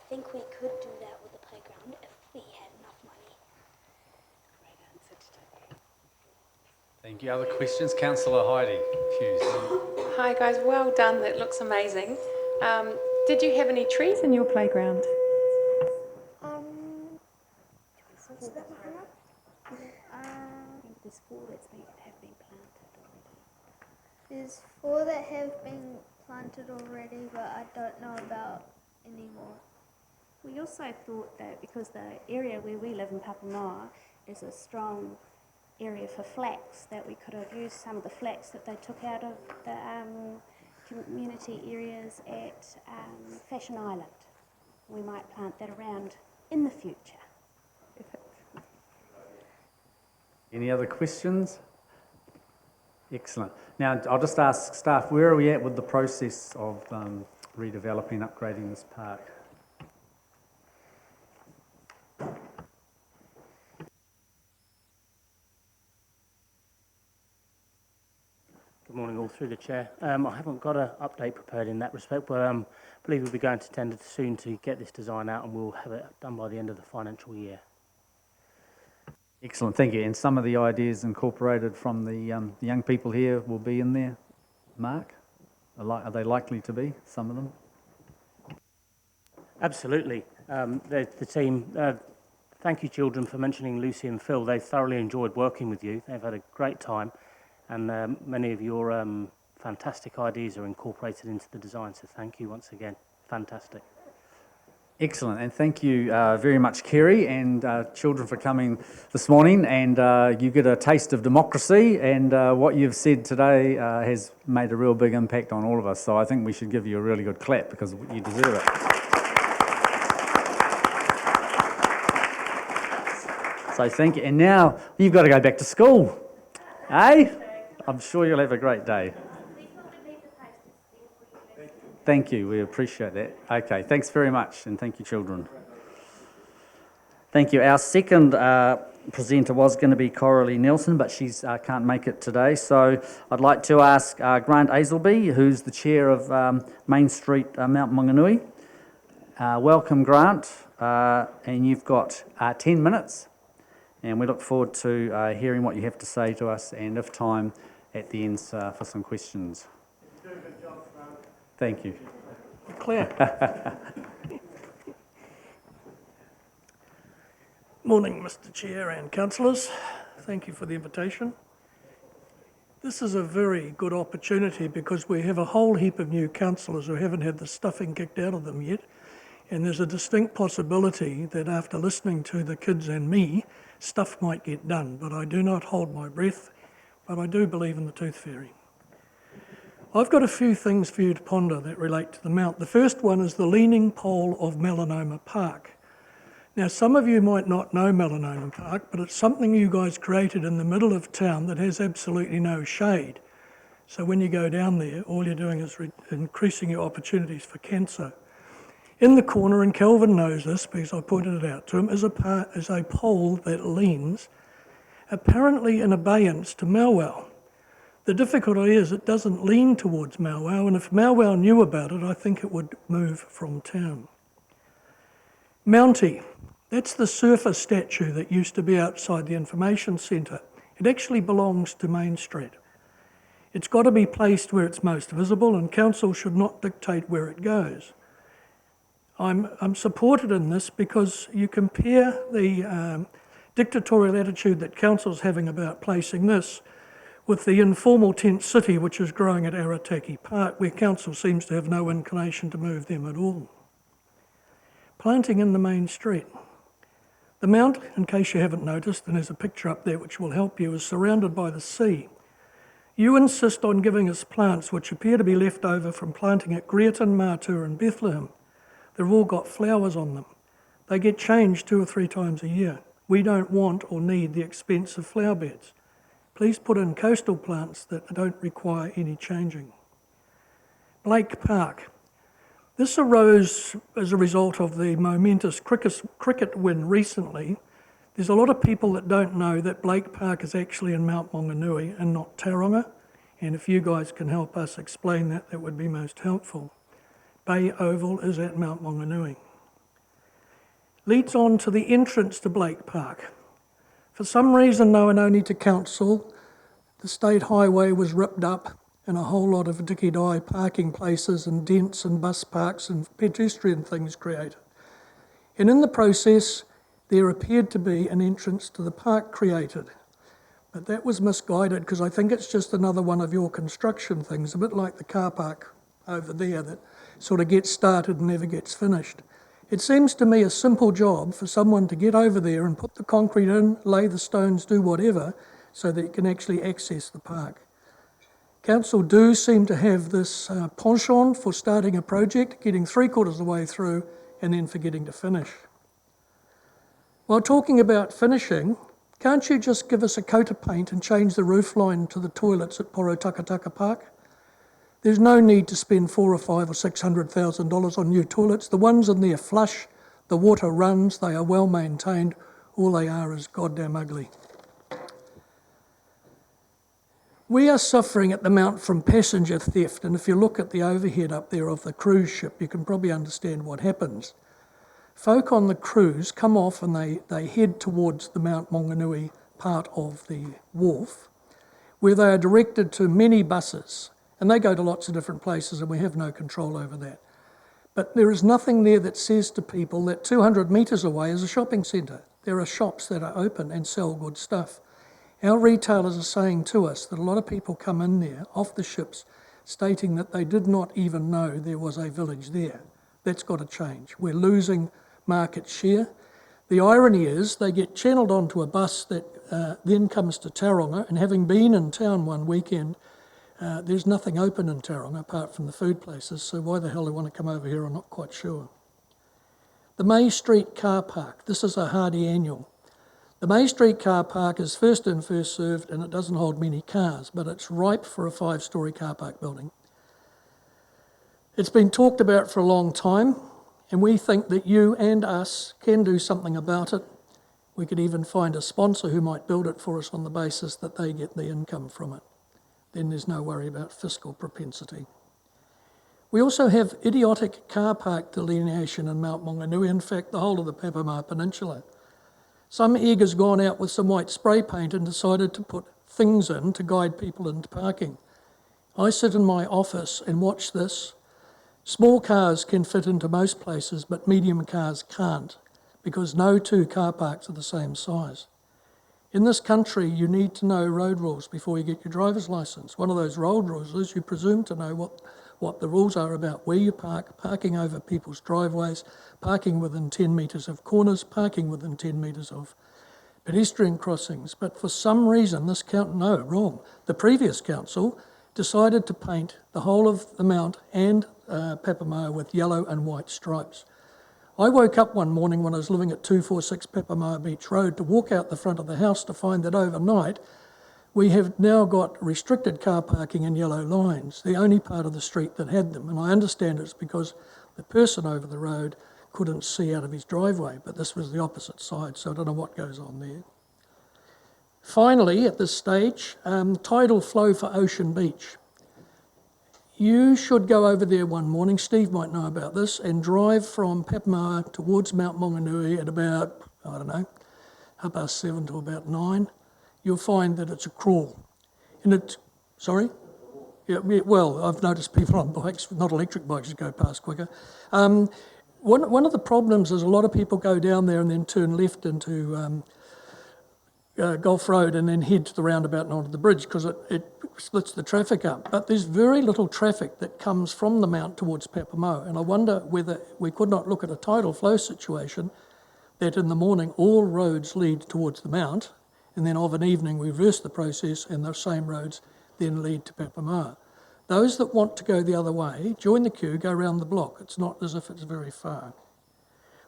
think we could do that with the playground if we had enough money. Great answer today. Thank you. Other questions? Councillor Heidi Hughes. Hi guys, well done. That looks amazing. Did you have any trees in your playground? There's 4 that have been planted already. There's 4 that have been planted already, but I don't know about any more. We also thought that because the area where we live in Papamoa is a strong area for flax, that we could have used some of the flax that they took out of the community areas at Fashion Island. We might plant that around in the future. Any other questions? Excellent. Now, I'll just ask staff, where are we at with the process of redeveloping, upgrading this park? Good morning, all through the chair. I haven't got an update prepared in that respect, but I believe we'll be going to tender soon to get this design out, and we'll have it done by the end of the financial year. Excellent, thank you. And some of the ideas incorporated from the young people here will be in there, Mark? Are they likely to be, some of them? Absolutely. The team, thank you children for mentioning Lucy and Phil. They thoroughly enjoyed working with you. They've had a great time, and many of your fantastic ideas are incorporated into the design, so thank you once again. Fantastic. Excellent, and thank you very much, Kerry, and children for coming this morning. And you get a taste of democracy, and what you've said today has made a real big impact on all of us. So I think we should give you a really good clap because you deserve it. So thank you. And now you've got to go back to school, eh? I'm sure you'll have a great day. Thank you, we appreciate that. Okay, thanks very much, and thank you, children. Thank you. Our second presenter was going to be Coralie Nelson, but she can't make it today. So I'd like to ask Grant Azelby, who's the chair of Main Street Mount Maunganui. Welcome, Grant, and you've got 10 minutes, and we look forward to hearing what you have to say to us, and if time at the end for some questions. Thank you. Claire. Morning, Mr. Chair and councillors. Thank you for the invitation. This is a very good opportunity because we have a whole heap of new councillors who haven't had the stuffing kicked out of them yet, and there's a distinct possibility that after listening to the kids and me, stuff might get done, but I do not hold my breath, but I do believe in the tooth fairy. I've got a few things for you to ponder that relate to the Mount. The first one is the leaning pole of Melanoma Park. Now, some of you might not know Melanoma Park, but it's something you guys created in the middle of town that has absolutely no shade. So when you go down there, all you're doing is increasing your opportunities for cancer. In the corner, and Kelvin knows this because I pointed it out to him, is a pole that leans, apparently in abeyance to Malwell. The difficulty is it doesn't lean towards Malwell, and if Malwell knew about it, I think it would move from town. Mountie, that's the surfer statue that used to be outside the information centre. It actually belongs to Main Street. It's got to be placed where it's most visible, and council should not dictate where it goes. I'm supported in this because you compare the dictatorial attitude that council's having about placing this with the informal tent city which is growing at Arataki Park, where council seems to have no inclination to move them at all. Planting in the main street. The Mount, in case you haven't noticed, and there's a picture up there which will help you, is surrounded by the sea. You insist on giving us plants which appear to be left over from planting at Greaton, Matua and Bethlehem. They've all got flowers on them. They get changed 2 or 3 times a year. We don't want or need the expensive flower beds. Please put in coastal plants that don't require any changing. Blake Park. This arose as a result of the momentous cricket win recently. There's a lot of people that don't know that Blake Park is actually in Mount Maunganui and not Tauranga, and if you guys can help us explain that, that would be most helpful. Bay Oval is at Mount Maunganui. leads on to the entrance to Blake Park. For some reason known only to council, the state highway was ripped up and a whole lot of dicky-dy parking places and dents and bus parks and pedestrian things created. And in the process, there appeared to be an entrance to the park created. But that was misguided because I think it's just another one of your construction things, a bit like the car park over there that sort of gets started and never gets finished. It seems to me a simple job for someone to get over there and put the concrete in, lay the stones, do whatever, so that you can actually access the park. Council do seem to have this penchant for starting a project, getting 3/4 of the way through, and then forgetting to finish. While talking about finishing, can't you just give us a coat of paint and change the roof line to the toilets at Porotakataka Park? There's no need to spend $400,000 or $500,000 or $600,000 on new toilets. The ones in there flush, the water runs, they are well maintained. All they are is goddamn ugly. We are suffering at the Mount from passenger theft, and if you look at the overhead up there of the cruise ship, you can probably understand what happens. Folk on the cruise come off and they head towards the Mount Maunganui part of the wharf, where they are directed to many buses, and they go to lots of different places and we have no control over that. But there is nothing there that says to people that 200 metres away is a shopping centre. There are shops that are open and sell good stuff. Our retailers are saying to us that a lot of people come in there off the ships stating that they did not even know there was a village there. That's got to change. We're losing market share. The irony is they get channelled onto a bus that then comes to Tauranga, and having been in town one weekend, there's nothing open in Tauranga apart from the food places, so why the hell they want to come over here, I'm not quite sure. The May Street car park, this is a hardy annual. The May Street car park is first in, first served, and it doesn't hold many cars, but it's ripe for a 5-storey car park building. It's been talked about for a long time, and we think that you and us can do something about it. We could even find a sponsor who might build it for us on the basis that they get the income from it. Then there's no worry about fiscal propensity. We also have idiotic car park delineation in Mount Maunganui, in fact the whole of the Papamoa Peninsula. Some egg has gone out with some white spray paint and decided to put things in to guide people into parking. I sit in my office and watch this. Small cars can fit into most places, but medium cars can't, because no two car parks are the same size. In this country, you need to know road rules before you get your driver's licence. One of those road rules is you presume to know what the rules are about where you park, parking over people's driveways, parking within 10 metres of corners, parking within 10 metres of pedestrian crossings. But for some reason, the previous council decided to paint the whole of the Mount and Papamoa with yellow and white stripes. I woke up one morning when I was living at 246 Papamoa Beach Road to walk out the front of the house to find that overnight we have now got restricted car parking and yellow lines, the only part of the street that had them. And I understand it's because the person over the road couldn't see out of his driveway, but this was the opposite side, so I don't know what goes on there. Finally, at this stage, tidal flow for Ocean Beach. You should go over there one morning, Steve might know about this, and drive from Papamoa towards Mount Maunganui at about, 7:30 to about 9. You'll find that it's a crawl. And it's, sorry? Yeah, well, I've noticed people on bikes, not electric bikes, go past quicker. One of the problems is a lot of people go down there and then turn left into Gulf Road and then head to the roundabout and onto the bridge because it splits the traffic up. But there's very little traffic that comes from the Mount towards Papamoa, and I wonder whether we could not look at a tidal flow situation that in the morning all roads lead towards the Mount, and then of an evening we reverse the process and those same roads then lead to Papamoa. Those that want to go the other way, join the queue, go round the block. It's not as if it's very far.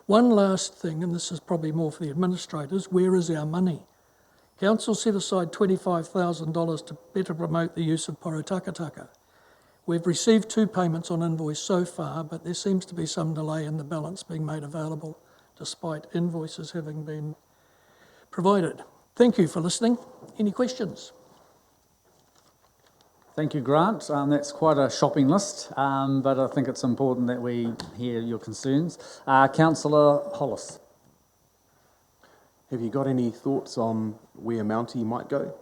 One last thing, and this is probably more for the administrators, where is our money? Council set aside $25,000 to better promote the use of Porotakataka. We've received 2 payments on invoice so far, but there seems to be some delay in the balance being made available despite invoices having been provided. Thank you for listening. Any questions? Thank you, Grant. That's quite a shopping list, but I think it's important that we hear your concerns. Councillor Hollis. Have you got any thoughts on where Mountie might go?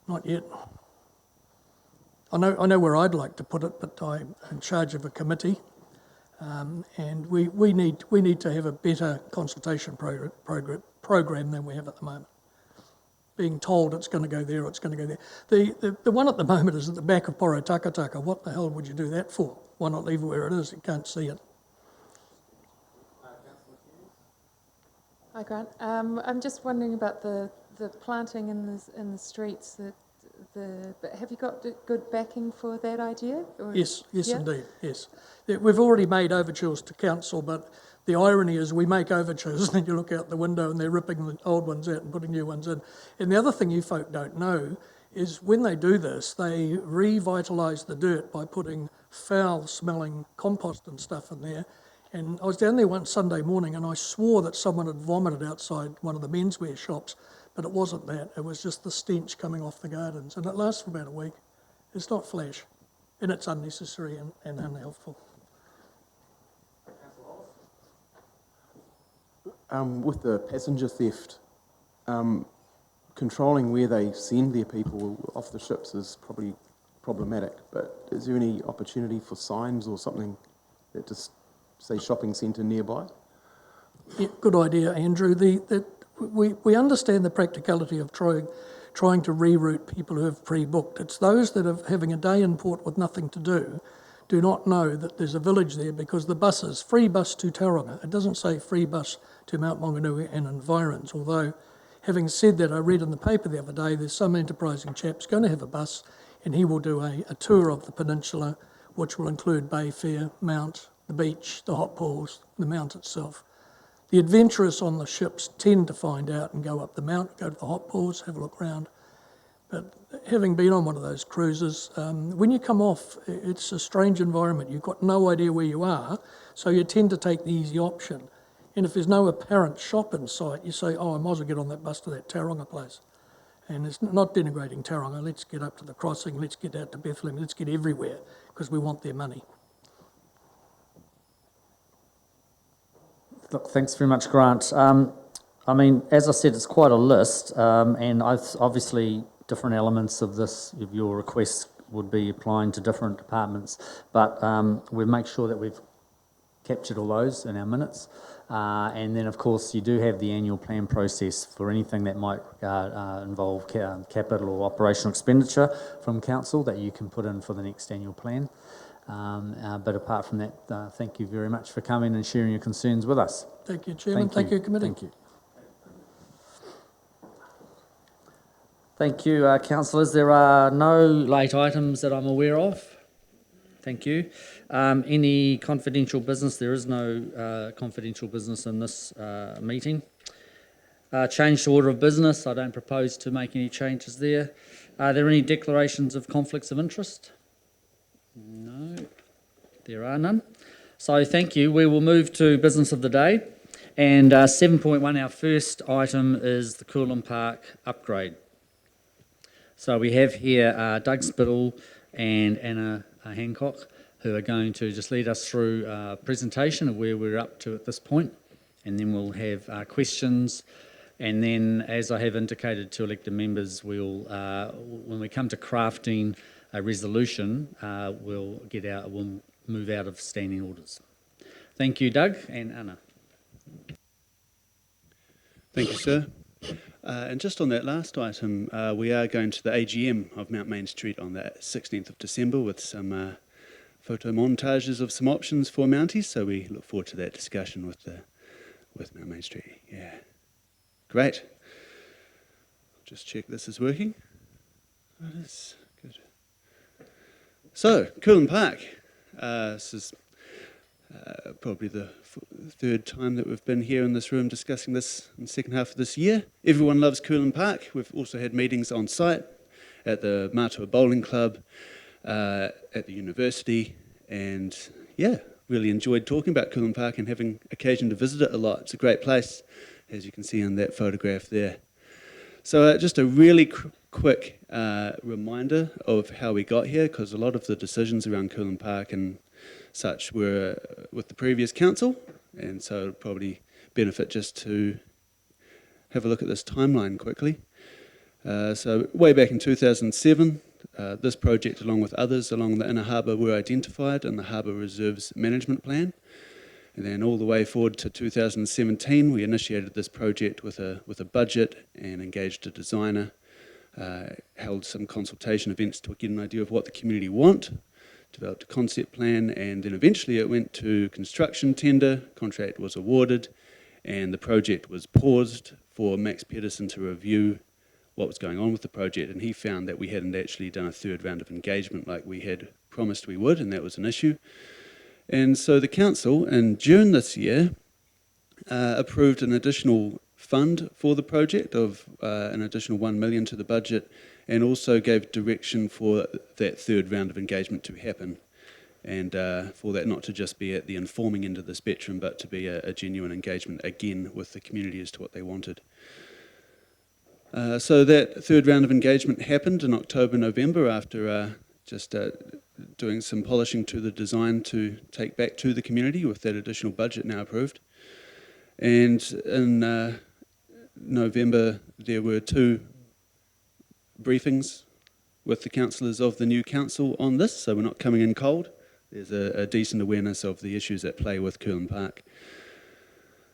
Not yet. I know where I'd like to put it, but I'm in charge of a committee, and we need to have a better consultation program than we have at the moment. Being told it's going to go there, it's going to go there. The one at the moment is at the back of Porotakataka. What the hell would you do that for? Why not leave it where it is? You can't see it. Hi, Grant. I'm just wondering about the planting in the streets. Have you got good backing for that idea? Or, Yes, yeah? indeed, yes. We've already made overtures to council, but the irony is we make overtures and then you look out the window and they're ripping the old ones out and putting new ones in. And the other thing you folk don't know is when they do this, they revitalise the dirt by putting foul-smelling compost and stuff in there. And I was down there one Sunday morning and I swore that someone had vomited outside one of the menswear shops, but it wasn't that. It was just the stench coming off the gardens. And it lasts for about a week. It's not flash, and it's unnecessary and unhelpful. With the passenger theft, controlling where they send their people off the ships is probably problematic, but is there any opportunity for signs or something that just say shopping centre nearby? Yeah, good idea, Andrew. We understand the practicality of trying to reroute people who have pre-booked. It's those that are having a day in port with nothing to do not know that there's a village there because the buses, free bus to Tauranga. It doesn't say free bus to Mount Maunganui and environs, although having said that, I read in the paper the other day there's some enterprising chap's going to have a bus and he will do a tour of the peninsula, which will include Bay Fair, Mount, the beach, the hot pools, the Mount itself. The adventurous on the ships tend to find out and go up the Mount, go to the hot pools, have a look round. But having been on one of those cruises, when you come off, it's a strange environment. You've got no idea where you are, so you tend to take the easy option. And if there's no apparent shop in sight, you say, oh, I might as well get on that bus to that Tauranga place. And it's not denigrating Tauranga. Let's get up to the crossing, let's get out to Bethlehem, let's get everywhere, because we want their money. Look, thanks very much, Grant. I mean, as I said, it's quite a list, and obviously different elements of your request would be applying to different departments, but we'll make sure that we've captured all those in our minutes. And then, of course, you do have the annual plan process for anything that might involve capital or operational expenditure from council that you can put in for the next annual plan. But apart from that, thank you very much for coming and sharing your concerns with us. Thank you, Chairman. Thank you, Committee. Thank you. Thank you, councillors. There are no late items that I'm aware of. Thank you. Any confidential business? There is no confidential business in this meeting. Change to order of business. I don't propose to make any changes there. Are there any declarations of conflicts of interest? No, there are none. So thank you. We will move to business of the day. And 7.1, our first item is the Coolum Park upgrade. So we have here Doug Spittle and Anna Hancock, who are going to just lead us through a presentation of where we're up to at this point, and then we'll have questions. And then, as I have indicated to elected members, we'll when we come to crafting a resolution, we'll move out of standing orders. Thank you, Doug and Anna. Thank you, sir. And just on that last item, we are going to the AGM of Mount Main Street on the 16th of December with some photo montages of some options for Mounties, so we look forward to that discussion with Mount Main Street. Yeah, great. Just check this is working. It is good. So, Coolum Park. This is probably the third time that we've been here in this room discussing this in the second half of this year. Everyone loves Coolum Park. We've also had meetings on site at the Matua Bowling Club, at the university, and yeah, really enjoyed talking about Coolum Park and having occasion to visit it a lot. It's a great place, as you can see in that photograph there. So just a really quick reminder of how we got here, because a lot of the decisions around Coolum Park and such were with the previous council, and so it'll probably benefit just to have a look at this timeline quickly. So way back in 2007, this project, along with others along the Inner Harbour, were identified in the Harbour Reserves Management Plan. And then all the way forward to 2017, we initiated this project with a budget and engaged a designer, held some consultation events to get an idea of what the community want, developed a concept plan, and then eventually it went to construction tender, contract was awarded, and the project was paused for Max Pedersen to review what was going on with the project, and he found that we hadn't actually done a third round of engagement like we had promised we would, and that was an issue. And so the council, in June this year, approved an additional fund for the project of an additional $1 million to the budget, and also gave direction for that third round of engagement to happen, and for that not to just be at the informing end of the spectrum, but to be a genuine engagement again with the community as to what they wanted. So that third round of engagement happened in October, November, after doing some polishing to the design to take back to the community with that additional budget now approved. And in November, there were 2 briefings with the councillors of the new council on this, so we're not coming in cold. There's a decent awareness of the issues at play with Curlin Park.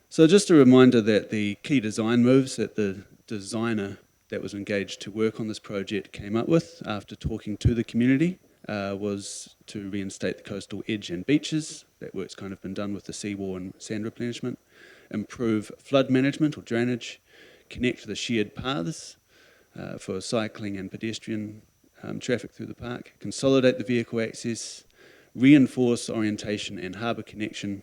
So just a reminder that the key design moves that the designer that was engaged to work on this project came up with after talking to the community was to reinstate the coastal edge and beaches. That work's kind of been done with the seawall and sand replenishment. Improve flood management or drainage, connect the shared paths for cycling and pedestrian traffic through the park, consolidate the vehicle access, reinforce orientation and harbour connection,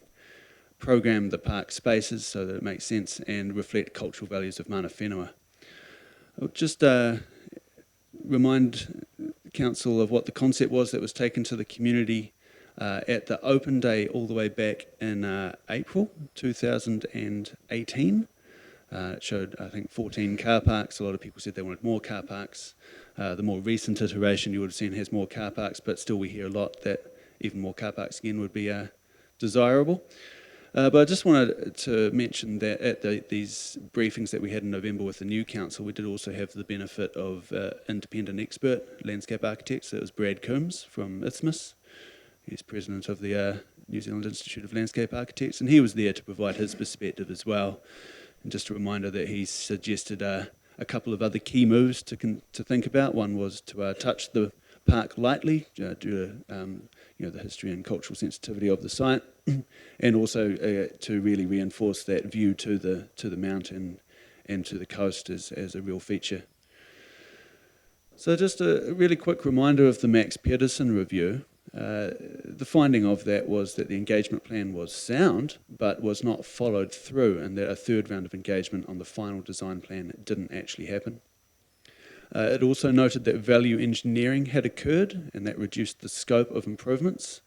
program the park spaces so that it makes sense, and reflect cultural values of Mana Whenua. I'll just remind Council of what the concept was that was taken to the community at the open day all the way back in April 2018. It showed, I think, 14 car parks. A lot of people said they wanted more car parks. The more recent iteration you would have seen has more car parks, but still we hear a lot that even more car parks again would be desirable. But I just wanted to mention that at these briefings that we had in November with the new council, we did also have the benefit of independent expert landscape architects. That was Brad Coombs from Isthmus. He's president of the New Zealand Institute of Landscape Architects, and he was there to provide his perspective as well. And just a reminder that he suggested a couple of other key moves to think about. One was to touch the park lightly due to the history and cultural sensitivity of the site, and also to really reinforce that view to the mountain and to the coast as a real feature. So just a really quick reminder of the Max Pedersen review. The finding of that was that the engagement plan was sound, but was not followed through, and that a third round of engagement on the final design plan didn't actually happen. It also noted that value engineering had occurred, and that reduced the scope of improvements.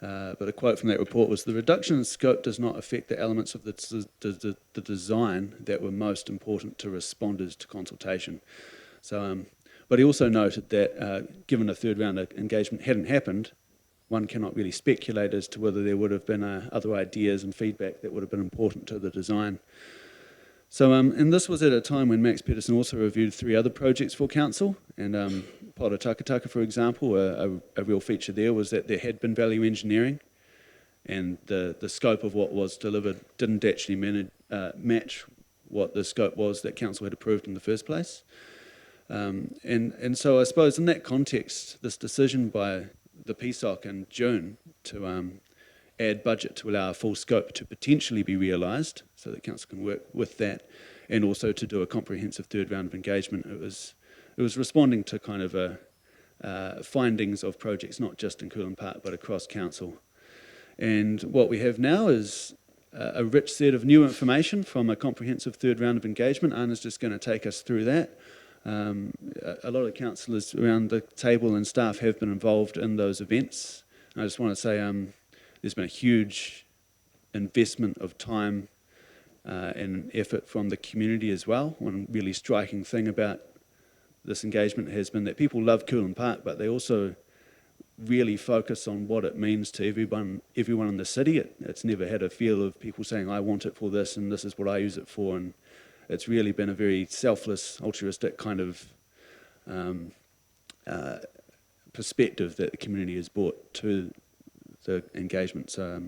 But a quote from that report was, "The reduction in scope does not affect the elements of the design that were most important to responders to consultation." So, but he also noted that given a third round of engagement hadn't happened, one cannot really speculate as to whether there would have been other ideas and feedback that would have been important to the design. So, and this was at a time when Max Pedersen also reviewed 3 other projects for council, and Poto Takataka, for example, a real feature there was that there had been value engineering, and the scope of what was delivered didn't actually match what the scope was that council had approved in the first place. And so I suppose in that context, this decision by the PSOC in June to add budget to allow a full scope to potentially be realised, so that council can work with that, and also to do a comprehensive third round of engagement. It was responding to kind of findings of projects not just in Curlin Park but across council. And what we have now is a rich set of new information from a comprehensive third round of engagement. Anna's just going to take us through that. A lot of councillors around the table and staff have been involved in those events. I just want to say there's been a huge investment of time and effort from the community as well. One really striking thing about this engagement has been that people love Curlin Park, but they also really focus on what it means to everyone in the city. It's never had a feel of people saying, I want it for this and this is what I use it for. And it's really been a very selfless, altruistic kind of perspective that the community has brought to the engagement. So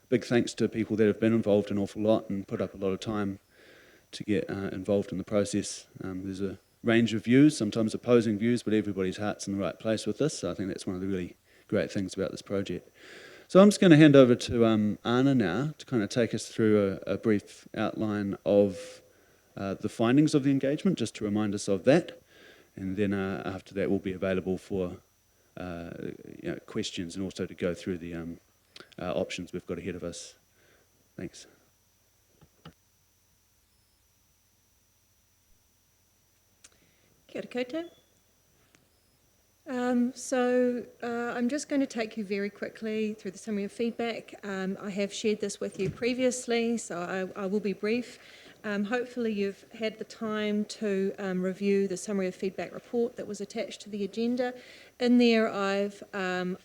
big thanks to people that have been involved an awful lot and put up a lot of time to get involved in the process. There's a range of views, sometimes opposing views, but everybody's heart's in the right place with this. So I think that's one of the really great things about this project. So I'm just going to hand over to Anna now to kind of take us through a brief outline of the findings of the engagement, just to remind us of that. And then after that, we'll be available for questions and also to go through the options we've got ahead of us. Thanks. Kia ora koutou. I'm just going to take you very quickly through the summary of feedback. I have shared this with you previously, so I will be brief. Hopefully you've had the time to review the summary of feedback report that was attached to the agenda. In there I've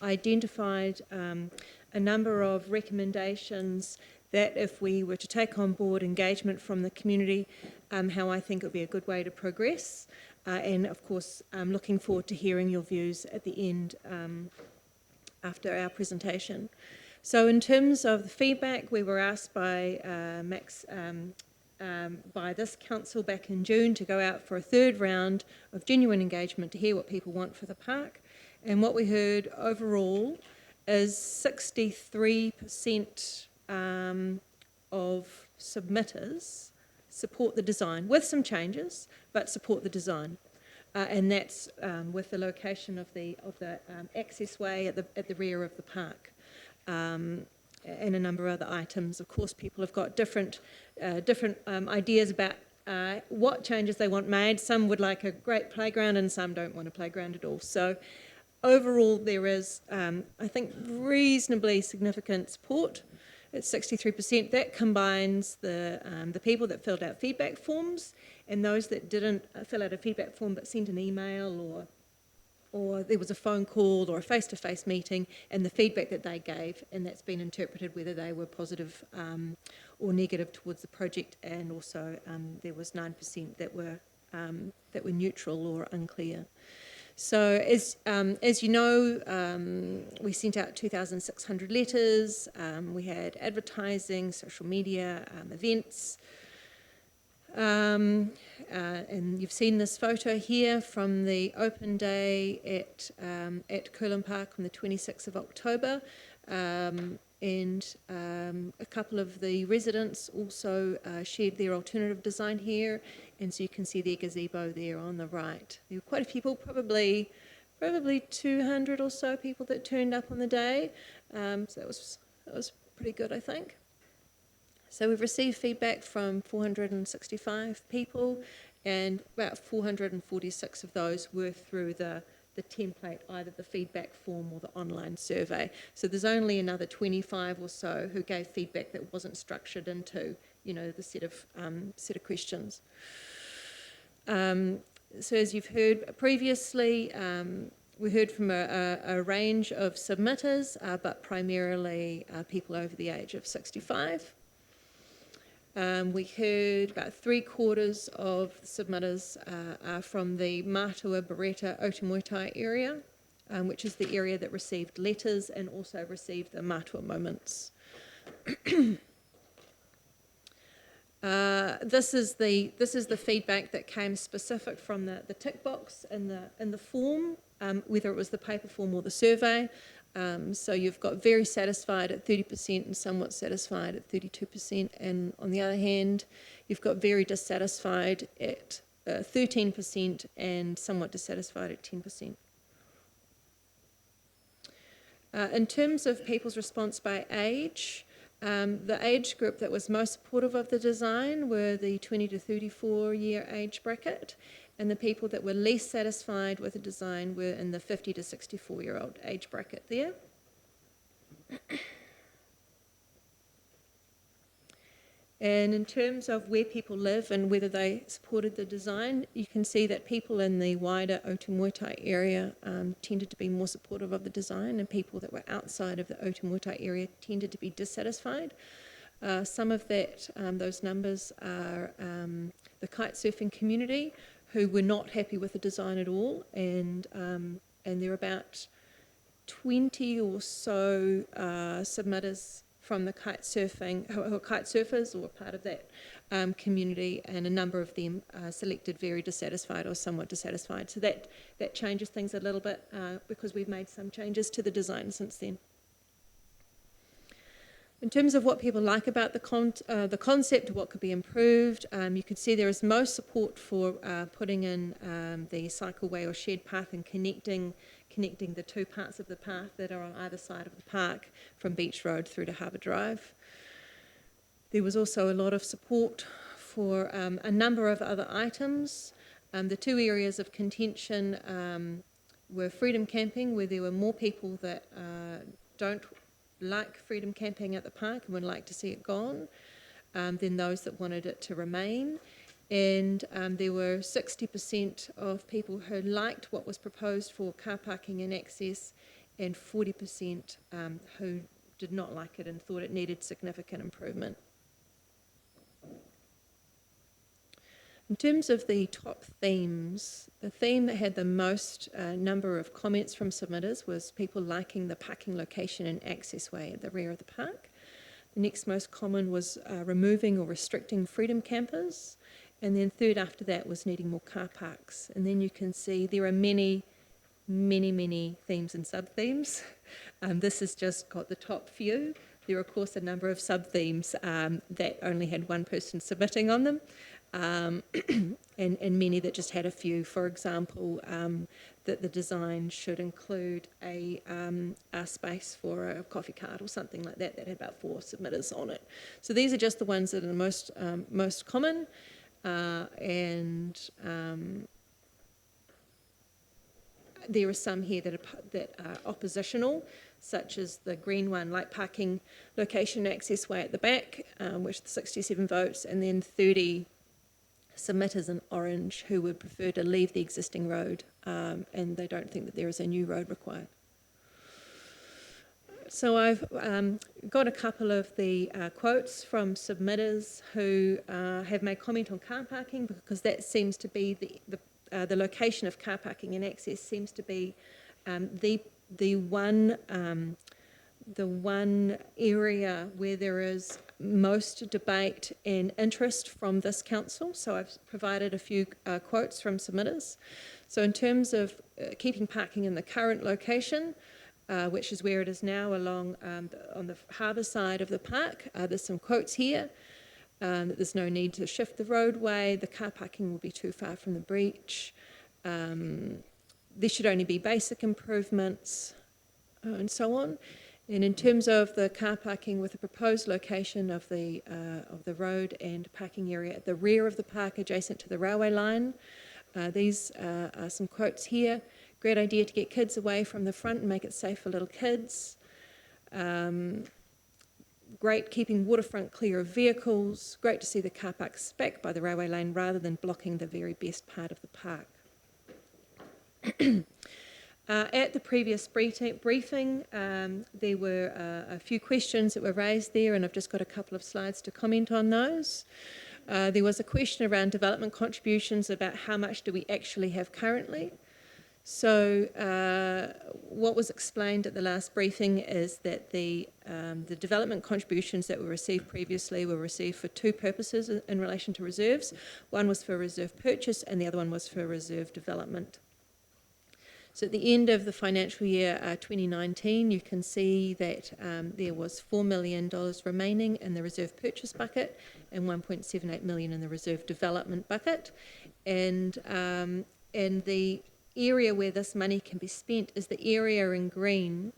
identified a number of recommendations that if we were to take on board engagement from the community, how I think it would be a good way to progress. And of course, I'm looking forward to hearing your views at the end after our presentation. So in terms of the feedback, we were asked by Max, by this council back in June to go out for a third round of genuine engagement to hear what people want for the park. And what we heard overall is 63% of submitters support the design, with some changes, but support the design. And that's with the location of the access way at the rear of the park. And a number of other items. Of course, people have got different ideas about what changes they want made. Some would like a great playground and some don't want a playground at all. So overall, there is, I think, reasonably significant support. It's 63%. That combines the people that filled out feedback forms and those that didn't fill out a feedback form but sent an email or there was a phone call or a face-to-face meeting and the feedback that they gave, and that's been interpreted whether they were positive or negative towards the project, and also there was 9% that were neutral or unclear. So as you know, we sent out 2,600 letters, we had advertising, social media, events, and you've seen this photo here from the open day at Curlin Park on the 26th of October, and a couple of the residents also shared their alternative design here, and so you can see their gazebo there on the right. There were quite a few people, probably 200 or so people that turned up on the day, so that was pretty good, I think. So we've received feedback from 465 people, and about 446 of those were through the template, either the feedback form or the online survey. So there's only another 25 or so who gave feedback that wasn't structured into, the set of questions. So as you've heard previously, we heard from a range of submitters, but primarily people over the age of 65. We heard about 3/4 of the submitters are from the Matua, Beretta, Otamuitai area, which is the area that received letters and also received the Matua moments. This is the feedback that came specific from the tick box in the form, whether it was the paper form or the survey. So you've got very satisfied at 30% and somewhat satisfied at 32%, and on the other hand, you've got very dissatisfied at 13% and somewhat dissatisfied at 10%. In terms of people's response by age, the age group that was most supportive of the design were the 20 to 34 year age bracket, and the people that were least satisfied with the design were in the 50 to 64-year-old age bracket there. And in terms of where people live and whether they supported the design, you can see that people in the wider Otamuitai area tended to be more supportive of the design, and people that were outside of the Otamuitai area tended to be dissatisfied. Some of that, those numbers are the kite surfing community, who were not happy with the design at all, and there are about 20 or so submitters from the kite surfing, who are kite surfers or part of that community, and a number of them selected very dissatisfied or somewhat dissatisfied. So that changes things a little bit because we've made some changes to the design since then. In terms of what people like about the concept, what could be improved, you can see there is most support for putting in the cycleway or shared path and connecting the two parts of the path that are on either side of the park from Beach Road through to Harbour Drive. There was also a lot of support for a number of other items. The two areas of contention were freedom camping, where there were more people that don't like freedom camping at the park and would like to see it gone than those that wanted it to remain. And there were 60% of people who liked what was proposed for car parking and access, and 40% who did not like it and thought it needed significant improvement. In terms of the top themes, the theme that had the most number of comments from submitters was people liking the parking location and access way at the rear of the park. The next most common was removing or restricting freedom campers. And then third after that was needing more car parks. And then you can see there are many themes and sub-themes. This has just got the top few. There are, of course, a number of sub-themes that only had one person submitting on them. And many that just had a few. For example, that the design should include a space for a coffee cart or something like that had about 4 submitters on it. So these are just the ones that are the most common, and there are some here that are oppositional, such as the green one, light parking location access way at the back, which 67 votes, and then 30 submitters in orange who would prefer to leave the existing road, and they don't think that there is a new road required. So I've got a couple of the quotes from submitters who have made comment on car parking, because that seems to be the location of car parking and access seems to be the one area where there is most debate and interest from this council. So I've provided a few quotes from submitters. So in terms of keeping parking in the current location, which is where it is now along on the harbour side of the park, there's some quotes here. That there's no need to shift the roadway, the car parking will be too far from the beach, there should only be basic improvements, and so on. And in terms of the car parking with the proposed location of the road and parking area at the rear of the park adjacent to the railway line, these are some quotes here. Great idea to get kids away from the front and make it safe for little kids. Great keeping waterfront clear of vehicles. Great to see the car park back by the railway lane rather than blocking the very best part of the park. At the previous briefing, there were a few questions that were raised there, and I've just got a couple of slides to comment on those. There was a question around development contributions, about how much do we actually have currently. So what was explained at the last briefing is that the development contributions that were received previously were received for 2 purposes in relation to reserves. One was for reserve purchase and the other one was for reserve development. So at the end of the financial year 2019, you can see that there was $4 million remaining in the reserve purchase bucket and $1.78 million in the reserve development bucket. And the area where this money can be spent is the area in green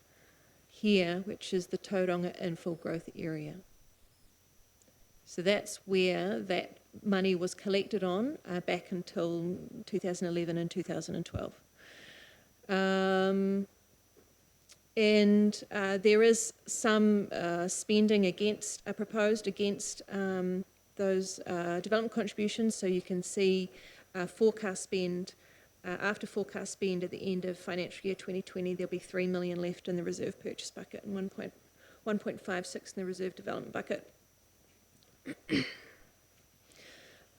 here, which is the Tauranga infill growth area. So that's where that money was collected on back until 2011 and 2012. And there is some spending proposed against those development contributions. So you can see forecast spend. After forecast spend at the end of financial year 2020, there'll be $3 million left in the reserve purchase bucket and 1.56 in the reserve development bucket.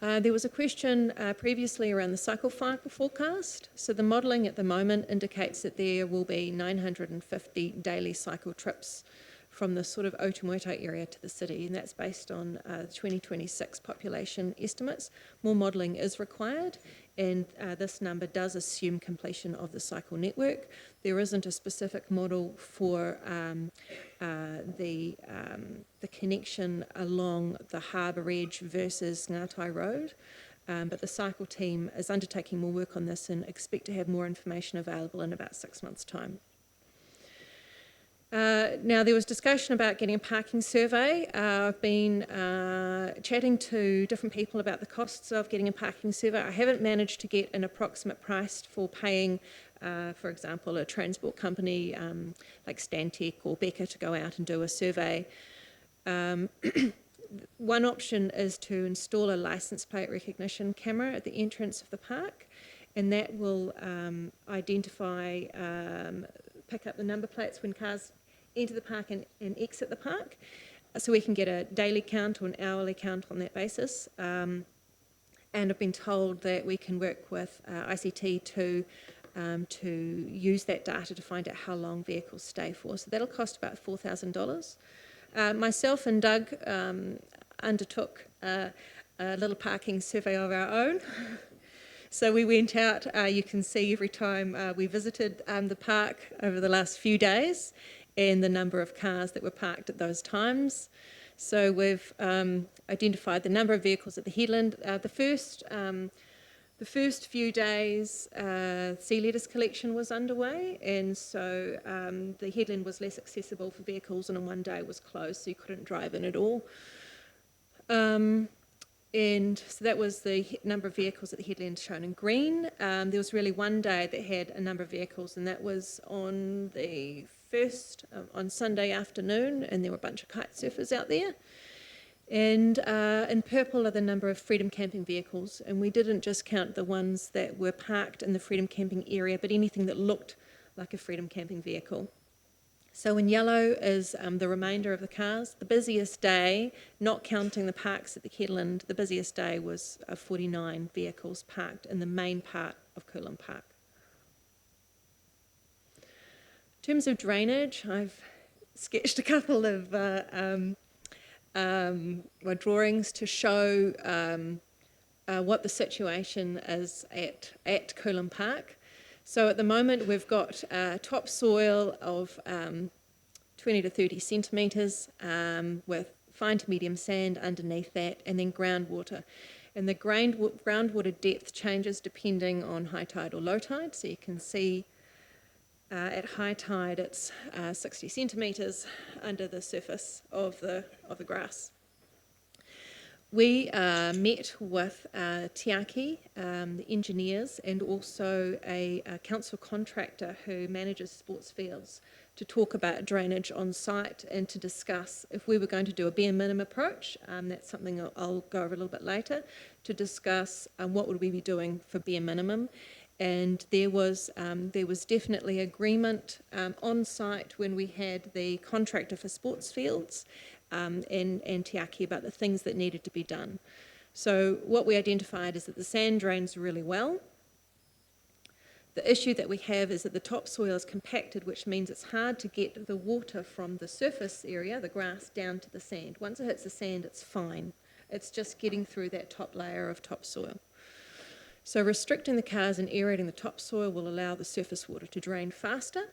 There was a question previously around the cycle forecast. So the modelling at the moment indicates that there will be 950 daily cycle trips from the sort of Otumoto area to the city, and that's based on 2026 population estimates. More modelling is required, and this number does assume completion of the cycle network. There isn't a specific model for the connection along the Harbour Edge versus Ngātai Road, but the cycle team is undertaking more work on this and expect to have more information available in about 6 months' time. Now, there was discussion about getting a parking survey. I've been chatting to different people about the costs of getting a parking survey. I haven't managed to get an approximate price for paying, for example, a transport company like Stantec or Becker to go out and do a survey. One option is to install a licence plate recognition camera at the entrance of the park, and that will identify, pick up the number plates when cars enter the park and exit the park, so we can get a daily count or an hourly count on that basis. And I've been told that we can work with ICT to use that data to find out how long vehicles stay for. So that'll cost about $4,000. Myself and Doug undertook a little parking survey of our own. So we went out, you can see every time we visited the park over the last few days and the number of cars that were parked at those times. So we've identified the number of vehicles at the headland. The first few days, sea lettuce collection was underway, and so the headland was less accessible for vehicles, and on one day it was closed, so you couldn't drive in at all. And so that was the number of vehicles at the headland shown in green. There was really one day that had a number of vehicles, and that was on the first, on Sunday afternoon, and there were a bunch of kite surfers out there. And in purple are the number of Freedom Camping vehicles, and we didn't just count the ones that were parked in the Freedom Camping area, but anything that looked like a Freedom Camping vehicle. So in yellow is the remainder of the cars. The busiest day, not counting the parks at the headland, the busiest day was 49 vehicles parked in the main part of Coolan Park. In terms of drainage, I've sketched a couple of drawings to show what the situation is at Coolan Park. So at the moment we've got topsoil of 20 to 30 centimetres with fine to medium sand underneath that, and then groundwater. And the groundwater depth changes depending on high tide or low tide. So you can see at high tide it's 60 centimetres under the surface of the grass. We met with Tiaki, the engineers, and also a council contractor who manages sports fields to talk about drainage on site and to discuss if we were going to do a bare minimum approach. That's something I'll go over a little bit later, to discuss what would we be doing for bare minimum. And there was definitely agreement on site when we had the contractor for sports fields and Tiaki about the things that needed to be done. So what we identified is that the sand drains really well. The issue that we have is that the topsoil is compacted, which means it's hard to get the water from the surface area, the grass, down to the sand. Once it hits the sand, it's fine. It's just getting through that top layer of topsoil. So restricting the cars and aerating the topsoil will allow the surface water to drain faster.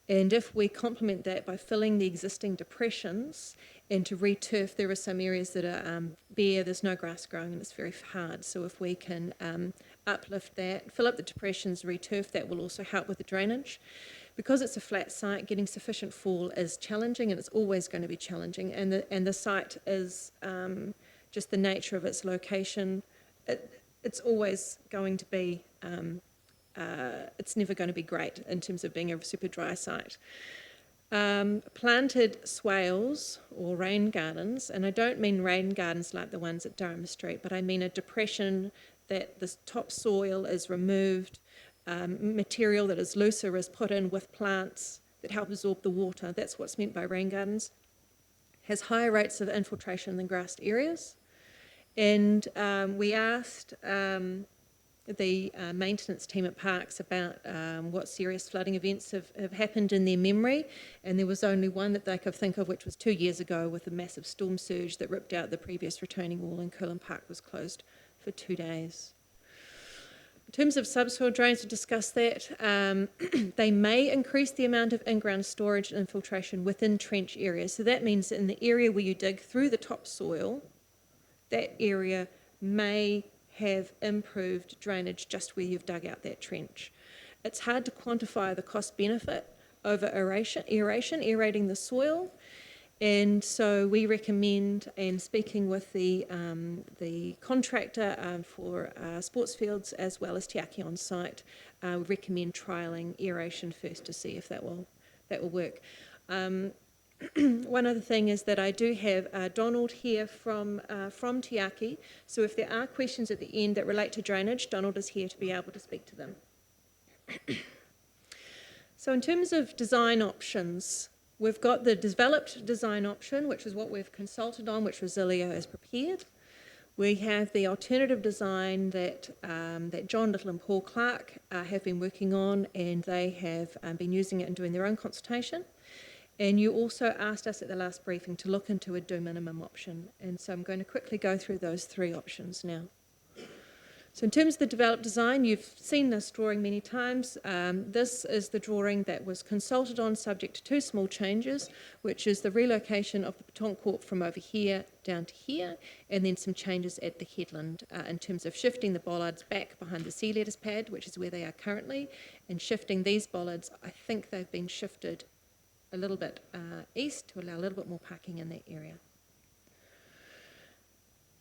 And if we complement that by filling the existing depressions and to re-turf, there are some areas that are bare, there's no grass growing and it's very hard. So if we can uplift that, fill up the depressions, re-turf, that will also help with the drainage. Because it's a flat site, getting sufficient fall is challenging, and it's always going to be challenging. And the site is just the nature of its location. It's always going to be, it's never going to be great in terms of being a super dry site. Planted swales or rain gardens, and I don't mean rain gardens like the ones at Durham Street, but I mean a depression that the topsoil is removed, material that is looser is put in with plants that help absorb the water. That's what's meant by rain gardens. has higher rates of infiltration than grassed areas. And we asked the maintenance team at Parks about what serious flooding events have happened in their memory, and there was only one that they could think of, which was 2 years ago with a massive storm surge that ripped out the previous retaining wall, and Curlin Park was closed for 2 days. In terms of subsoil drains, to discuss that, they may increase the amount of in-ground storage and infiltration within trench areas. So that means in the area where you dig through the topsoil, that area may have improved drainage just where you've dug out that trench. It's hard to quantify the cost benefit over aerating the soil. And so we recommend, and speaking with the contractor for sports fields as well as Te Ake on site, we recommend trialling aeration first to see if that will work. One other thing is that I do have Donald here from Te Ake, so if there are questions at the end that relate to drainage, Donald is here to be able to speak to them. So in terms of design options, we've got the developed design option, which is what we've consulted on, which Resilio has prepared. We have the alternative design that John Little and Paul Clark have been working on, and they have been using it and doing their own consultation. And you also asked us at the last briefing to look into a do minimum option, and so I'm going to quickly go through those 3 options now. So in terms of the developed design, you've seen this drawing many times. This is the drawing that was consulted on, subject to 2 small changes, which is the relocation of the Petanque Court from over here down to here, and then some changes at the headland in terms of shifting the bollards back behind the sea lettuce pad, which is where they are currently, and shifting these bollards. I think they've been shifted a little bit east to allow a little bit more parking in that area.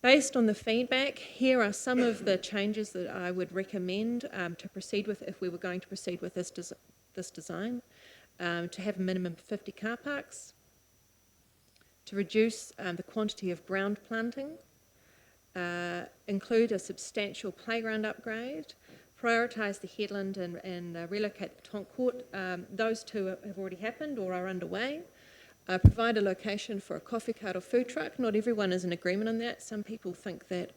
Based on the feedback, here are some of the changes that I would recommend to proceed with if we were going to proceed with this design. To have a minimum of 50 car parks, to reduce the quantity of ground planting, include a substantial playground upgrade, prioritise the headland and relocate the Petanque Court. Those 2 have already happened or are underway. Provide a location for a coffee cart or food truck. Not everyone is in agreement on that. Some people think that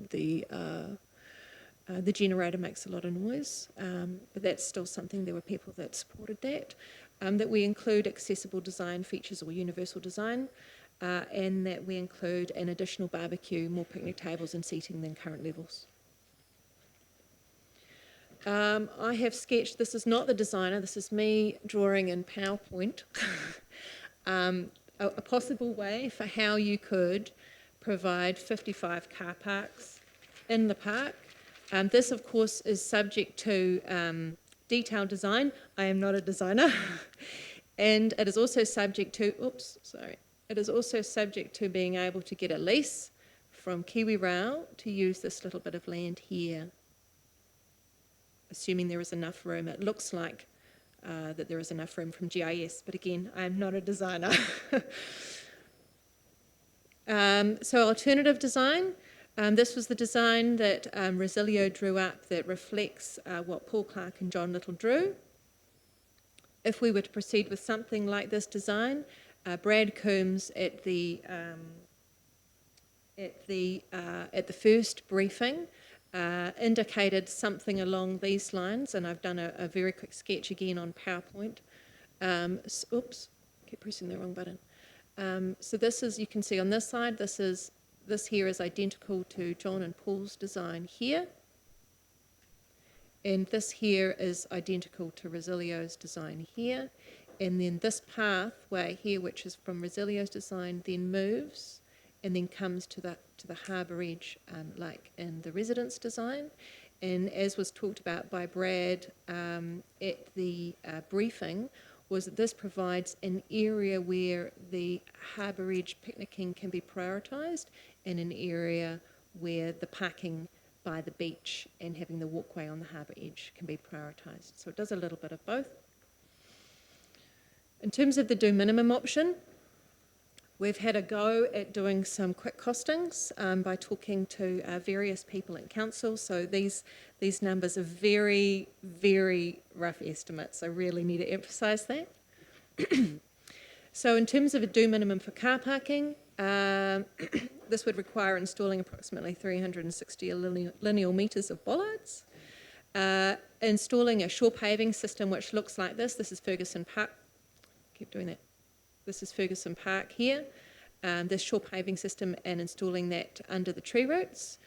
the generator makes a lot of noise, but that's still something. There were people that supported that. That we include accessible design features or universal design, and that we include an additional barbecue, more picnic tables and seating than current levels. I have sketched, this is not the designer, this is me drawing in PowerPoint, a possible way for how you could provide 55 car parks in the park. This, of course, is subject to detailed design. I am not a designer. And it is also subject to, it is also subject to being able to get a lease from KiwiRail to use this little bit of land here, assuming there is enough room. It looks like that there is enough room from GIS, but again, I am not a designer. So alternative design, this was the design that Resilio drew up that reflects what Paul Clark and John Little drew. If we were to proceed with something like this design, Brad Coombs at the first briefing indicated something along these lines, and I've done a very quick sketch again on PowerPoint. Keep pressing the wrong button. So this is, you can see on this side, this here is identical to John and Paul's design here, and this here is identical to Resilio's design here, and then this pathway here, which is from Resilio's design, then moves and then comes to the harbour edge, like in the residence design. And as was talked about by Brad at the briefing, was that this provides an area where the harbour edge picnicking can be prioritised, and an area where the parking by the beach and having the walkway on the harbour edge can be prioritised. So it does a little bit of both. In terms of the do minimum option, we've had a go at doing some quick costings by talking to various people in council. So these numbers are very, very rough estimates. I really need to emphasise that. So in terms of a do minimum for car parking, this would require installing approximately 360 lineal metres of bollards, installing a shore paving system which looks like this. This is Ferguson Park. Keep doing that. This is Ferguson Park here. This shore paving system, and installing that under the tree roots.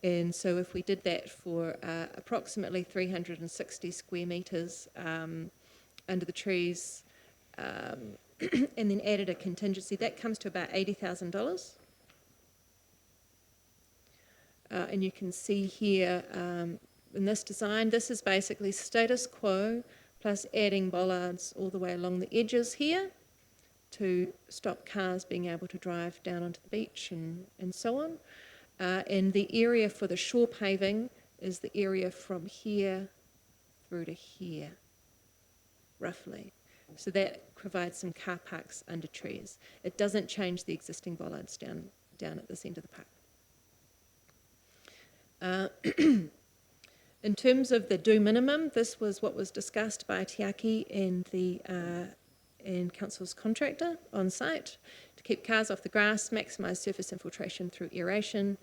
And so if we did that for approximately 360 square metres under the trees, and then added a contingency, that comes to about $80,000. And you can see here in this design, this is basically status quo plus adding bollards all the way along the edges here to stop cars being able to drive down onto the beach and so on. And the area for the shore paving is the area from here through to here, roughly. So that provides some car parks under trees. It doesn't change the existing bollards down at this end of the park. In terms of the do minimum, this was what was discussed by Te Aki and Council's contractor on site, to keep cars off the grass, maximise surface infiltration through aeration,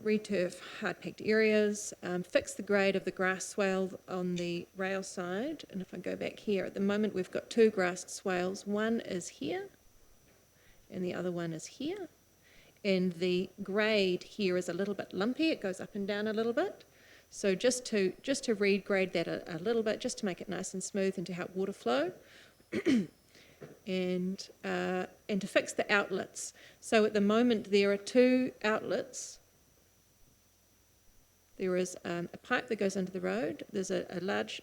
returf hard-packed areas, fix the grade of the grass swale on the rail side. And if I go back here, at the moment we've got two grass swales. One is here and the other one is here. And the grade here is a little bit lumpy. It goes up and down a little bit. So just to regrade that a little bit, just to make it nice and smooth and to help water flow. And to fix the outlets. So at the moment there are two outlets. There is a pipe that goes under the road. There's a large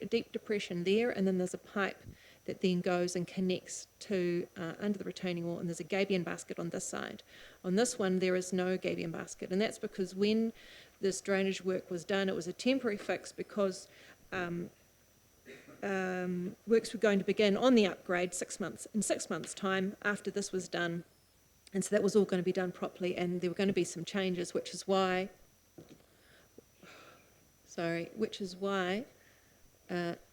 deep depression there, and then there's a pipe that then goes and connects to under the retaining wall, and there's a gabion basket on this side. On this one there is no gabion basket, and that's because when this drainage work was done, it was a temporary fix because works were going to begin on the upgrade in 6 months' time after this was done, and so that was all going to be done properly, and there were going to be some changes, which is why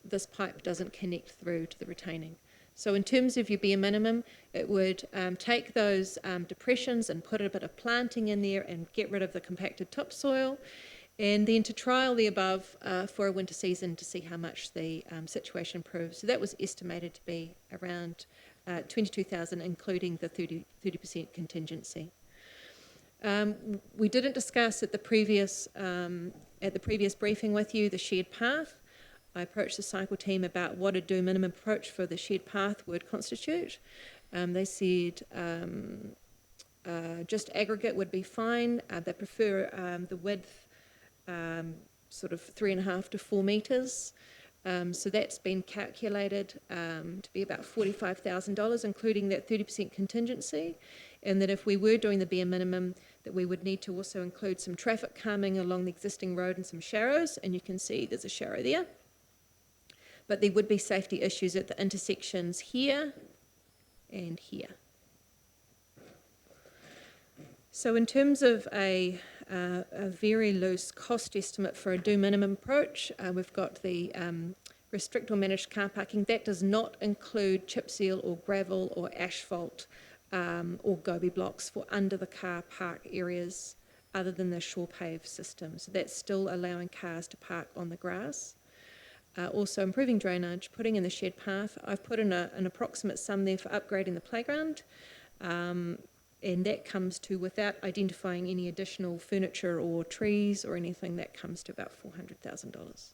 this pipe doesn't connect through to the retaining. So in terms of your bare minimum, it would take those depressions and put a bit of planting in there and get rid of the compacted topsoil, and then to trial the above for a winter season to see how much the situation improves. So that was estimated to be around 22,000, including the 30% contingency. We didn't discuss at the previous briefing with you the shared path. I approached the cycle team about what a do minimum approach for the shared path would constitute. They said just aggregate would be fine. They prefer the width sort of 3.5 to 4 metres. So that's been calculated to be about $45,000, including that 30% contingency. And that if we were doing the bare minimum, that we would need to also include some traffic calming along the existing road and some sharrows. And you can see there's a sharrow there. But there would be safety issues at the intersections here and here. So in terms of a very loose cost estimate for a do minimum approach, we've got the restrict or managed car parking. That does not include chip seal or gravel or asphalt or goby blocks for under the car park areas other than the shore pave system. So that's still allowing cars to park on the grass. Also improving drainage, putting in the shared path. I've put in an approximate sum there for upgrading the playground. And that comes to, without identifying any additional furniture or trees or anything, that comes to about $400,000.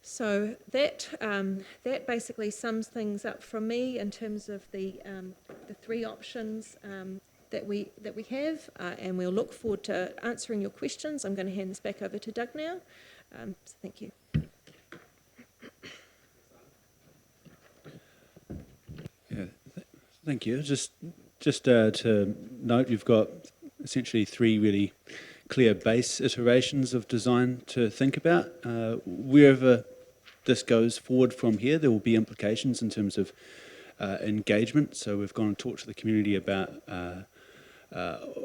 So that basically sums things up from me in terms of the three options that we have, and we'll look forward to answering your questions. I'm going to hand this back over to Doug now. So thank you. Yeah, thank you. Just to note, you've got essentially three really clear base iterations of design to think about. Wherever this goes forward from here, there will be implications in terms of engagement. So we've gone and talked to the community about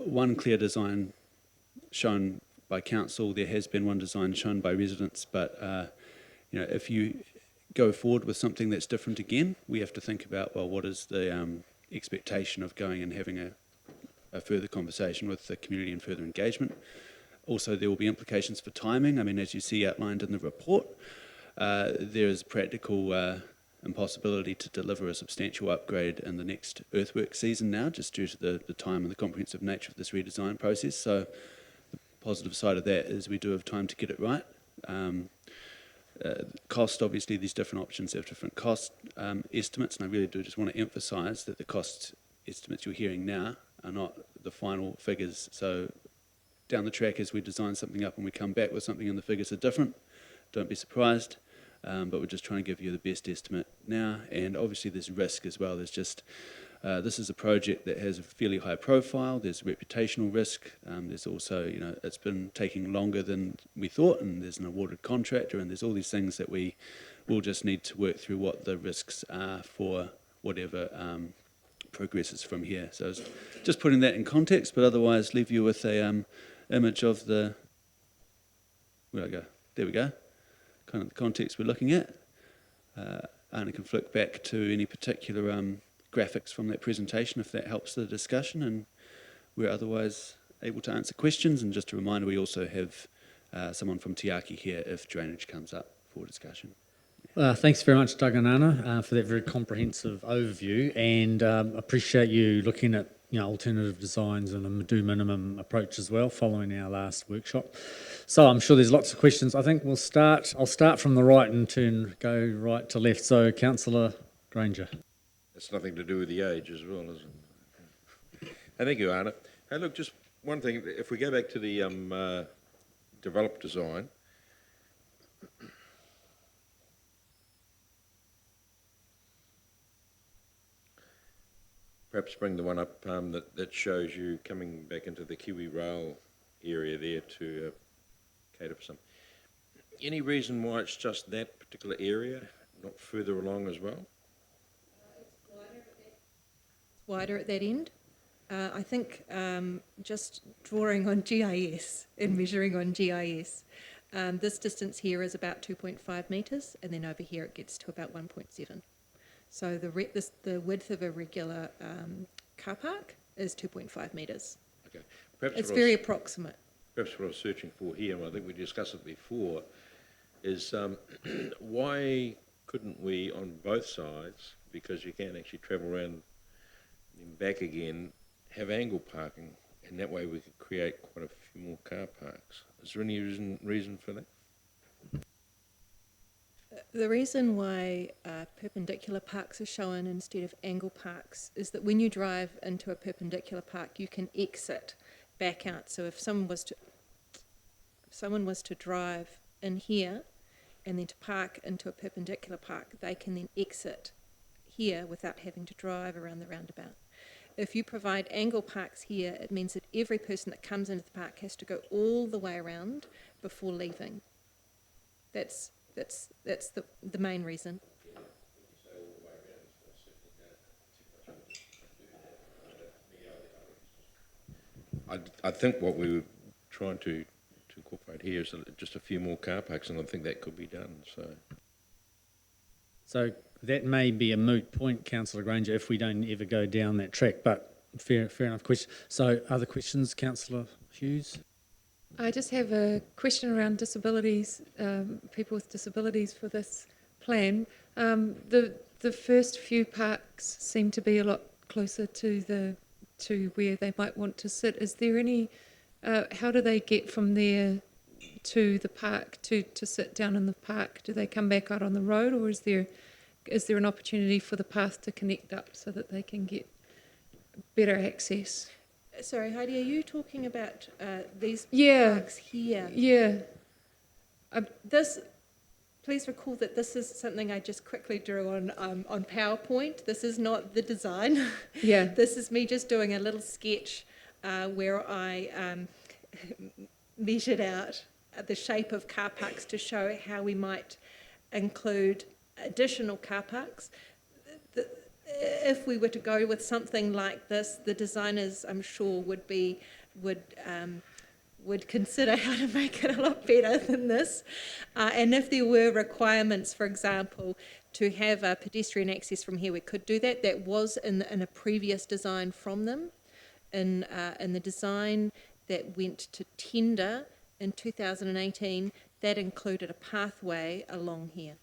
one clear design shown by council. There has been one design shown by residents, but if you go forward with something that's different again, we have to think about, well, what is the expectation of going and having a further conversation with the community and further engagement. Also, there will be implications for timing. I mean, as you see outlined in the report, there is practical impossibility to deliver a substantial upgrade in the next earthwork season now, just due to the time and the comprehensive nature of this redesign process. So the positive side of that is we do have time to get it right. Cost, obviously, these different options have different cost estimates, and I really do just want to emphasise that the cost estimates you're hearing now are not the final figures. So down the track, as we design something up and we come back with something and the figures are different, don't be surprised. But we're just trying to give you the best estimate now. And obviously there's risk as well. There's just, this is a project that has a fairly high profile. There's reputational risk. There's also, you know, it's been taking longer than we thought, and there's an awarded contractor, and there's all these things that we will just need to work through what the risks are for whatever progresses from here. So just putting that in context, but otherwise leave you with a image of the, where'd I go? There we go. Kind of the context we're looking at. Anna can flick back to any particular graphics from that presentation if that helps the discussion, and we're otherwise able to answer questions. And just a reminder, we also have someone from Tiaki here if drainage comes up for discussion. Thanks very much, Doug and Anna, for that very comprehensive overview, and appreciate you looking at alternative designs and a do minimum approach as well, following our last workshop. So I'm sure there's lots of questions. I think I'll start from the right and go right to left. So Councillor Granger. It's nothing to do with the age as well, is it? Thank you, Anna. Hey, look, just one thing. If we go back to the developed design, perhaps bring the one up that shows you coming back into the Kiwi Rail area there to cater for some. Any reason why it's just that particular area, not further along as well? It's wider at that end. I think just drawing on GIS and measuring on GIS, this distance here is about 2.5 metres, and then over here it gets to about 1.7. So the width of a regular car park is 2.5 metres. Okay. Perhaps it's very approximate. Perhaps what I was searching for here, and I think we discussed it before, is why couldn't we on both sides, because you can actually travel around and back again, have angle parking, and that way we could create quite a few more car parks. Is there any reason for that? The reason why perpendicular parks are shown instead of angle parks is that when you drive into a perpendicular park, you can exit back out. So if someone was to drive in here and then to park into a perpendicular park, they can then exit here without having to drive around the roundabout. If you provide angle parks here, it means that every person that comes into the park has to go all the way around before leaving. That's the main reason. I think what we were trying to incorporate here is just a few more car parks, and I think that could be done. So that may be a moot point, Councillor Granger, if we don't ever go down that track, but fair enough question. So other questions, Councillor Hughes? I just have a question around disabilities, people with disabilities for this plan. The first few parks seem to be a lot closer to where they might want to sit. Is there any? How do they get from there to the park to sit down in the park? Do they come back out on the road, or is there an opportunity for the path to connect up so that they can get better access? Sorry, Heidi, are you talking about these parks here? Yeah. Please recall that this is something I just quickly drew on PowerPoint. This is not the design. Yeah. This is me just doing a little sketch where I measured out the shape of car parks to show how we might include additional car parks. If we were to go with something like this, the designers, I'm sure, would would consider how to make it a lot better than this. And if there were requirements, for example, to have a pedestrian access from here, we could do that. That was in a previous design from them. In the design that went to tender in 2018, that included a pathway along here.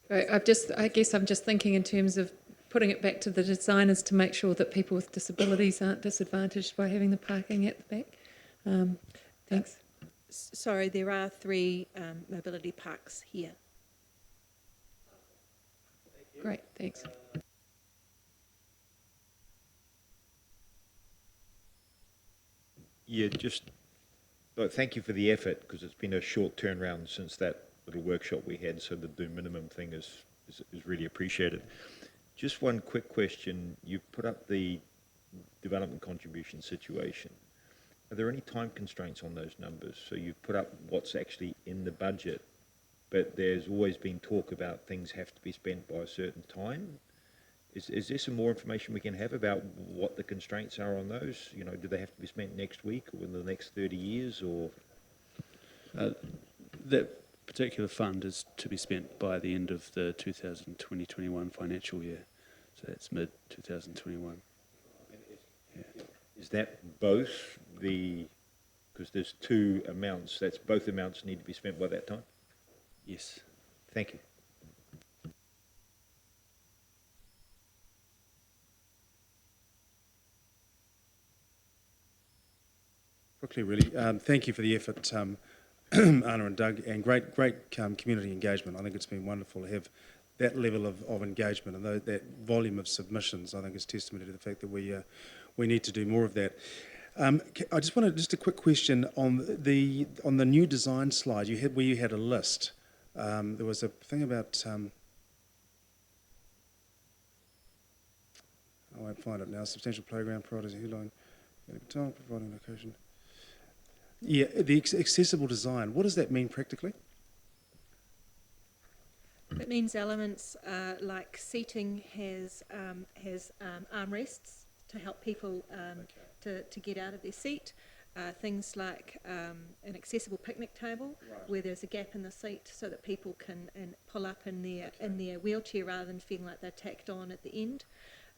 Right, I guess I'm just thinking in terms of putting it back to the designers to make sure that people with disabilities aren't disadvantaged by having the parking at the back. Thanks. Sorry, there are 3 mobility parks here. Great, thanks. Yeah, thank you for the effort, because it's been a short turnaround since that little workshop we had, so the do minimum thing is really appreciated. Just one quick question. You've put up the development contribution situation. Are there any time constraints on those numbers? So you've put up what's actually in the budget, but there's always been talk about things have to be spent by a certain time. Is there some more information we can have about what the constraints are on those? You know, do they have to be spent next week or in the next 30 years or? That particular fund is to be spent by the end of the 2020-21 financial year. So that's mid-2021. Yeah. Is that both because there's 2 amounts, that's both amounts need to be spent by that time? Yes. Thank you. Quickly, really, thank you for the effort, Anna and Doug, and great community engagement. I think it's been wonderful to have that level of engagement and that volume of submissions. I think is testimony to the fact that we need to do more of that. I just wanted just a quick question on the new design slide where you had a list. There was a thing about I won't find it now. Substantial playground priorities headline, providing location. Yeah, the accessible design. What does that mean practically? It means elements like seating has armrests to help people to get out of their seat. Things like an accessible picnic table where there's a gap in the seat so that people can pull up in their wheelchair rather than feeling like they're tacked on at the end,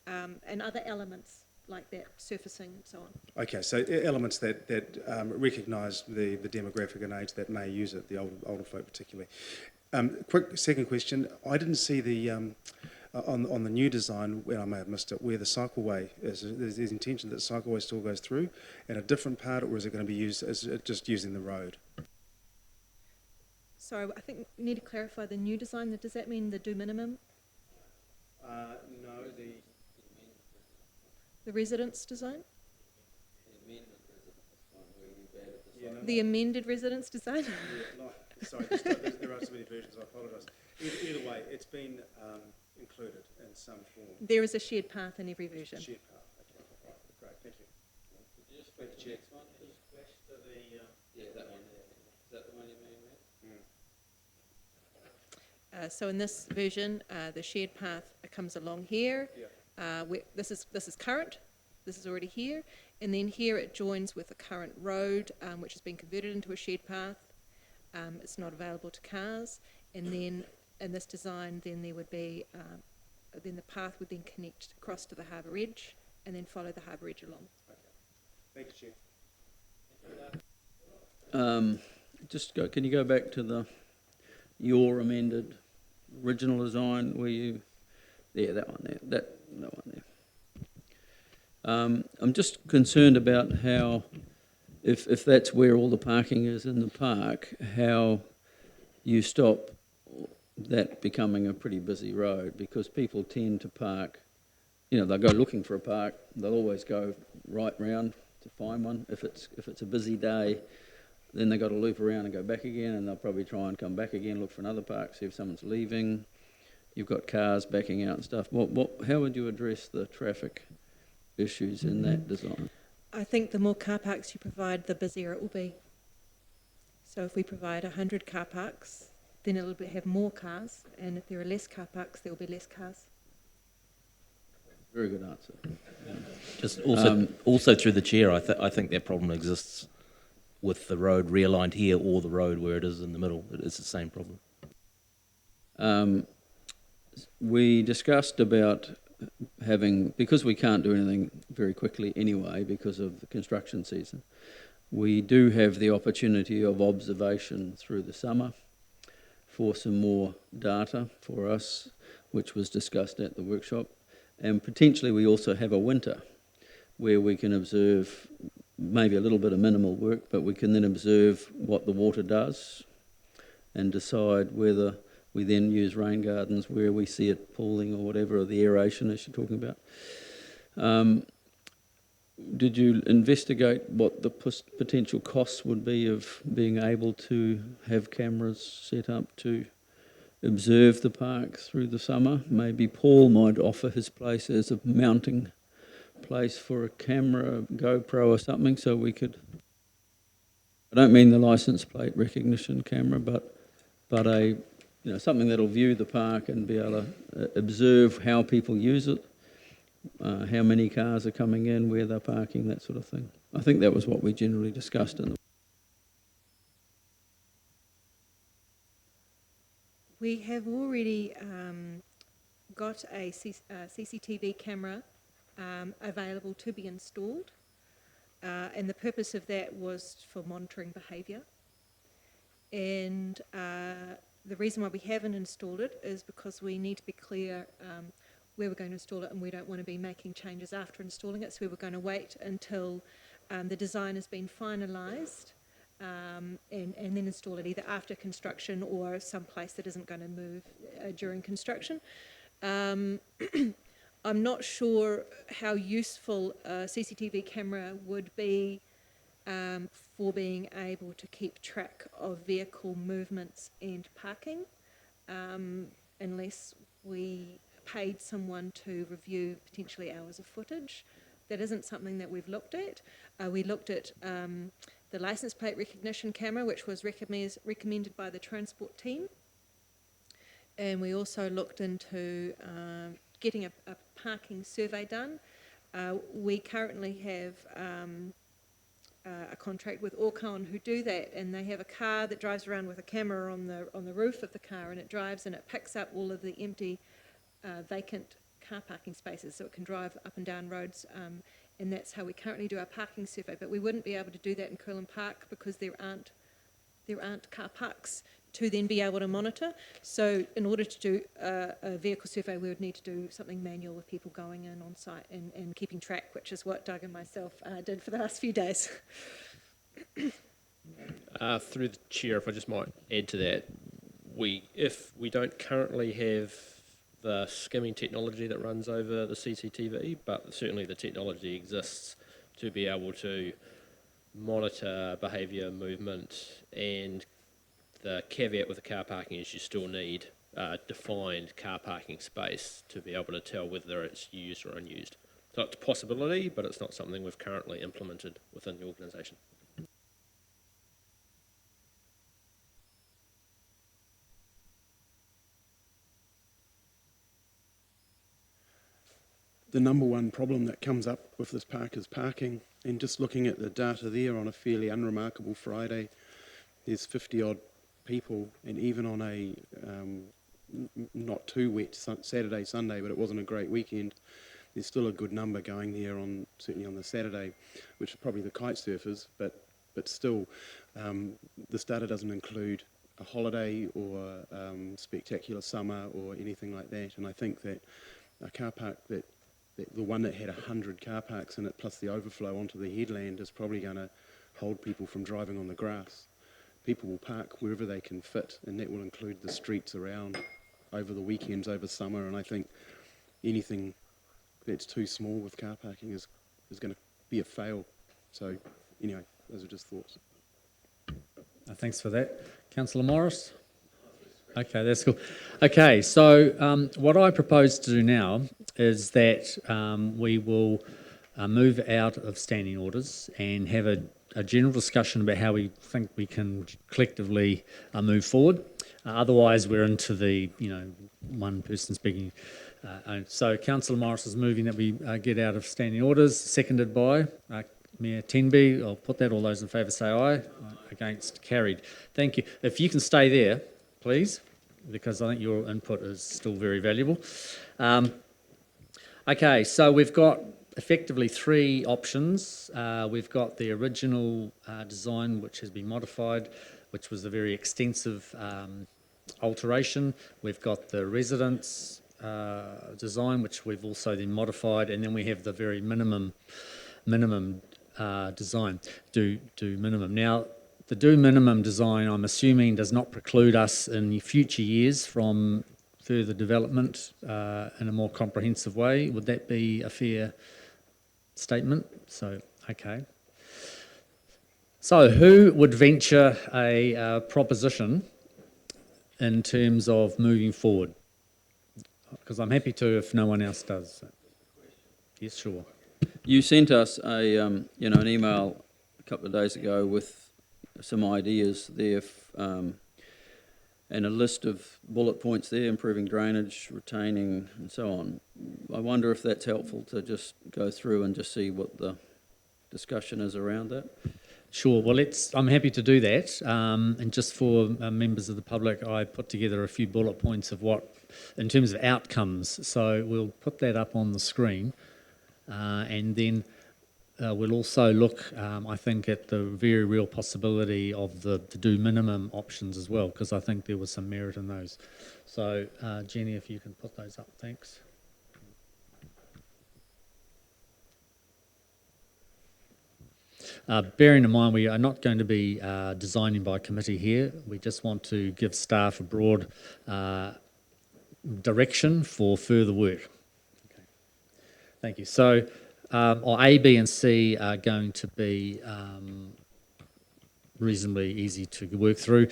and other elements like that, surfacing and so on. Okay, so elements that recognise the demographic and age that may use it, the older folk particularly. Quick second question. I didn't see the on the new design, where I may have missed it, where the cycleway is. There's intention that the cycleway still goes through, and a different part, or is it going to be used as just using the road? Sorry, I think we need to clarify the new design. Does that mean the do minimum? No, the residence design? The amended residence design? Sorry, there are so many versions, I apologise. Either way, it's been included in some form. There is a shared path in every version. Shared path, okay. Right, great, thank you. Could you just put the next one, please, flash to the... yeah, that one there. Is that the one you mean, Matt? So in this version, the shared path comes along here. Yeah. This is current. This is already here, and then here it joins with a current road, which has been converted into a shared path. It's not available to cars, and then in this design, then there would be then the path would then connect across to the harbour edge, and then follow the harbour edge along. Okay. Thank you, Chair. Can you go back to your amended original design where you, that one there, that one there. I'm just concerned about how, if that's where all the parking is in the park, how you stop that becoming a pretty busy road, because people tend to park, they'll go looking for a park, they'll always go right round to find one. If it's a busy day, then they've got to loop around and go back again, and they'll probably try and come back again, look for another park, see if someone's leaving. You've got cars backing out and stuff. How would you address the traffic issues in that design? I think the more car parks you provide, the busier it will be. So if we provide 100 car parks, then it'll have more cars, and if there are less car parks, there will be less cars. Very good answer. Just also through the chair, I think that problem exists with the road realigned here or the road where it is in the middle. It's the same problem. We discussed about having, because we can't do anything very quickly anyway because of the construction season, we do have the opportunity of observation through the summer for some more data for us, which was discussed at the workshop. And potentially we also have a winter where we can observe maybe a little bit of minimal work, but we can then observe what the water does and decide whether we then use rain gardens where we see it pooling or whatever, or the aeration as you're talking about. Did you investigate what the potential costs would be of being able to have cameras set up to observe the park through the summer? Maybe Paul might offer his place as a mounting place for a camera, GoPro or something, so we could, I don't mean the license plate recognition camera, but a, something that'll view the park and be able to observe how people use it, how many cars are coming in, where they're parking, that sort of thing. I think that was what we generally discussed in the... We have already got a CCTV camera available to be installed, and the purpose of that was for monitoring behaviour. And the reason why we haven't installed it is because we need to be clear where we're going to install it, and we don't want to be making changes after installing it, so we were going to wait until the design has been finalised and then install it either after construction or someplace that isn't going to move during construction. I'm not sure how useful a CCTV camera would be for being able to keep track of vehicle movements and parking, unless we paid someone to review potentially hours of footage. That isn't something that we've looked at. We looked at the license plate recognition camera, which was recommended by the transport team. And we also looked into getting a parking survey done. We currently have a contract with Orcon who do that, and they have a car that drives around with a camera on the roof of the car, and it drives and it picks up all of the empty vacant car parking spaces, so it can drive up and down roads, and that's how we currently do our parking survey. But we wouldn't be able to do that in Curlin Park because there aren't car parks to then be able to monitor. So in order to do a vehicle survey, we would need to do something manual with people going in on site and keeping track, which is what Doug and myself did for the last few days. Through the chair, if I just might add to that, if we don't currently have the skimming technology that runs over the CCTV, but certainly the technology exists to be able to monitor behaviour, movement, and the caveat with the car parking is you still need defined car parking space to be able to tell whether it's used or unused. So it's a possibility, but it's not something we've currently implemented within the organisation. The number one problem that comes up with this park is parking, and just looking at the data there on a fairly unremarkable Friday, there's 50 odd people, and even on a not too wet Saturday, Sunday, but it wasn't a great weekend, there's still a good number going there certainly on the Saturday, which is probably the kite surfers, but still, this data doesn't include a holiday or spectacular summer or anything like that, and I think that a car park the one that had 100 car parks in it plus the overflow onto the headland is probably going to hold people from driving on the grass. People will park wherever they can fit, and that will include the streets around over the weekends, over summer, and I think anything that's too small with car parking is going to be a fail. So anyway, those are just thoughts. Thanks for that. Councillor Morris? Okay, that's cool. Okay, so what I propose to do now is that we will move out of standing orders and have a general discussion about how we think we can collectively move forward. Otherwise, we're into the, one person speaking. So Councillor Morris is moving that we get out of standing orders, seconded by Mayor Tenby. I'll put that. All those in favour say aye. Against, carried. Thank you. If you can stay there, please, because I think your input is still very valuable. Okay, so we've got effectively three options. We've got the original design, which has been modified, which was a very extensive alteration. We've got the residence design, which we've also then modified, and then we have the very minimum design, do minimum. Now, the do minimum design, I'm assuming, does not preclude us in future years from further development in a more comprehensive way. Would that be a fair statement? So, okay. So, who would venture a proposition in terms of moving forward? Because I'm happy to if no one else does. Yes, sure. You sent us an email a couple of days ago with some ideas there, and a list of bullet points there: improving drainage, retaining, and so on. I wonder if that's helpful to just go through and just see what the discussion is around that. Sure. Well, I'm happy to do that. And just for members of the public, I put together a few bullet points of what, in terms of outcomes. So we'll put that up on the screen, and then we'll also look, I think, at the very real possibility of the do minimum options as well, because I think there was some merit in those. So, Jenny, if you can put those up, thanks. Bearing in mind we are not going to be designing by committee here, we just want to give staff a broad direction for further work. Okay. Thank you. So, A, B and C are going to be reasonably easy to work through.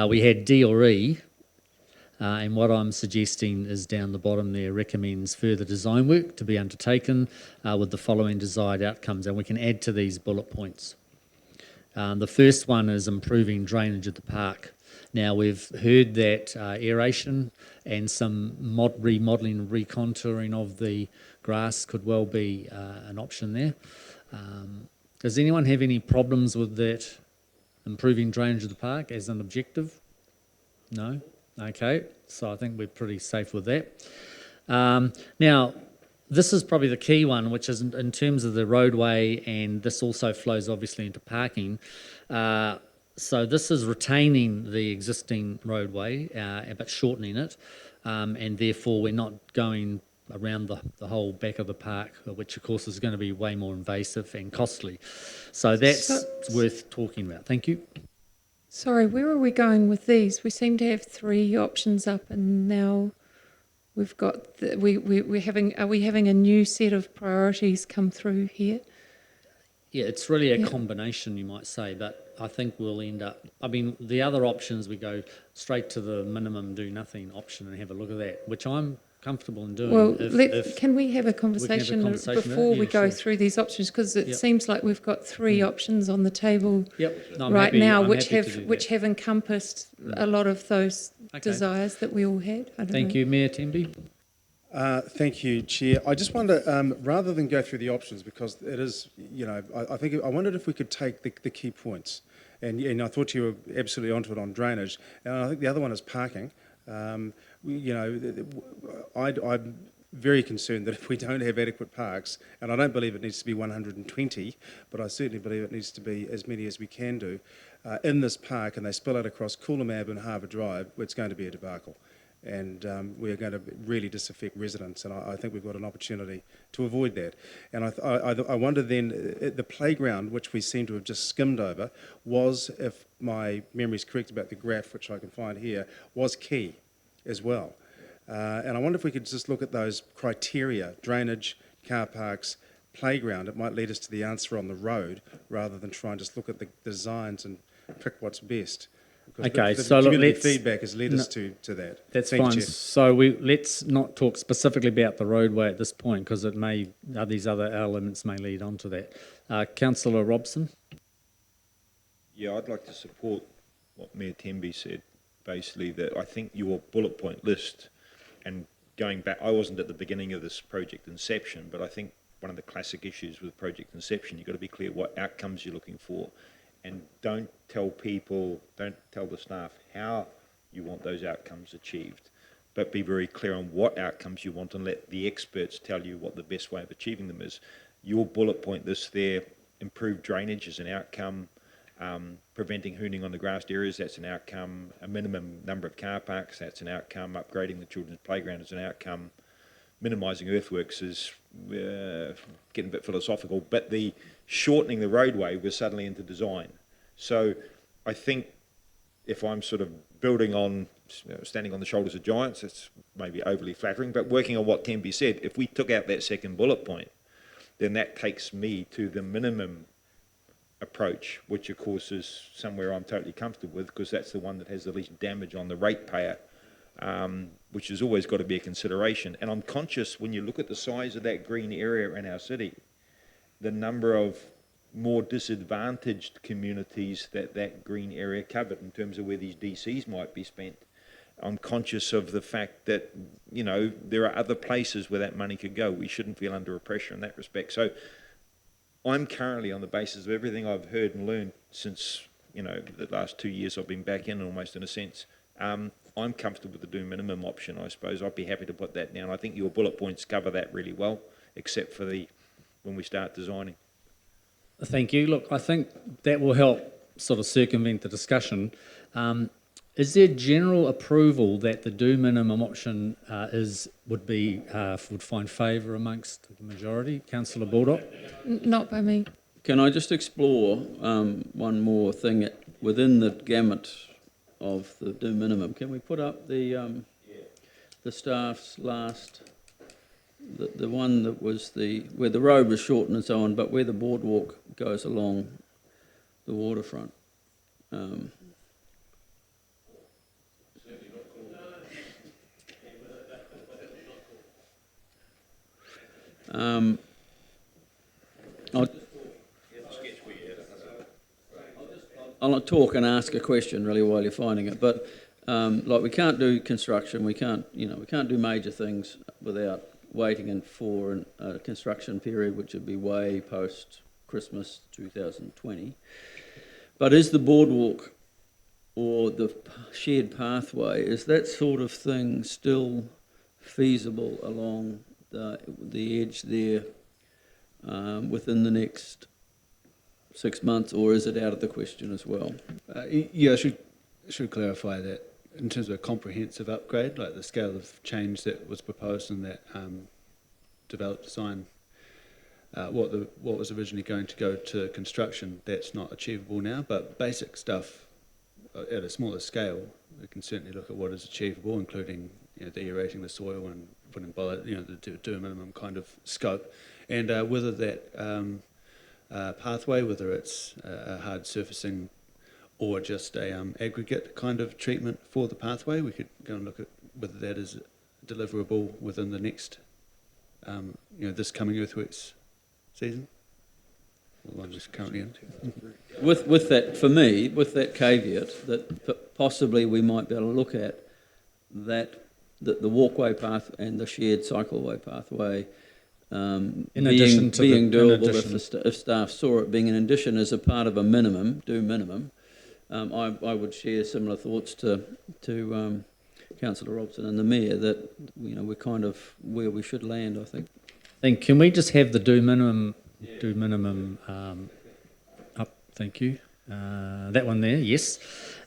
We had D or E, and what I'm suggesting is down the bottom there, recommends further design work to be undertaken with the following desired outcomes, and we can add to these bullet points. The first one is improving drainage at the park. Now, we've heard that aeration and some remodelling, recontouring of the grass could well be an option there. Does anyone have any problems with that, improving drainage of the park as an objective? No? Okay, so I think we're pretty safe with that. Now, this is probably the key one, which is in terms of the roadway, and this also flows obviously into parking. So this is retaining the existing roadway, but shortening it, and therefore we're not going around the whole back of the park, which of course is going to be way more invasive and costly. So that's worth talking about. Thank you. Sorry, where are we going with these? We seem to have three options up, and now we've got are we having a new set of priorities come through here? Yeah, it's really a combination, you might say, but I think we'll end up, I mean, the other options, we go straight to the minimum do nothing option and have a look at that, which I'm comfortable in doing. Well, can we have a conversation before we go through these options? Because it seems like we've got three options on the table now, which have encompassed a lot of those desires that we all had. Thank you, Mayor Tenby. Thank you, Chair. I just wonder, rather than go through the options, because it is, I wondered if we could take the key points. And I thought you were absolutely onto it on drainage. And I think the other one is parking. I'm very concerned that if we don't have adequate parks, and I don't believe it needs to be 120, but I certainly believe it needs to be as many as we can do, in this park, and they spill out across Coolamab and Harbour Drive, it's going to be a debacle. And we're going to really disaffect residents, and I think we've got an opportunity to avoid that. And I wonder then, the playground, which we seem to have just skimmed over, was, if my memory is correct about the graph, which I can find here, was key as well. And I wonder if we could just look at those criteria: drainage, car parks, playground. It might lead us to the answer on the road, rather than try and just look at the designs and pick what's best. Okay, so community feedback has led us to that. That's fine. So let's not talk specifically about the roadway at this point, because these other elements may lead on to that. Councillor Robson? Yeah, I'd like to support what Mayor Tenby said, basically, that I think your bullet point list, and going back, I wasn't at the beginning of this project inception, but I think one of the classic issues with project conception. You've got to be clear what outcomes you're looking for, and don't tell the staff how you want those outcomes achieved, but be very clear on what outcomes you want and let the experts tell you what the best way of achieving them is. Your bullet point this there, improved drainage is an outcome, preventing hooning on the grassed areas, that's an outcome, a minimum number of car parks, that's an outcome, upgrading the children's playground is an outcome, minimising earthworks is getting a bit philosophical, but the shortening the roadway, we're suddenly into design. So I think if I'm sort of building on, standing on the shoulders of giants, it's maybe overly flattering, but working on what can be said, if we took out that second bullet point, then that takes me to the minimum approach, which of course is somewhere I'm totally comfortable with, because that's the one that has the least damage on the ratepayer, which has always got to be a consideration. And I'm conscious, when you look at the size of that green area in our city, the number of more disadvantaged communities that green area covered in terms of where these DCs might be spent. I'm conscious of the fact that, you know, there are other places where that money could go. We shouldn't feel under pressure in that respect. So I'm currently, on the basis of everything I've heard and learned since, you know, the last 2 years I've been back in, almost in a sense, I'm comfortable with the do minimum option, I suppose. I'd be happy to put that down. I think your bullet points cover that really well, except for when we start designing. Thank you. Look, I think that will help sort of circumvent the discussion. Is there general approval that the do minimum option would find favour amongst the majority? Councillor Baldock? Not by me. Can I just explore one more thing within the gamut of the do minimum? Can we put up the staff's last, the one that was where the road was shortened and so on, but where the boardwalk goes along the waterfront? I'll talk and ask a question really while you're finding it, but like we can't do construction, we can't do major things without waiting for a construction period, which would be way post Christmas 2020. But is the boardwalk or the shared pathway, is that sort of thing still feasible along the edge there within the next 6 months, or is it out of the question as well? Yeah, I should clarify that in terms of a comprehensive upgrade, like the scale of change that was proposed in that developed design, what was originally going to go to construction, that's not achievable now, but basic stuff at a smaller scale, we can certainly look at what is achievable, including, you know, deaerating the soil and putting the do a minimum kind of scope, and whether that pathway, whether it's a hard surfacing or just a aggregate kind of treatment for the pathway, we could go and look at whether that is deliverable within the next, this coming earthworks season. The one just currently in. With that, for me, with that caveat, that possibly we might be able to look at that, the walkway path and the shared cycleway pathway being doable if staff saw it being an addition as a part of a do minimum. I would share similar thoughts to Councillor Robson and the Mayor that, you know, we're kind of where we should land, I think. Then can we just have the do minimum up? Thank you. That one there, yes.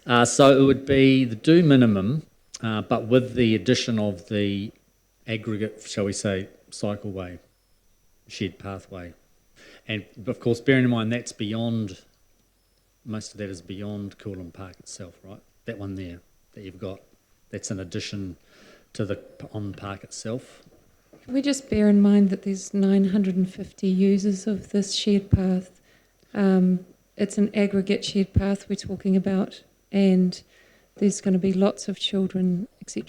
So it would be the do minimum, but with the addition of the aggregate, shall we say, cycleway, shared pathway. And of course, bearing in mind that's beyond, most of that is beyond Coolum Park itself, right? That one there that you've got, that's an addition to on the park itself. Can we just bear in mind that there's 950 users of this shared path? It's an aggregate shared path we're talking about, and there's going to be lots of children, etc.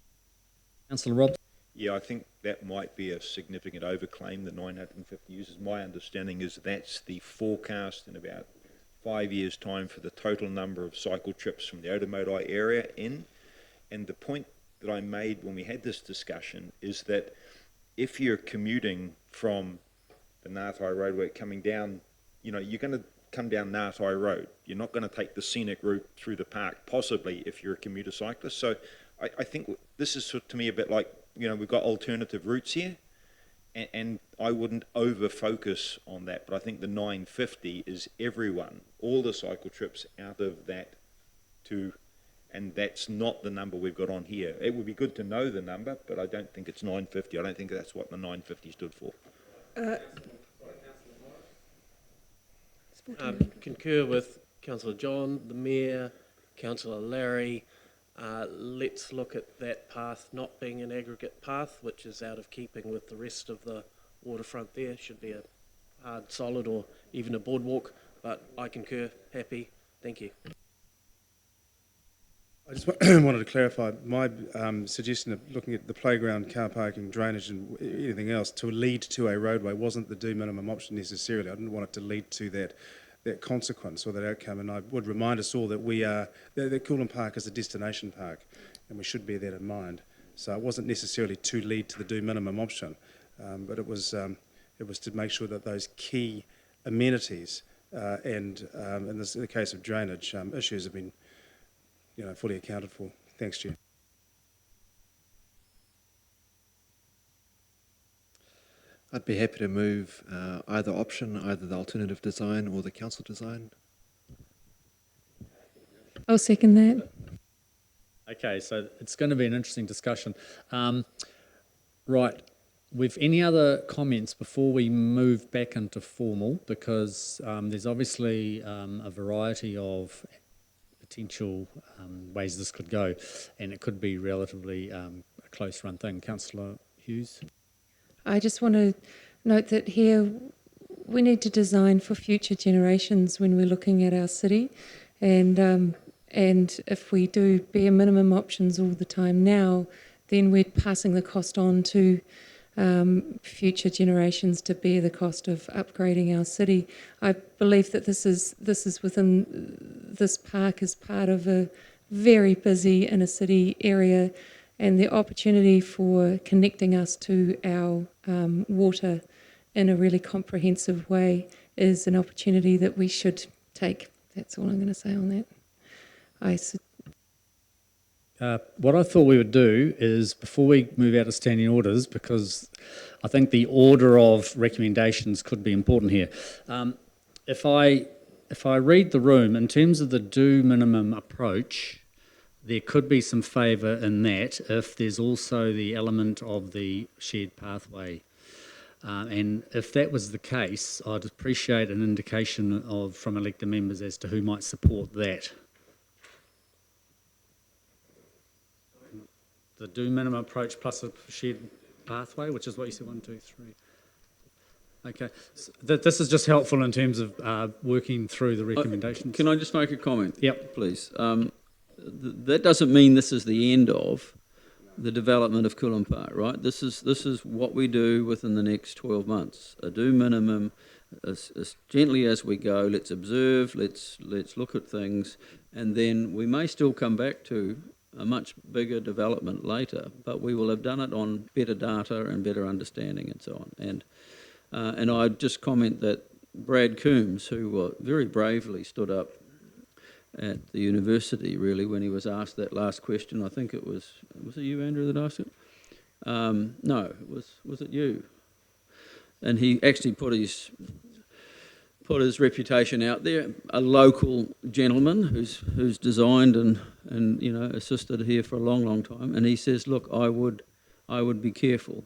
Councillor Rob? Yeah, I think that might be a significant overclaim, the 950 users. My understanding is that's the forecast in about 5 years' time for the total number of cycle trips from the Otomodai area in. And the point that I made when we had this discussion is that if you're commuting from the Ngātai roadway coming down, you know, you're going to come down Ngātai Road. You're not going to take the scenic route through the park, possibly if you're a commuter cyclist. So I think this is to me a bit like, you know, we've got alternative routes here, and I wouldn't over-focus on that, but I think the 950 is everyone, all the cycle trips out of that to, and that's not the number we've got on here. It would be good to know the number, but I don't think it's 950. I don't think that's what the 950 stood for. Concur with Councillor John, the Mayor, Councillor Larry. Let's look at that path not being an aggregate path, which is out of keeping with the rest of the waterfront there. Should be a hard, solid, or even a boardwalk, but I concur. Happy. Thank you. I just wanted to clarify my suggestion of looking at the playground, car parking, drainage and anything else to lead to a roadway wasn't the do minimum option necessarily. I didn't want it to lead to that consequence or that outcome, and I would remind us all that that Coolum Park is a destination park, and we should bear that in mind. So it wasn't necessarily to lead to the do minimum option, but it was to make sure that those key amenities and in the case of drainage issues have been, you know, fully accounted for. Thanks, Chair. I'd be happy to move either option, either the alternative design or the council design. I'll second that. Okay, so it's going to be an interesting discussion. Right, with any other comments before we move back into formal, because there's obviously a variety of potential ways this could go, and it could be relatively a close run thing. Councillor Hughes? I just want to note that here we need to design for future generations when we're looking at our city, and if we do bare minimum options all the time now, then we're passing the cost on to future generations to bear the cost of upgrading our city. I believe that this is within this park as part of a very busy inner city area, and the opportunity for connecting us to our water in a really comprehensive way is an opportunity that we should take. That's all I'm going to say on that. What I thought we would do is, before we move out of standing orders, because I think the order of recommendations could be important here. If I read the room, in terms of the do minimum approach, there could be some favour in that if there's also the element of the shared pathway. And if that was the case, I'd appreciate an indication from elected members as to who might support that. The do minimum approach plus a shared pathway, which is what you said, 1, 2, 3. Okay, so this is just helpful in terms of working through the recommendations. Can I just make a comment? Yep. Please. That doesn't mean this is the end of the development of Coolum Park, right? This is what we do within the next 12 months. A do minimum, as gently as we go. Let's observe. Let's look at things, and then we may still come back to a much bigger development later, but we will have done it on better data and better understanding and so on. And I'd just comment that Brad Coombs, who very bravely stood up at the university, really, when he was asked that last question. I think it was it you, Andrew, that asked it? No, was it you? And he actually put his reputation out there. A local gentleman who's designed and you know assisted here for a long time, and he says, look, I would be careful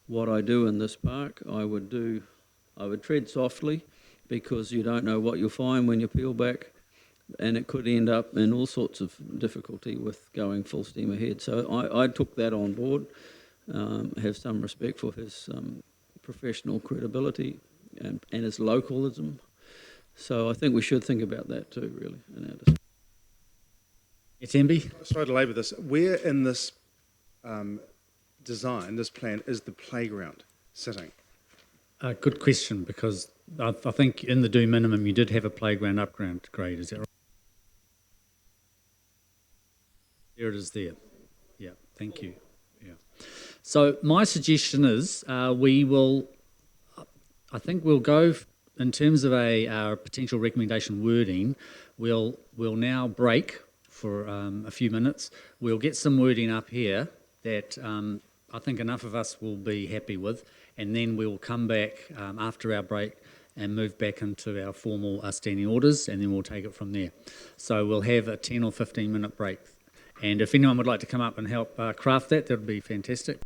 what I do in this park. I would tread softly, because you don't know what you'll find when you peel back, and it could end up in all sorts of difficulty with going full steam ahead. So I took that on board, have some respect for his professional credibility and his localism. So I think we should think about that too, really, in our discussion. It's MB. Sorry to labour this. Where in this design, this plan, is the playground sitting? Good question, because I think in the do minimum you did have a playground upgrade, is that right? There it is there. Yeah, thank you. Yeah. So my suggestion is we will I think we'll go in terms of our potential recommendation wording. We'll now break for a few minutes. We'll get some wording up here that I think enough of us will be happy with, and then we'll come back after our break and move back into our formal standing orders, and then we'll take it from there. So we'll have a 10 or 15 minute break. And if anyone would like to come up and help craft that, that would be fantastic.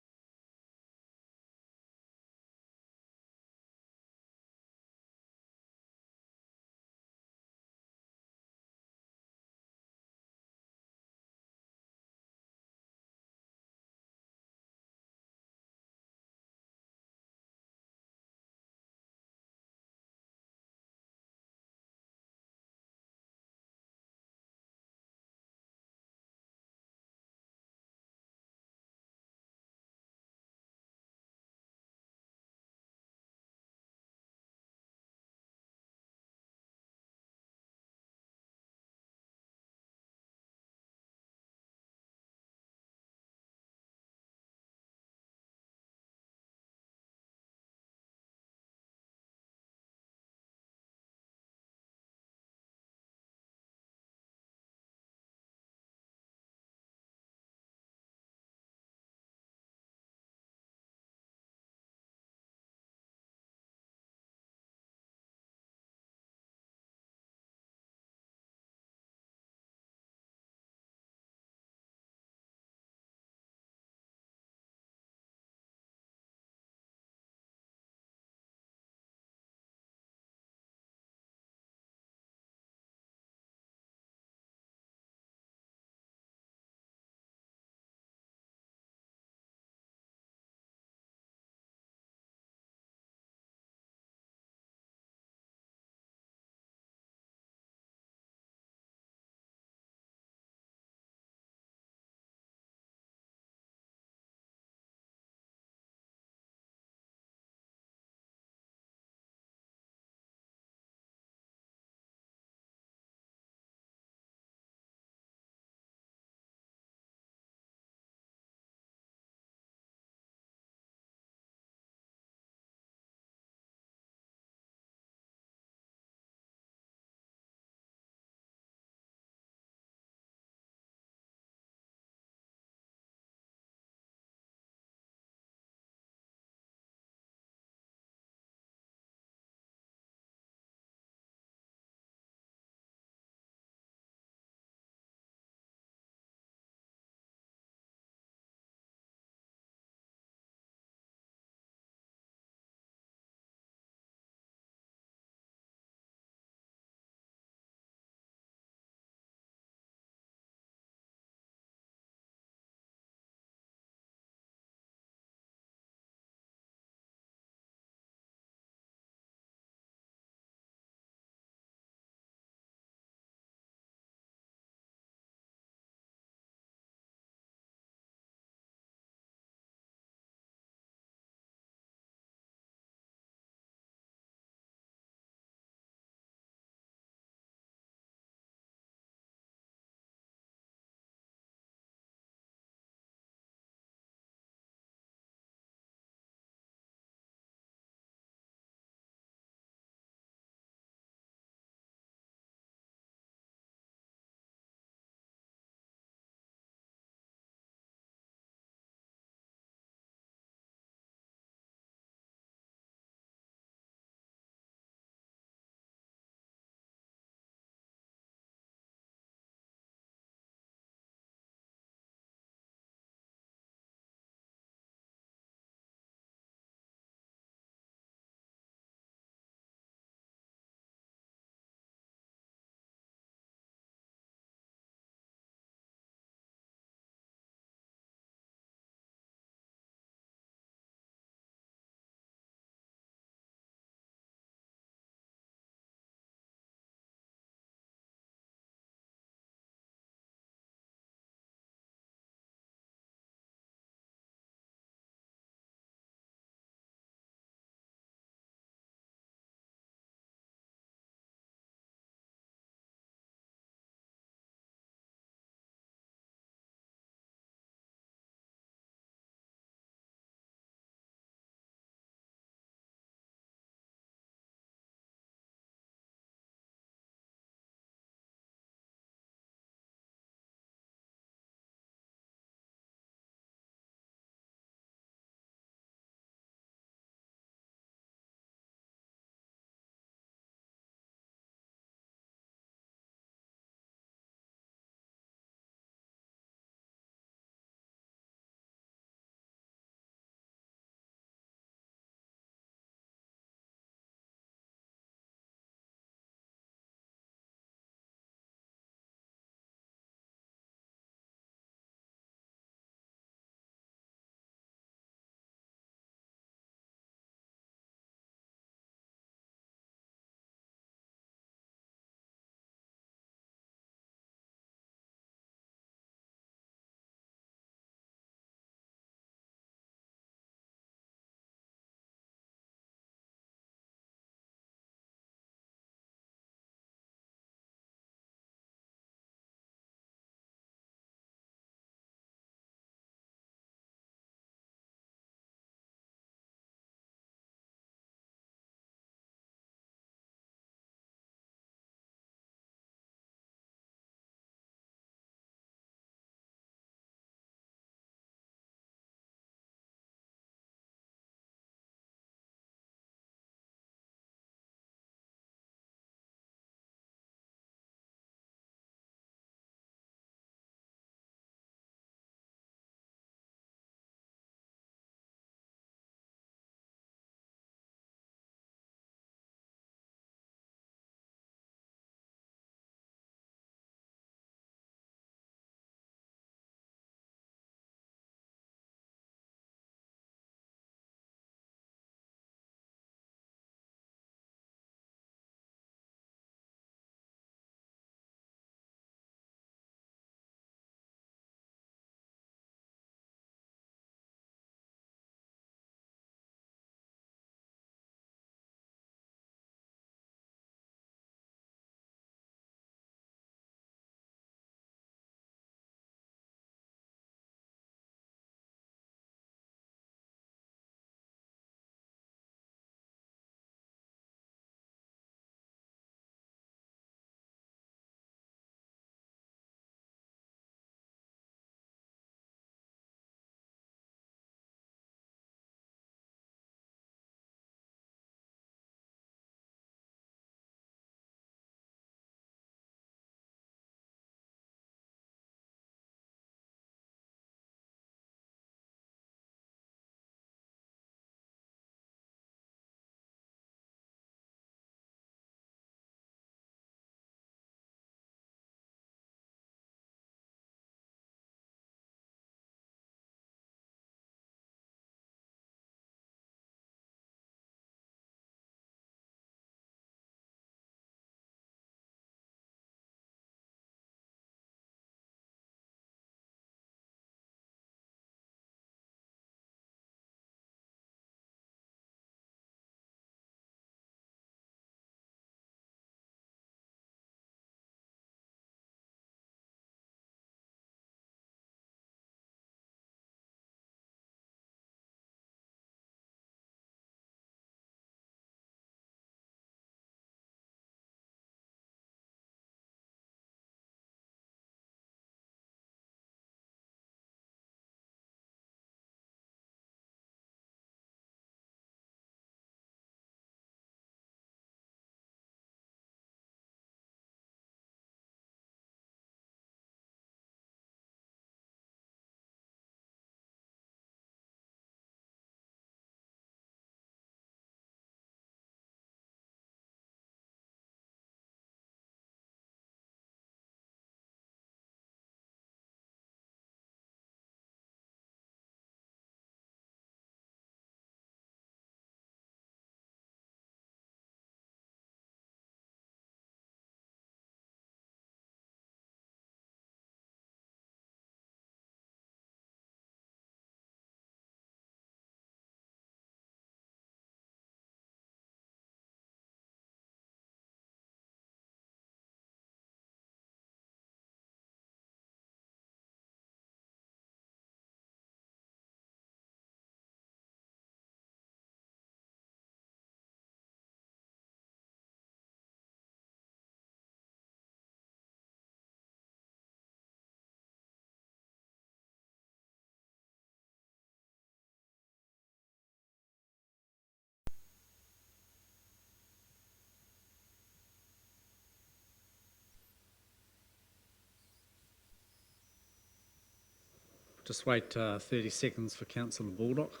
Just wait 30 seconds for Councillor Baldock.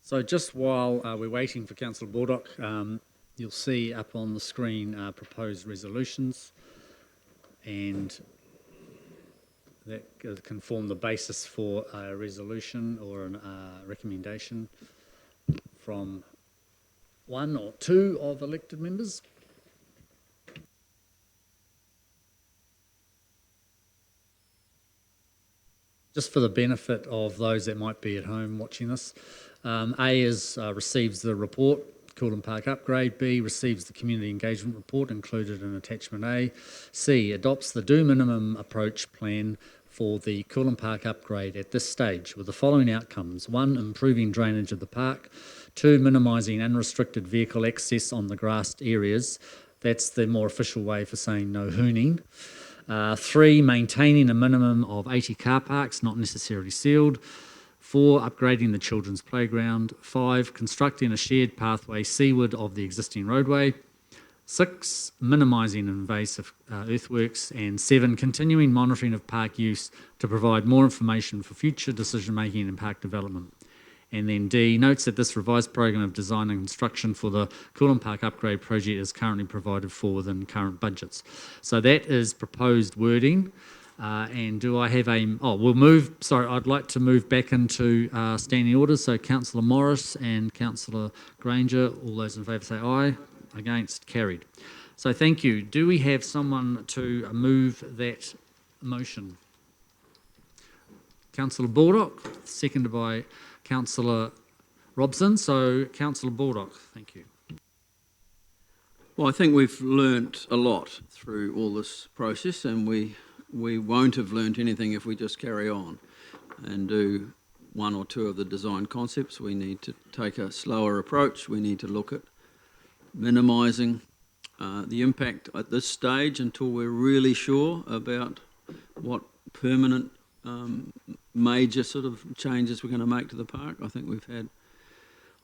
So just while we're waiting for Councillor Baldock, you'll see up on the screen proposed resolutions, and that can form the basis for a resolution or a recommendation from one or two of elected members. Just for the benefit of those that might be at home watching this, A is receives the report, Coolum Park upgrade. B, receives the community engagement report included in attachment A. C, adopts the do minimum approach plan for the Coolum Park upgrade at this stage with the following outcomes. 1, improving drainage of the park. 2, minimising unrestricted vehicle access on the grassed areas. That's the more official way for saying no hooning. 3, maintaining a minimum of 80 car parks, not necessarily sealed. 4, upgrading the children's playground. 5, constructing a shared pathway seaward of the existing roadway. 6, minimising invasive earthworks. And 7, continuing monitoring of park use to provide more information for future decision-making and park development. And then D, notes that this revised program of design and construction for the Coolum Park upgrade project is currently provided for within current budgets. So that is proposed wording. And do I have a... I'd like to move back into standing orders. So Councillor Morris and Councillor Granger, all those in favour say aye. Against, carried. So thank you. Do we have someone to move that motion? Councillor Baldock, seconded by Councillor Robson. So Councillor Baldock, thank you. Well, I think we've learnt a lot through all this process, and we won't have learnt anything if we just carry on and do one or two of the design concepts. We need to take a slower approach. We need to look at minimising the impact at this stage until we're really sure about what permanent major sort of changes we're going to make to the park. I think we've had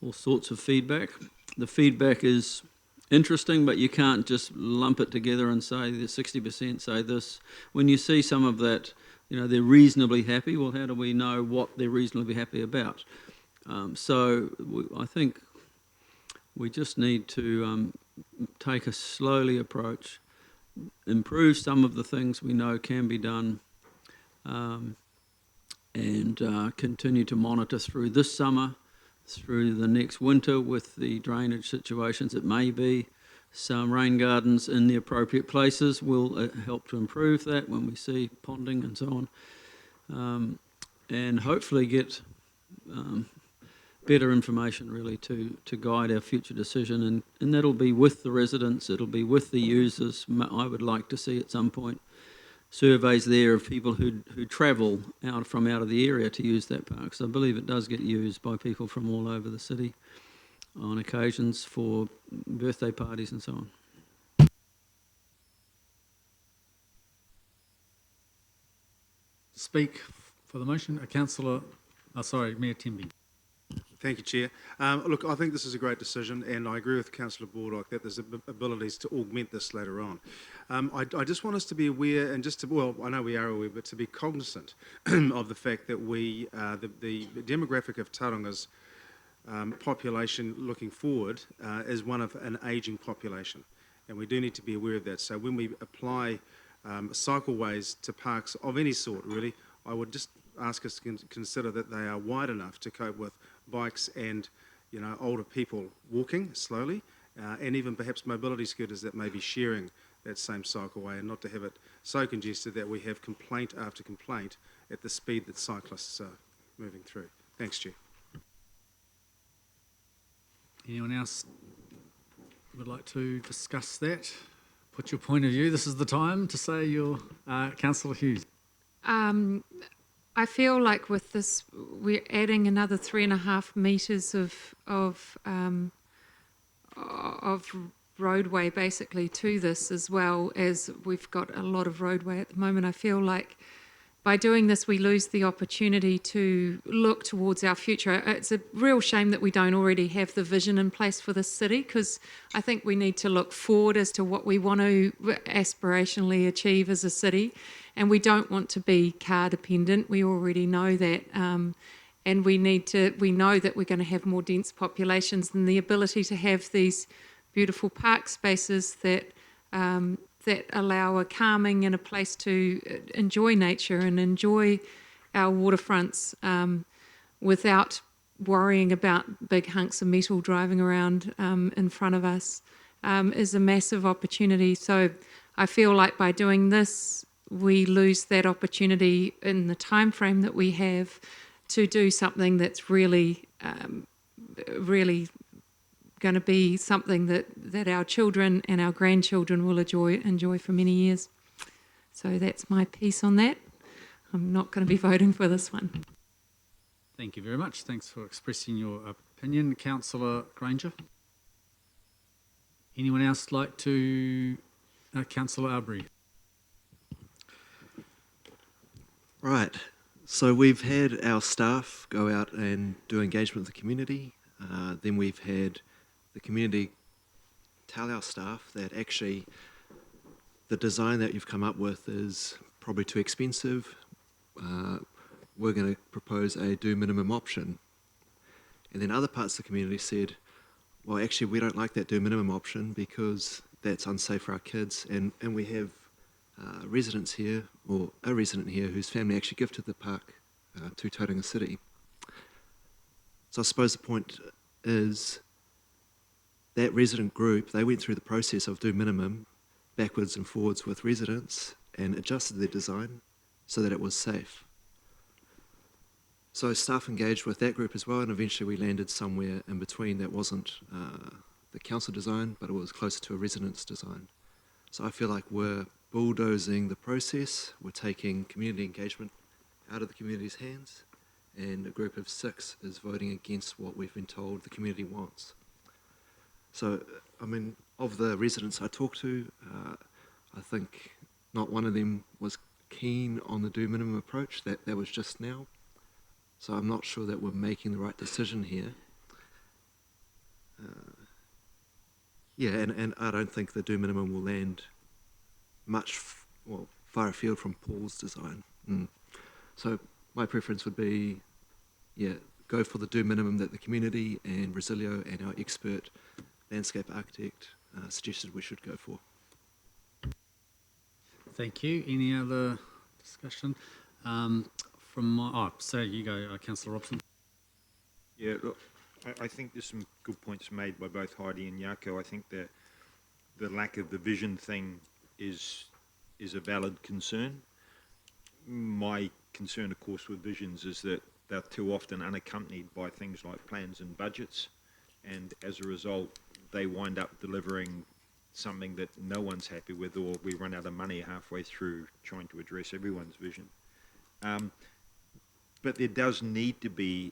all sorts of feedback. The feedback is interesting, but you can't just lump it together and say the 60% say this. When you see some of that, you know, they're reasonably happy. Well, how do we know what they're reasonably happy about? I think we just need to take a slowly approach, improve some of the things we know can be done, and continue to monitor through this summer, through the next winter with the drainage situations. It may be some rain gardens in the appropriate places will help to improve that when we see ponding and so on, and hopefully get better information really to guide our future decision, and that'll be with the residents, it'll be with the users. I would like to see at some point surveys there of people who travel out of the area to use that park. So I believe it does get used by people from all over the city on occasions for birthday parties and so on. Speak for the motion, Mayor Temby. Thank you, Chair. Look, I think this is a great decision, and I agree with Councillor Baldock that there's abilities to augment this later on. I just want us to be aware, and I know we are aware, but to be cognizant of the fact that the demographic of Tauranga population looking forward is one of an ageing population, and we do need to be aware of that. So when we apply cycleways to parks of any sort, really, I would just ask us to consider that they are wide enough to cope with bikes and, you know, older people walking slowly, and even perhaps mobility scooters that may be sharing that same cycleway, and not to have it so congested that we have complaint after complaint at the speed that cyclists are moving through. Thanks, Chair. Anyone else would like to discuss that? Put your point of view. This is the time to say your Councillor Hughes. I feel like with this, we're adding another 3.5 metres of roadway basically to this, as well as we've got a lot of roadway at the moment. I feel like by doing this, we lose the opportunity to look towards our future. It's a real shame that we don't already have the vision in place for this city, because I think we need to look forward as to what we want to aspirationally achieve as a city, and we don't want to be car dependent. We already know that, and we know that we're going to have more dense populations, and the ability to have these beautiful park spaces that allow a calming and a place to enjoy nature and enjoy our waterfronts without worrying about big hunks of metal driving around in front of us is a massive opportunity. So I feel like by doing this, we lose that opportunity in the time frame that we have to do something that's really going to be something that our children and our grandchildren will enjoy for many years. So that's my piece on that. I'm not going to be voting for this one. Thank you very much. Thanks for expressing your opinion, Councillor Granger. Anyone else like to? Councillor Arbery. Right. So we've had our staff go out and do engagement with the community. Then we've had the community tell our staff that actually the design that you've come up with is probably too expensive. We're going to propose a do minimum option. And then other parts of the community said, well, actually, we don't like that do minimum option because that's unsafe for our kids. And we have residents here, or a resident here, whose family actually gifted the park to Tauranga City. So I suppose the point is that resident group, they went through the process of do minimum backwards and forwards with residents and adjusted their design so that it was safe. So staff engaged with that group as well, and eventually we landed somewhere in between that wasn't the council design, but it was closer to a resident's design. So I feel like we're bulldozing the process, we're taking community engagement out of the community's hands, and a group of 6 is voting against what we've been told the community wants. So, I mean, of the residents I talked to, I think not one of them was keen on the do minimum approach. That was just now. So I'm not sure that we're making the right decision here. And I don't think the do minimum will land much, far afield from Paul's design. So my preference would be, go for the do minimum that the community and Resilio and our expert landscape architect suggested we should go for. Thank you. Any other discussion? So you go, Councillor Robson. Yeah, look, I think there's some good points made by both Heidi and Jaco. I think that the lack of the vision thing is a valid concern. My concern, of course, with visions is that they're too often unaccompanied by things like plans and budgets, and as a result, they wind up delivering something that no one's happy with, or we run out of money halfway through trying to address everyone's vision. But there does need to be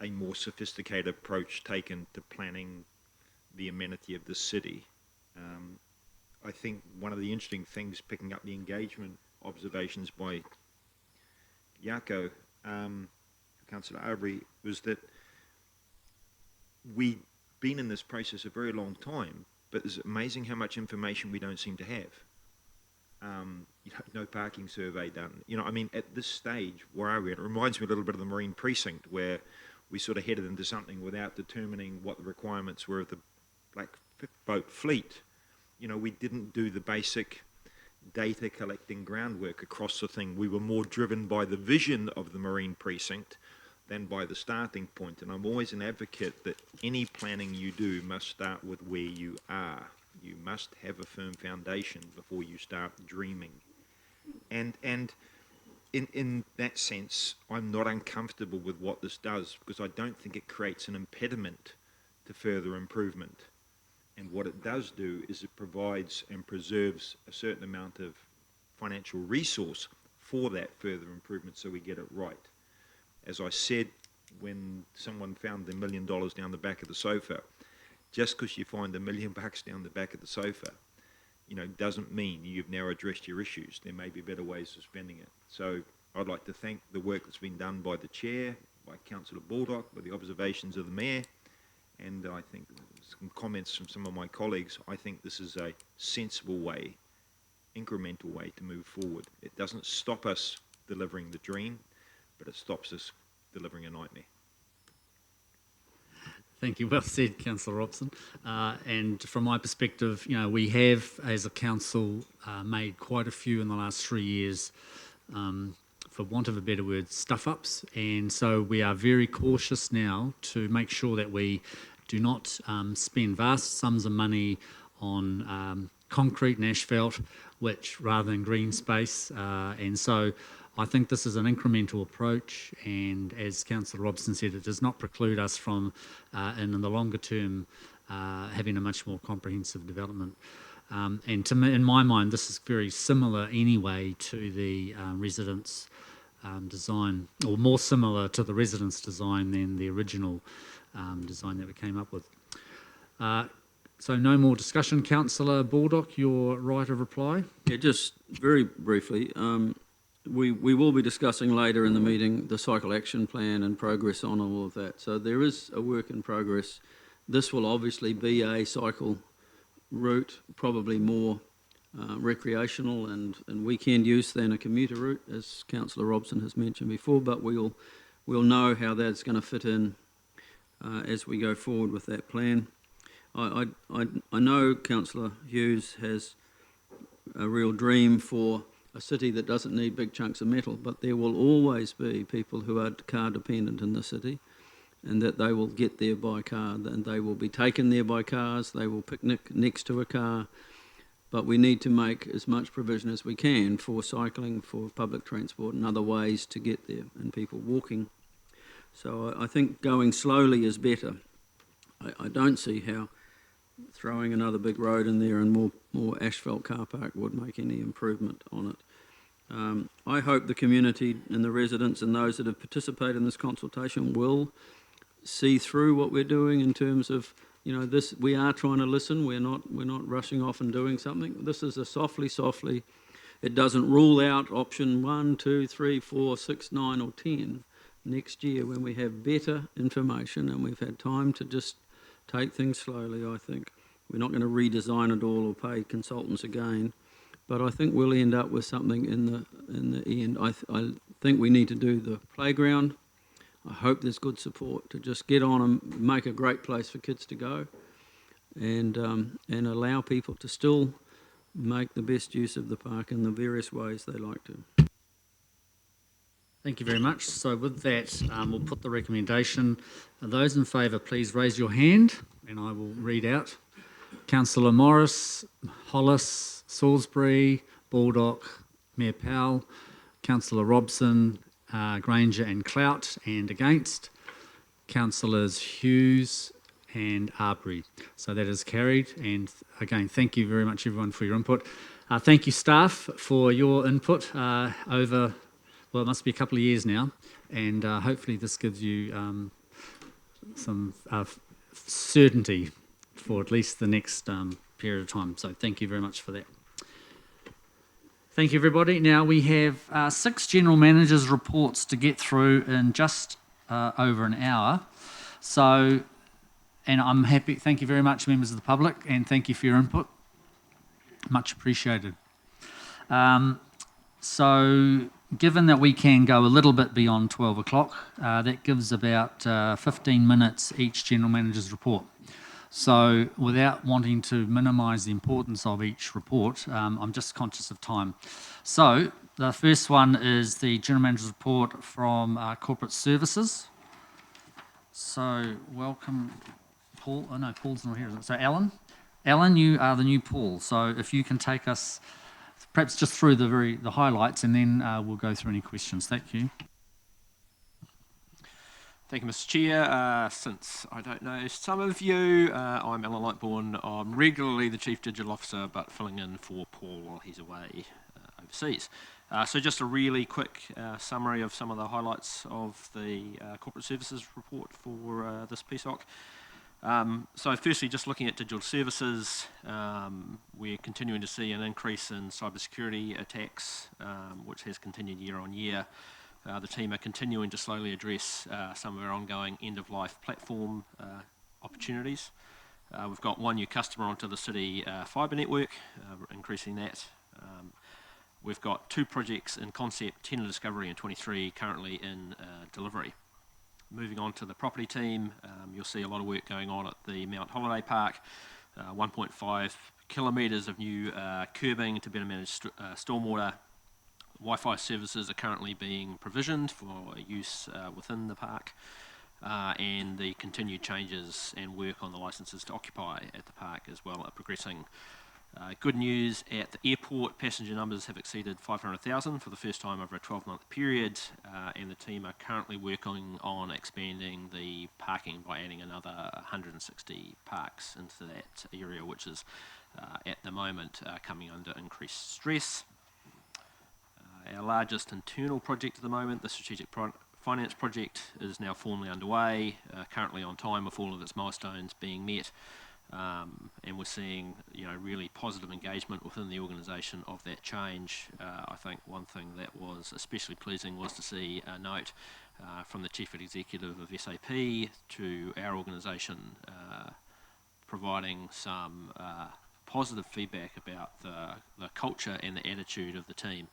a more sophisticated approach taken to planning the amenity of the city. I think one of the interesting things, picking up the engagement observations by Jaco, Councillor Arbery, was that we've been in this process a very long time, but it's amazing how much information we don't seem to have. No parking survey done. At this stage, where are we? It reminds me a little bit of the Marine Precinct, where we sort of headed into something without determining what the requirements were of the black boat fleet. We didn't do the basic data collecting groundwork across the thing. We were more driven by the vision of the Marine Precinct than by the starting point. And I'm always an advocate that any planning you do must start with where you are. You must have a firm foundation before you start dreaming. And in that sense, I'm not uncomfortable with what this does, because I don't think it creates an impediment to further improvement. And what it does do is it provides and preserves a certain amount of financial resource for that further improvement, so we get it right. As I said, when someone found the $1 million down the back of the sofa, just because you find $1 million down the back of the sofa doesn't mean you've now addressed your issues. There may be better ways of spending it. So I'd like to thank the work that's been done by the Chair, by Councillor Baldock, by the observations of the Mayor, and I think some comments from some of my colleagues. I think this is a sensible way, incremental way to move forward. It doesn't stop us delivering the dream, but it stops us delivering a nightmare. Thank you. Well said, Councillor Robson. And from my perspective, we have, as a council, made quite a few in the last 3 years, for want of a better word, stuff-ups. And so we are very cautious now to make sure that we do not spend vast sums of money on concrete and asphalt, which rather than green space. And so I think this is an incremental approach, and as Councillor Robson said, it does not preclude us from, in the longer term, having a much more comprehensive development. And to me, in my mind, this is very similar anyway to the residence design, or more similar to the residence design than the original design that we came up with. So no more discussion. Councillor Baldock, your right of reply. Yeah, just very briefly. We will be discussing later in the meeting the cycle action plan and progress on all of that. So there is a work in progress. This will obviously be a cycle route, probably more recreational and weekend use than a commuter route, as Councillor Robson has mentioned before, but we'll know how that's going to fit in as we go forward with that plan. I know Councillor Hughes has a real dream for a city that doesn't need big chunks of metal, but there will always be people who are car dependent in the city, and that they will get there by car, and they will be taken there by cars, they will picnic next to a car, but we need to make as much provision as we can for cycling, for public transport and other ways to get there, and people walking. So I think going slowly is better. I don't see how throwing another big road in there and more asphalt car park would make any improvement on it. I hope the community and the residents and those that have participated in this consultation will see through what we're doing in terms of, this. We are trying to listen. We're not rushing off and doing something. This is a softly. It doesn't rule out option 1, 2, 3, 4, 6, 9 or 10 next year when we have better information and we've had time to just take things slowly. I think we're not going to redesign it all or pay consultants again, but I think we'll end up with something in the end. I think we need to do the playground. I hope there's good support to just get on and make a great place for kids to go, and allow people to still make the best use of the park in the various ways they like to. Thank you very much. So with that, we'll put the recommendation. Those in favour, please raise your hand and I will read out. Councillor Morris, Hollis, Salisbury, Baldock, Mayor Powell, Councillor Robson, Granger and Clout, and against Councillors Hughes and Arbery. So that is carried, and again, thank you very much everyone for your input. Thank you staff for your input over, well, it must be a couple of years now, and hopefully this gives you some certainty for at least the next period of time. So thank you very much for that. Thank you, everybody. Now we have 6 general managers' reports to get through in just over an hour. So, and I'm happy, thank you very much, members of the public, and thank you for your input. Much appreciated. So, given that we can go a little bit beyond 12 o'clock, that gives about 15 minutes each general manager's report. So without wanting to minimise the importance of each report, I'm just conscious of time. So the first one is the General Manager's report from Corporate Services. So welcome, Paul. Oh no, Paul's not here. So Alan. Alan, you are the new Paul. So if you can take us perhaps just through the highlights, and then we'll go through any questions. Thank you. Thank you, Mr. Chair. Since I don't know some of you, I'm Alan Lightbourne. I'm regularly the Chief Digital Officer, but filling in for Paul while he's away overseas. So just a really quick summary of some of the highlights of the Corporate Services report for this PSOC. So firstly, just looking at digital services, we're continuing to see an increase in cybersecurity attacks, which has continued year on year. The team are continuing to slowly address some of our ongoing end-of-life platform opportunities. We've got one new customer onto the city fibre network, increasing that. We've got 2 projects in concept, 10 in discovery and 23 currently in delivery. Moving on to the property team, you'll see a lot of work going on at the Mount Holiday Park, 1.5 kilometres of new curbing to better manage stormwater. Wi-Fi services are currently being provisioned for use within the park, and the continued changes and work on the licences to occupy at the park as well are progressing. Good news, at the airport, passenger numbers have exceeded 500,000 for the first time over a 12-month period, and the team are currently working on expanding the parking by adding another 160 parks into that area, which is at the moment coming under increased stress. Our largest internal project at the moment, the Strategic Finance Project, is now formally underway, currently on time with all of its milestones being met. And we're seeing, really positive engagement within the organisation of that change. I think one thing that was especially pleasing was to see a note from the Chief Executive of SAP to our organisation providing some positive feedback about the culture and the attitude of the team,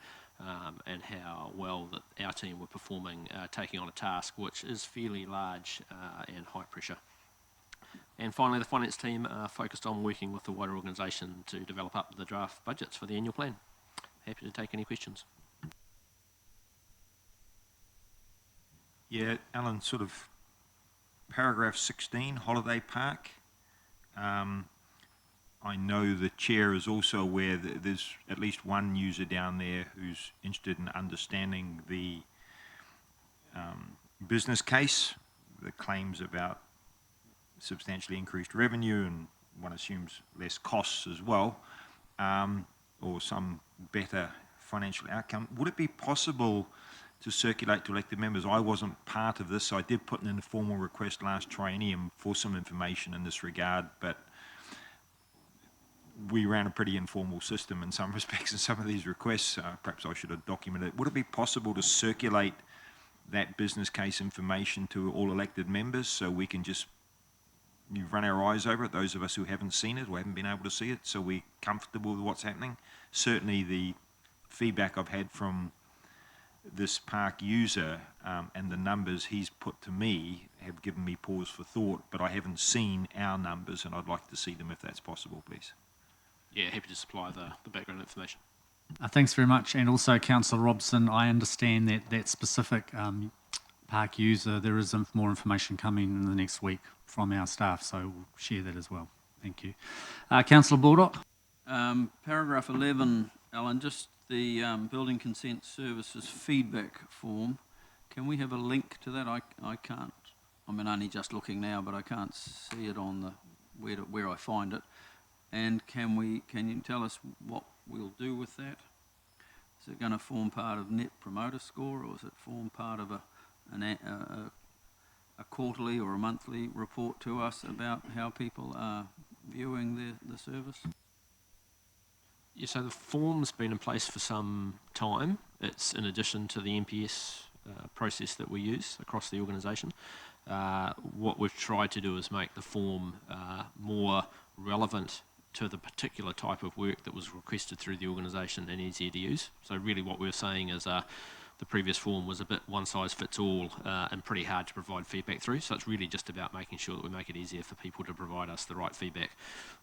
and how well that our team were performing, taking on a task which is fairly large and high pressure. And finally, the finance team are focused on working with the wider organisation to develop up the draft budgets for the annual plan. Happy to take any questions. Yeah, Alan, sort of paragraph 16, Holiday Park. I know the chair is also aware that there's at least one user down there who's interested in understanding the business case, the claims about substantially increased revenue and one assumes less costs as well, or some better financial outcome. Would it be possible to circulate to elected members? I wasn't part of this, so I did put in an informal request last triennium for some information in this regard, but we ran a pretty informal system in some respects in some of these requests. Perhaps I should have documented it. Would it be possible to circulate that business case information to all elected members so we can just run our eyes over it, those of us who haven't seen it or haven't been able to see it, so we're comfortable with what's happening? Certainly the feedback I've had from this park user and the numbers he's put to me have given me pause for thought, but I haven't seen our numbers and I'd like to see them if that's possible, please. Yeah, happy to supply the background information. Thanks very much. And also, Councillor Robson, I understand that specific park user, there is more information coming in the next week from our staff, so we'll share that as well. Thank you. Councillor Baldock. Paragraph 11, Alan, just the building consent services feedback form. Can we have a link to that? I can't, I'm only just looking now, but I can't see it on the where I find it. And can you tell us what we'll do with that? Is it going to form part of Net Promoter Score, or is it form part of a quarterly or a monthly report to us about how people are viewing the service? Yeah, so the form's been in place for some time. It's in addition to the NPS process that we use across the organisation. What we've tried to do is make the form more relevant to the particular type of work that was requested through the organisation and easier to use. So really what we're saying is the previous form was a bit one-size-fits-all and pretty hard to provide feedback through. So it's really just about making sure that we make it easier for people to provide us the right feedback.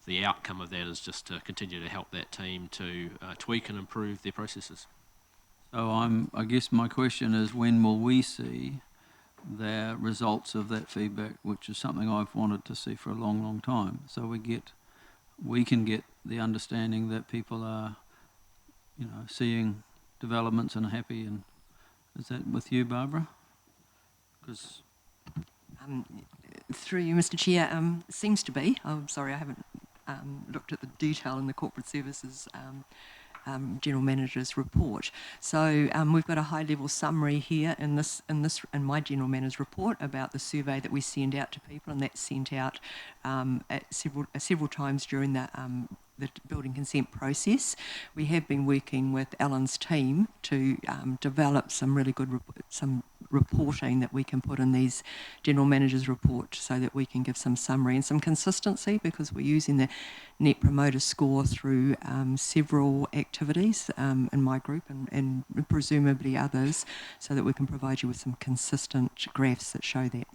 The outcome of that is just to continue to help that team to tweak and improve their processes. So I guess my question is, when will we see the results of that feedback, which is something I've wanted to see for a long, long time, so we can get the understanding that people are, seeing developments and are happy. And is that with you, Barbara? Because through you, Mr. Chair, seems to be. I'm sorry, I haven't looked at the detail in the corporate services General Manager's report. So we've got a high-level summary here in my General Manager's report about the survey that we send out to people, and that's sent out at several times during the building consent process. We have been working with Alan's team to develop some really good reporting that we can put in these General Managers report so that we can give some summary and some consistency, because we're using the Net Promoter Score through several activities in my group and presumably others, so that we can provide you with some consistent graphs that show that.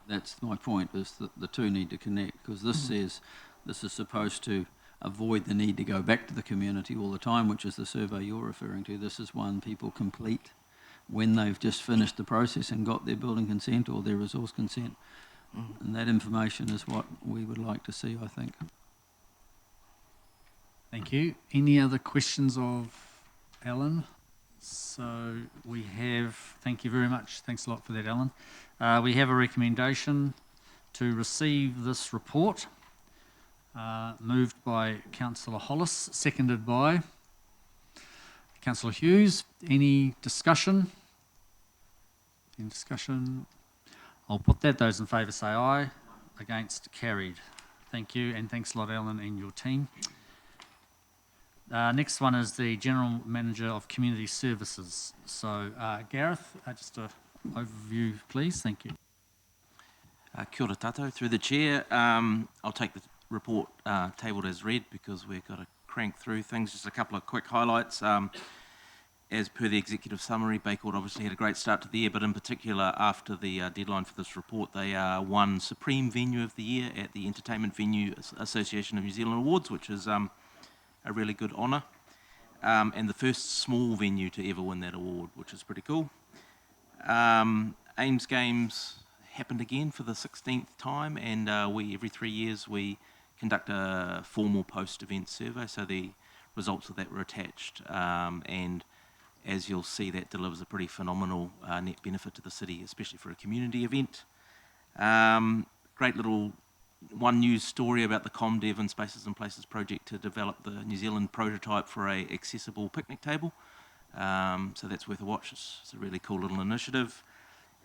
That's my point, is that the two need to connect, because this says this is supposed to avoid the need to go back to the community all the time, which is the survey you're referring to. This is one people complete when they've just finished the process and got their building consent or their resource consent. And that information is what we would like to see, I think. Thank you. Any other questions of Alan? So we have, thank you very much. Thanks a lot for that, Alan. We have a recommendation to receive this report, moved by Councillor Hollis, seconded by Councillor Hughes. Any discussion? Any discussion? I'll put that. Those in favour say aye. Against, carried. Thank you, and thanks a lot, Alan, and your team. Next one is the General Manager of Community Services. So, Gareth, just an overview, please. Thank you. Kia ora tātou, through the chair. I'll take the report tabled as read because we've got to crank through things. Just a couple of quick highlights. As per the executive summary, Bay Court obviously had a great start to the year, but in particular after the deadline for this report, they won Supreme Venue of the Year at the Entertainment Venue Association of New Zealand Awards, which is a really good honour, and the first small venue to ever win that award, which is pretty cool. AIMS Games happened again for the 16th time, and every 3 years we conduct a formal post-event survey, so the results of that were attached, and as you'll see, that delivers a pretty phenomenal net benefit to the city, especially for a community event. Great little one news story about the ComDev and Spaces and Places project to develop the New Zealand prototype for a accessible picnic table. So that's worth a watch. It's a really cool little initiative.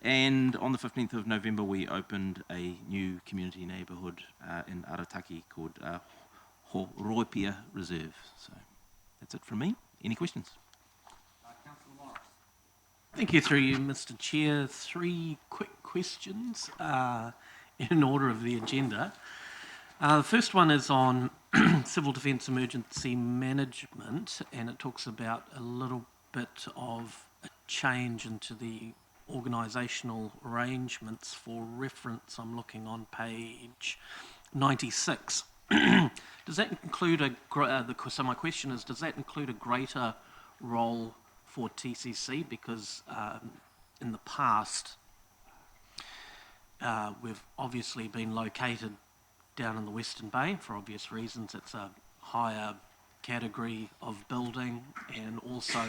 And on the 15th of November, we opened a new community neighbourhood in Arataki called Horoipia Reserve. So that's it from me. Any questions? Thank you, through you, Mr. Chair. 3 quick questions in order of the agenda. The first one is on civil defence emergency management, and it talks about a little bit of a change into the organisational arrangements. For reference, I'm looking on page 96. Does that include so my question is, does that include a greater role for TCC? Because in the past, we've obviously been located down in the Western Bay for obvious reasons. It's a higher category of building, and also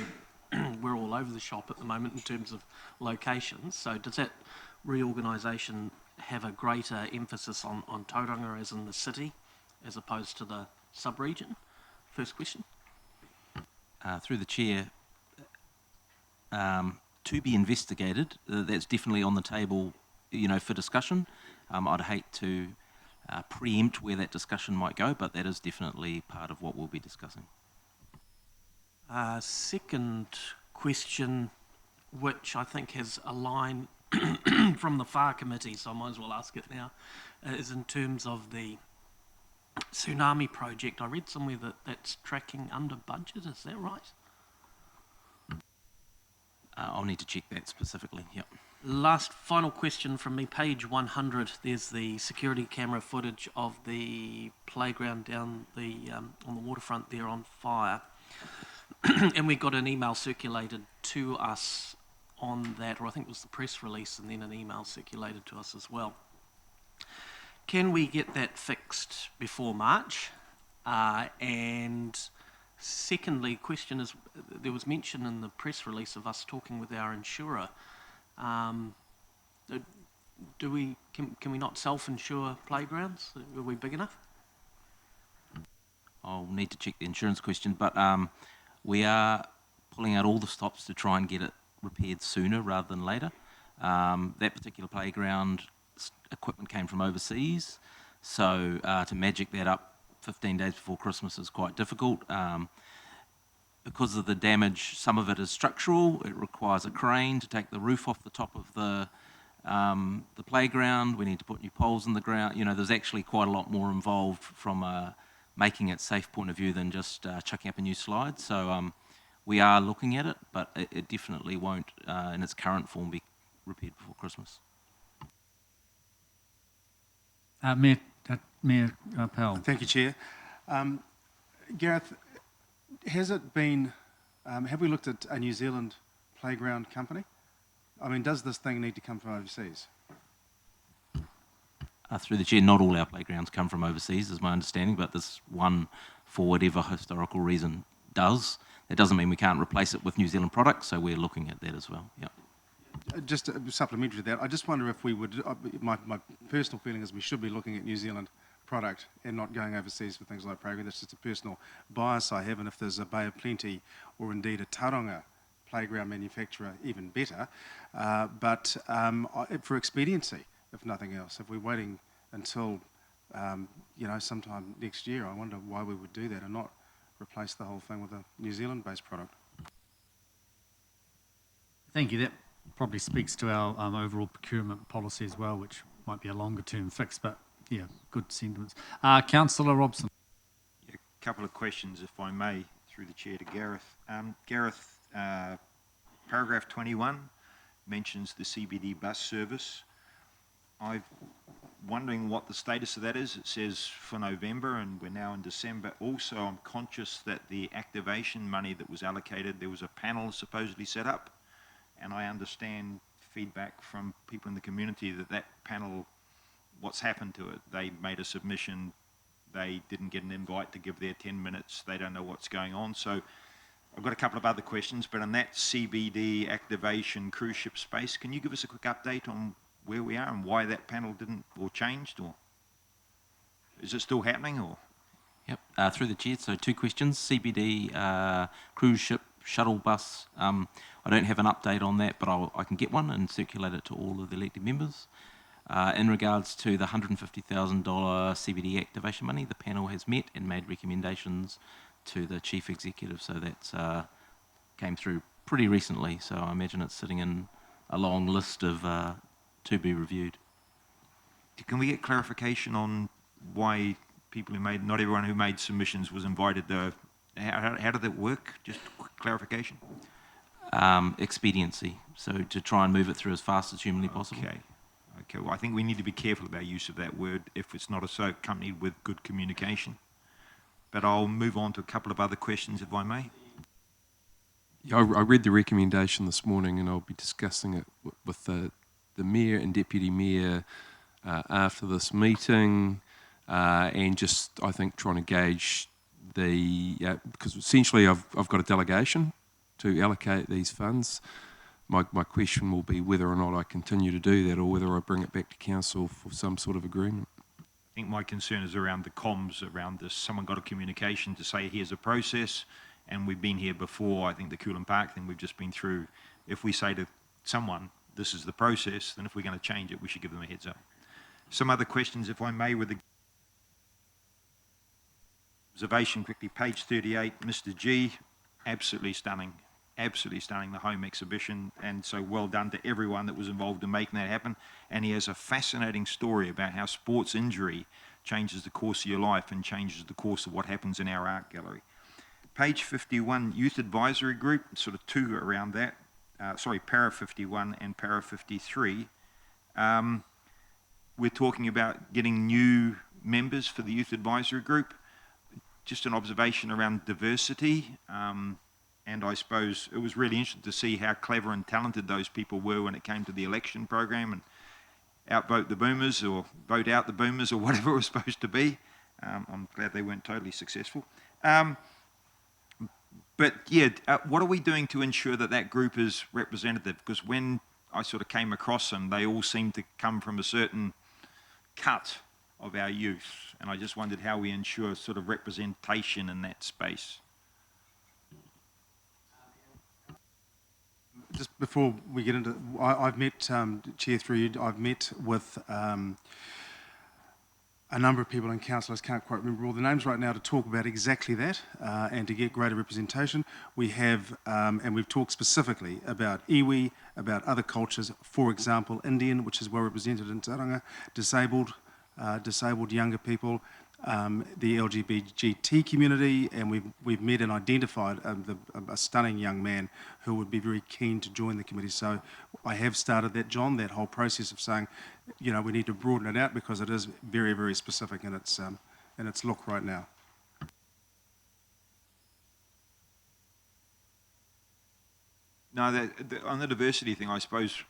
we're all over the shop at the moment in terms of locations. So does that reorganisation have a greater emphasis on Tauranga as in the city as opposed to the sub-region? First question. Through the chair, to be investigated. That's definitely on the table, for discussion. I'd hate to preempt where that discussion might go, but that is definitely part of what we'll be discussing. Second question, which I think has a line from the FAR committee, so I might as well ask it now, is in terms of the tsunami project. I read somewhere that that's tracking under budget. Is that right? I'll need to check that specifically, yep. Last final question from me, page 100, there's the security camera footage of the playground down the on the waterfront there on fire. And we got an email circulated to us on that, or I think it was the press release and then an email circulated to us as well. Can we get that fixed before March? And secondly, question is, there was mention in the press release of us talking with our insurer. Can we not self-insure playgrounds? Are we big enough? I'll need to check the insurance question, but we are pulling out all the stops to try and get it repaired sooner rather than later. That particular playground equipment came from overseas, so to magic that up 15 days before Christmas is quite difficult. Because of the damage, some of it is structural. It requires a crane to take the roof off the top of the playground. We need to put new poles in the ground. You know, there's actually quite a lot more involved from a making it safe point of view than just chucking up a new slide. So we are looking at it, but it definitely won't, in its current form, be repaired before Christmas. Mayor Powell. Thank you, Chair. Gareth, has it been, have we looked at a New Zealand playground company? I mean, does this thing need to come from overseas? Through the chair, not all our playgrounds come from overseas, is my understanding, but this one, for whatever historical reason, does. That doesn't mean we can't replace it with New Zealand products, so we're looking at that as well. Yeah. Just supplementary to that, I just wonder if we would, my personal feeling is we should be looking at New Zealand product and not going overseas for things like playground. That's just a personal bias I have, and if there's a Bay of Plenty or indeed a Tauranga playground manufacturer, even better. But for expediency, if nothing else, if we're waiting until sometime next year, I wonder why we would do that and not replace the whole thing with a New Zealand-based product. Thank you. That probably speaks to our overall procurement policy as well, which might be a longer-term fix, but yeah, good sentiments. Councillor Robson. Yeah, a couple of questions, if I may, through the chair to Gareth. Gareth, paragraph 21 mentions the CBD bus service. I'm wondering what the status of that is. It says for November, and we're now in December. Also, I'm conscious that the activation money that was allocated, there was a panel supposedly set up, and I understand feedback from people in the community that that panel, what's happened to it? They made a submission, they didn't get an invite to give their 10 minutes, they don't know what's going on. So I've got a couple of other questions, but on that CBD activation cruise ship space, can you give us a quick update on where we are and why that panel didn't, or changed, or is it still happening, or? Yep, through the chair, so 2 questions. CBD cruise ship shuttle bus, I don't have an update on that, but I can get one and circulate it to all of the elected members. In regards to the $150,000 CBD activation money, the panel has met and made recommendations to the Chief Executive, so that's came through pretty recently, so I imagine it's sitting in a long list of to be reviewed. Can we get clarification on why people who made, not everyone who made submissions was invited? How did that work? Just quick clarification. Expediency, so to try and move it through as fast as humanly possible. Okay, well, I think we need to be careful about use of that word if it's not accompanied with good communication. But I'll move on to a couple of other questions, if I may. Yeah, I read the recommendation this morning, and I'll be discussing it with the Mayor and Deputy Mayor after this meeting, and just, I think, trying to gauge because essentially I've got a delegation to allocate these funds. My question will be whether or not I continue to do that, or whether I bring it back to council for some sort of agreement. I think my concern is around the comms around this. Someone got a communication to say here's a process, and we've been here before. I think the Coolan Park thing we've just been through. If we say to someone this is the process, then if we're going to change it, we should give them a heads up. Some other questions, if I may, with the observation quickly. Page 38, Mr. G, absolutely stunning. Absolutely stunning, the home exhibition, and so well done to everyone that was involved in making that happen. And he has a fascinating story about how sports injury changes the course of your life and changes the course of what happens in our art gallery. Page 51, Youth Advisory Group, sort of 2 around that. Para 51 and Para 53. We're talking about getting new members for the Youth Advisory Group. Just an observation around diversity. And I suppose it was really interesting to see how clever and talented those people were when it came to the election program and outvote the boomers or vote out the boomers or whatever it was supposed to be. I'm glad they weren't totally successful. But yeah, what are we doing to ensure that that group is representative? Because when I sort of came across them, they all seemed to come from a certain cut of our youth. And I just wondered how we ensure sort of representation in that space. Just before we get into, I've met, Chair, through you, I've met with a number of people in council. I just can't quite remember all the names right now, to talk about exactly that and to get greater representation. We have, and we've talked specifically about iwi, about other cultures, for example, Indian, which is well represented in Tauranga, disabled younger people, the LGBT community, and we've met and identified a stunning young man who would be very keen to join the committee. So I have started that, John, that whole process of saying, you know, we need to broaden it out because it is very, very specific in its look right now. No, on the diversity thing, I suppose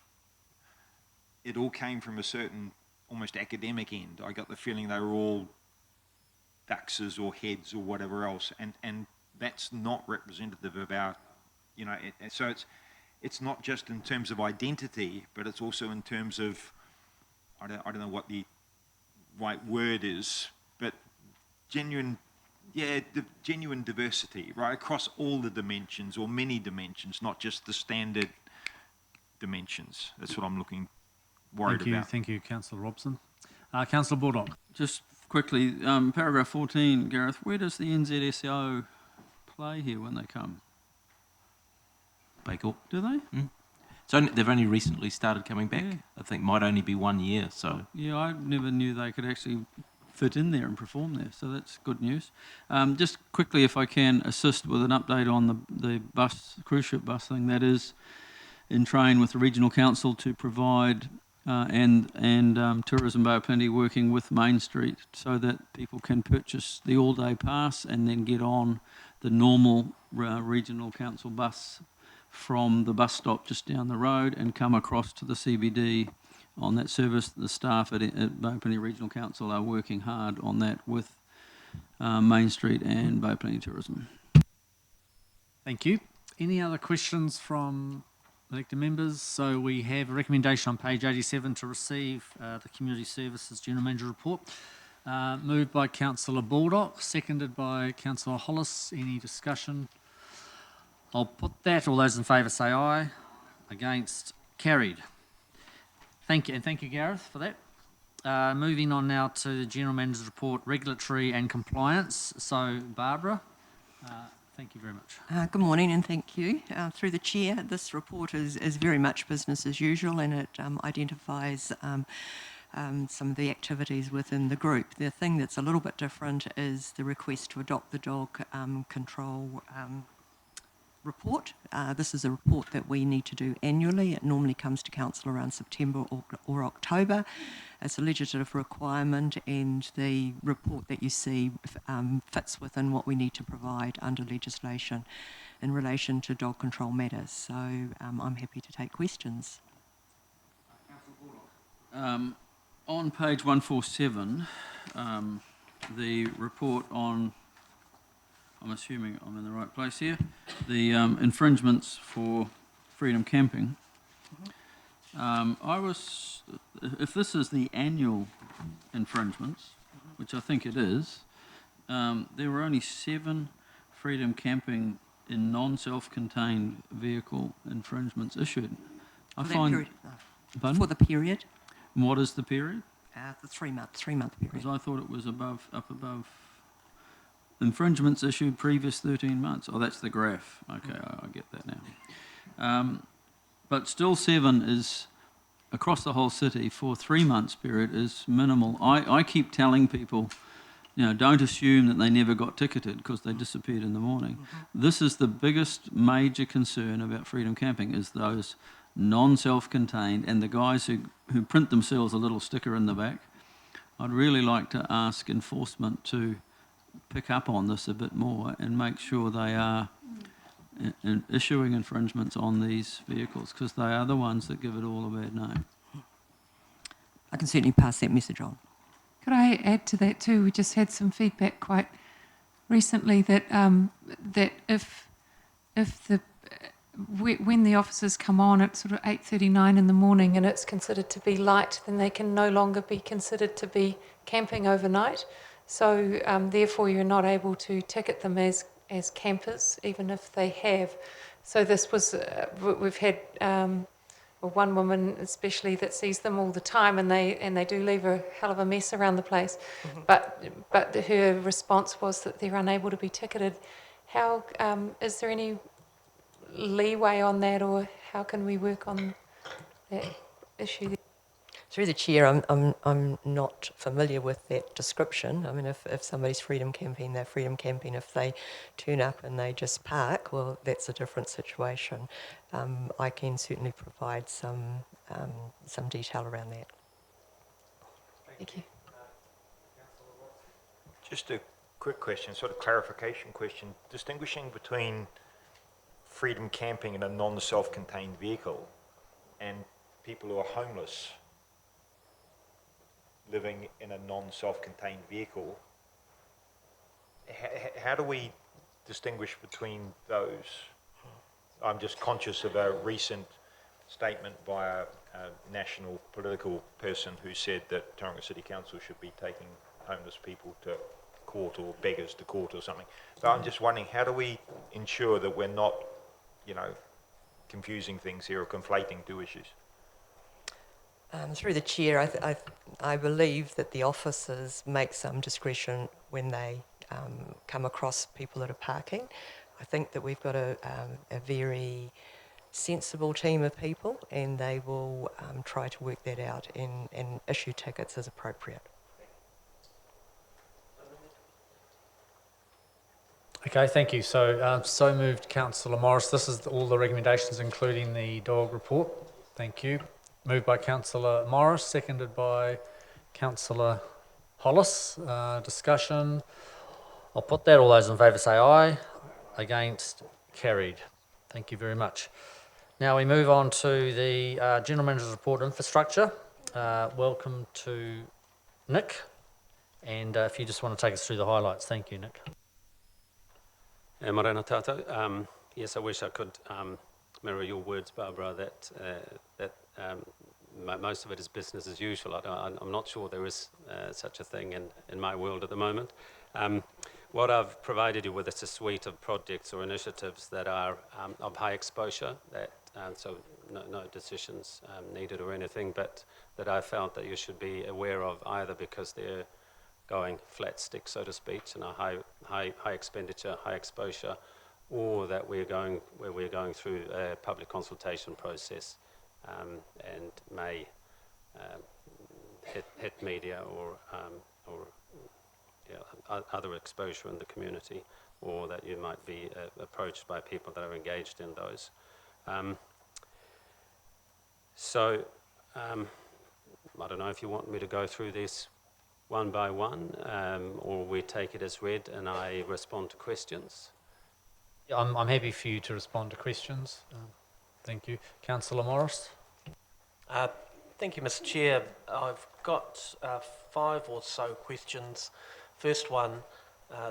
it all came from a certain almost academic end. I got the feeling they were all duxes or heads or whatever else, and that's not representative of our, you know, so it's not just in terms of identity, but it's also in terms of, I don't know what the right word is, but genuine diversity, right, across all the dimensions or many dimensions, not just the standard dimensions. That's what I'm worried about. Thank you, Councillor Robson. Councillor Baldock. Just quickly, paragraph 14, Gareth, where does the NZSO play here when they come? Bakewell. Do they? Mm. So they've only recently started coming back. Yeah. I think might only be 1 year. So Yeah, I never knew they could actually fit in there and perform there, so that's good news. Just quickly, if I can assist with an update on the bus, cruise ship bus thing, that is in train with the Regional Council to provide and Tourism Bay of Plenty working with Main Street so that people can purchase the all-day pass and then get on the normal Regional Council bus from the bus stop just down the road and come across to the CBD on that service. The staff at Bay of Plenty Regional Council are working hard on that with Main Street and Bay of Plenty Tourism. Thank you. Any other questions from elected members? So we have a recommendation on page 87 to receive the Community Services General Manager report. Moved by Councillor Baldock, seconded by Councillor Hollis. Any discussion? I'll put that. All those in favour say aye. Against? Carried. Thank you, and thank you, Gareth, for that. Moving on now to the General Manager's report, regulatory and compliance. So, Barbara, thank you very much. Good morning and thank you. Through the Chair, this report is very much business as usual, and it identifies some of the activities within the group. The thing that's a little bit different is the request to adopt the dog control report. This is a report that we need to do annually. It normally comes to Council around September or October. It's a legislative requirement, and the report that you see fits within what we need to provide under legislation in relation to dog control matters. So I'm happy to take questions. On page 147, the report on, I'm assuming I'm in the right place here, the infringements for freedom camping. If this is the annual infringements, which I think it is, there were only 7 freedom camping in non-self-contained vehicle infringements issued. For the period. And what is the period? The 3-month period. Because I thought it was up above. Infringements issued previous 13 months. Oh, that's the graph. Okay, I get that now. But still 7 is, across the whole city, for 3 months period is minimal. I keep telling people, you know, don't assume that they never got ticketed because they disappeared in the morning. This is the biggest major concern about freedom camping, is those non-self-contained and the guys who print themselves a little sticker in the back. I'd really like to ask enforcement to pick up on this a bit more and make sure they are issuing infringements on these vehicles, because they are the ones that give it all a bad name. I can certainly pass that message on. Could I add to that too? We just had some feedback quite recently that when the officers come on at sort of 8:39 in the morning and it's considered to be light, then they can no longer be considered to be camping overnight. So therefore you're not able to ticket them as campers, even if they have. So this was, we've had one woman especially that sees them all the time, and they do leave a hell of a mess around the place. But her response was that they're unable to be ticketed. How is there any leeway on that, or how can we work on that issue? Through the chair, I'm not familiar with that description. I mean, if somebody's freedom camping, they're freedom camping. If they turn up and they just park, well, that's a different situation. I can certainly provide some detail around that. Thank you. Just a quick question, sort of clarification question. Distinguishing between freedom camping in a non-self-contained vehicle and people who are homeless living in a non-self-contained vehicle, how do we distinguish between those? I'm just conscious of a recent statement by a national political person who said that Tauranga City Council should be taking homeless people to court, or beggars to court or something. So I'm just wondering, how do we ensure that we're not, confusing things here or conflating two issues? Through the chair, I believe that the officers make some discretion when they come across people that are parking. I think that we've got a very sensible team of people, and they will try to work that out and issue tickets as appropriate. Okay, thank you. So moved, Councillor Morris. This is all the recommendations, including the dog report. Thank you. Moved by Councillor Morris, seconded by Councillor Hollis. Discussion. I'll put that. All those in favour say aye. Against, carried. Thank you very much. Now we move on to the General Manager's Report, Infrastructure. Welcome to Nick. And if you just want to take us through the highlights. Thank you, Nick. Morena tātou. Yes, I wish I could mirror your words, Barbara, that most of it is business as usual. I'm not sure there is such a thing in my world at the moment. What I've provided you with is a suite of projects or initiatives that are of high exposure, so no decisions needed or anything, but that I felt that you should be aware of, either because they're going flat stick, so to speak, and a high expenditure, high exposure, or that we're going through a public consultation process and may hit media or other exposure in the community, or that you might be approached by people that are engaged in those. I don't know if you want me to go through this one by one, or we take it as read and I respond to questions. I'm happy for you to respond to questions. Thank you. Councillor Morris. Thank you, Mr. Chair. I've got 5 or so questions. First one,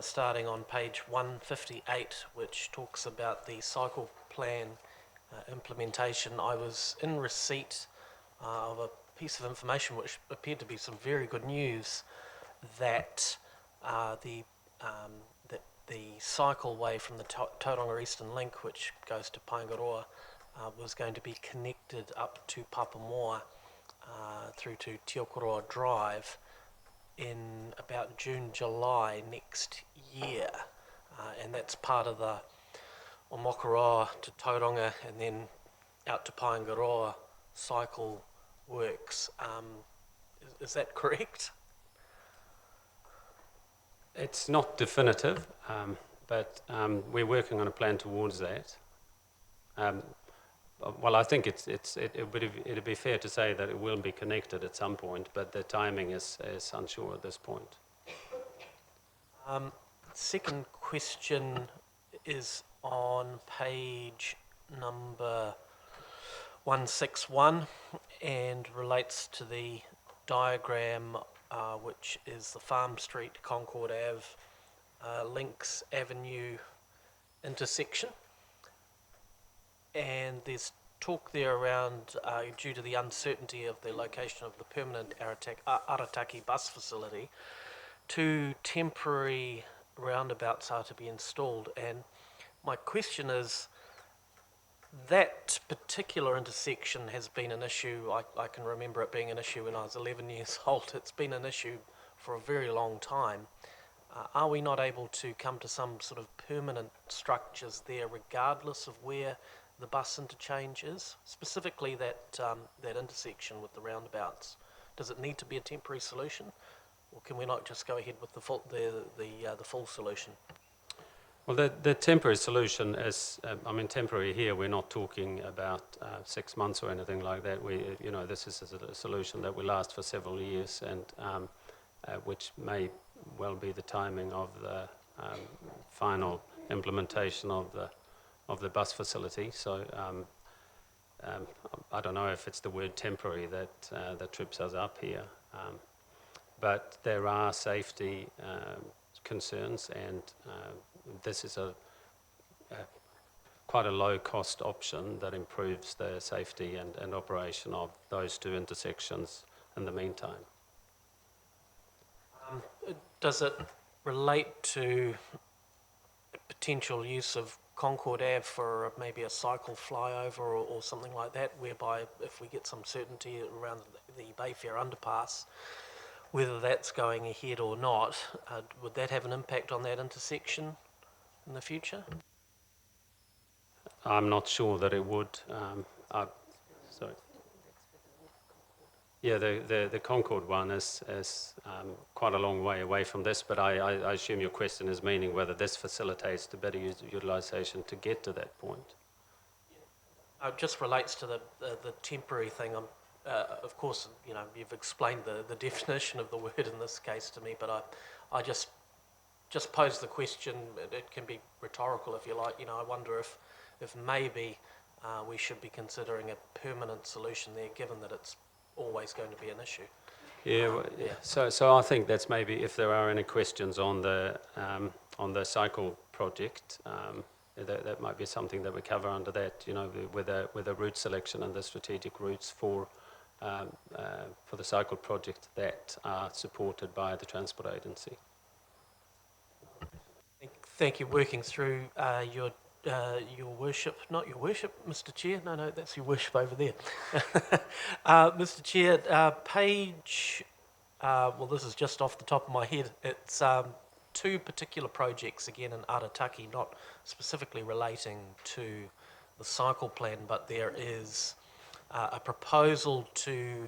starting on page 158, which talks about the cycle plan implementation. I was in receipt of a piece of information which appeared to be some very good news, that the cycleway from the Tauranga Eastern Link, which goes to Paengaroa, was going to be connected up to Papamoa through to Tiokoroa Drive in about June, July next year. And that's part of the Omokoroa to Tauranga and then out to Paengaroa cycle works. Is that correct? It's not definitive, but we're working on a plan towards that. Well, I think it'd be fair to say that it will be connected at some point, but the timing is unsure at this point. Second question is on page number 161 and relates to the diagram which is the Farm Street, Concord Ave, Links Avenue intersection. And there's talk there around, due to the uncertainty of the location of the permanent Arataki bus facility, 2 temporary roundabouts are to be installed. And my question is, that particular intersection has been an issue. I can remember it being an issue when I was 11 years old. It's been an issue for a very long time. Are we not able to come to some sort of permanent structures there, regardless of where the bus interchange is? Specifically that intersection with the roundabouts. Does it need to be a temporary solution, or can we not just go ahead with the full solution? Well, the temporary solution is, temporary here, we're not talking about 6 months or anything like that. This is a solution that will last for several years, and which may well be the timing of the final implementation of the bus facility. So I don't know if it's the word temporary that trips us up here, but there are safety concerns, and this is quite a low-cost option that improves the safety and operation of those 2 intersections in the meantime. Does it relate to potential use of Concord Ave for maybe a cycle flyover or something like that, whereby if we get some certainty around the Bayfair underpass, whether that's going ahead or not, would that have an impact on that intersection in the future? I'm not sure that it would. Sorry. Yeah, the Concord one is quite a long way away from this, but I assume your question is meaning whether this facilitates the better utilisation to get to that point. It just relates to the temporary thing. Of course, you've explained the definition of the word in this case to me, but I just pose the question. It can be rhetorical if you like. I wonder if maybe we should be considering a permanent solution there, given that it's always going to be an issue. Yeah. So I think that's maybe, if there are any questions on the cycle project, that might be something that we cover under that. With a route selection and the strategic routes for the cycle project that are supported by the Transport Agency. Thank you. Working through your worship, not your worship, Mr. Chair. No, that's your worship over there. Mr. Chair, page. Well, this is just off the top of my head. It's 2 particular projects again in Arataki, not specifically relating to the cycle plan, but there is a proposal to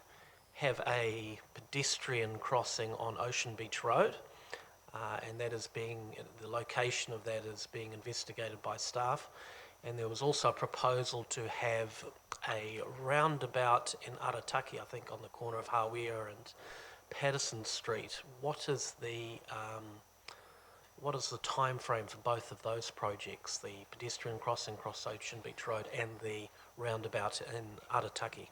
have a pedestrian crossing on Ocean Beach Road. And the location of that is being investigated by staff. And there was also a proposal to have a roundabout in Arataki, I think on the corner of Hawea and Patterson Street. What is the time frame for both of those projects, the pedestrian crossing across Ocean Beach Road and the roundabout in Arataki?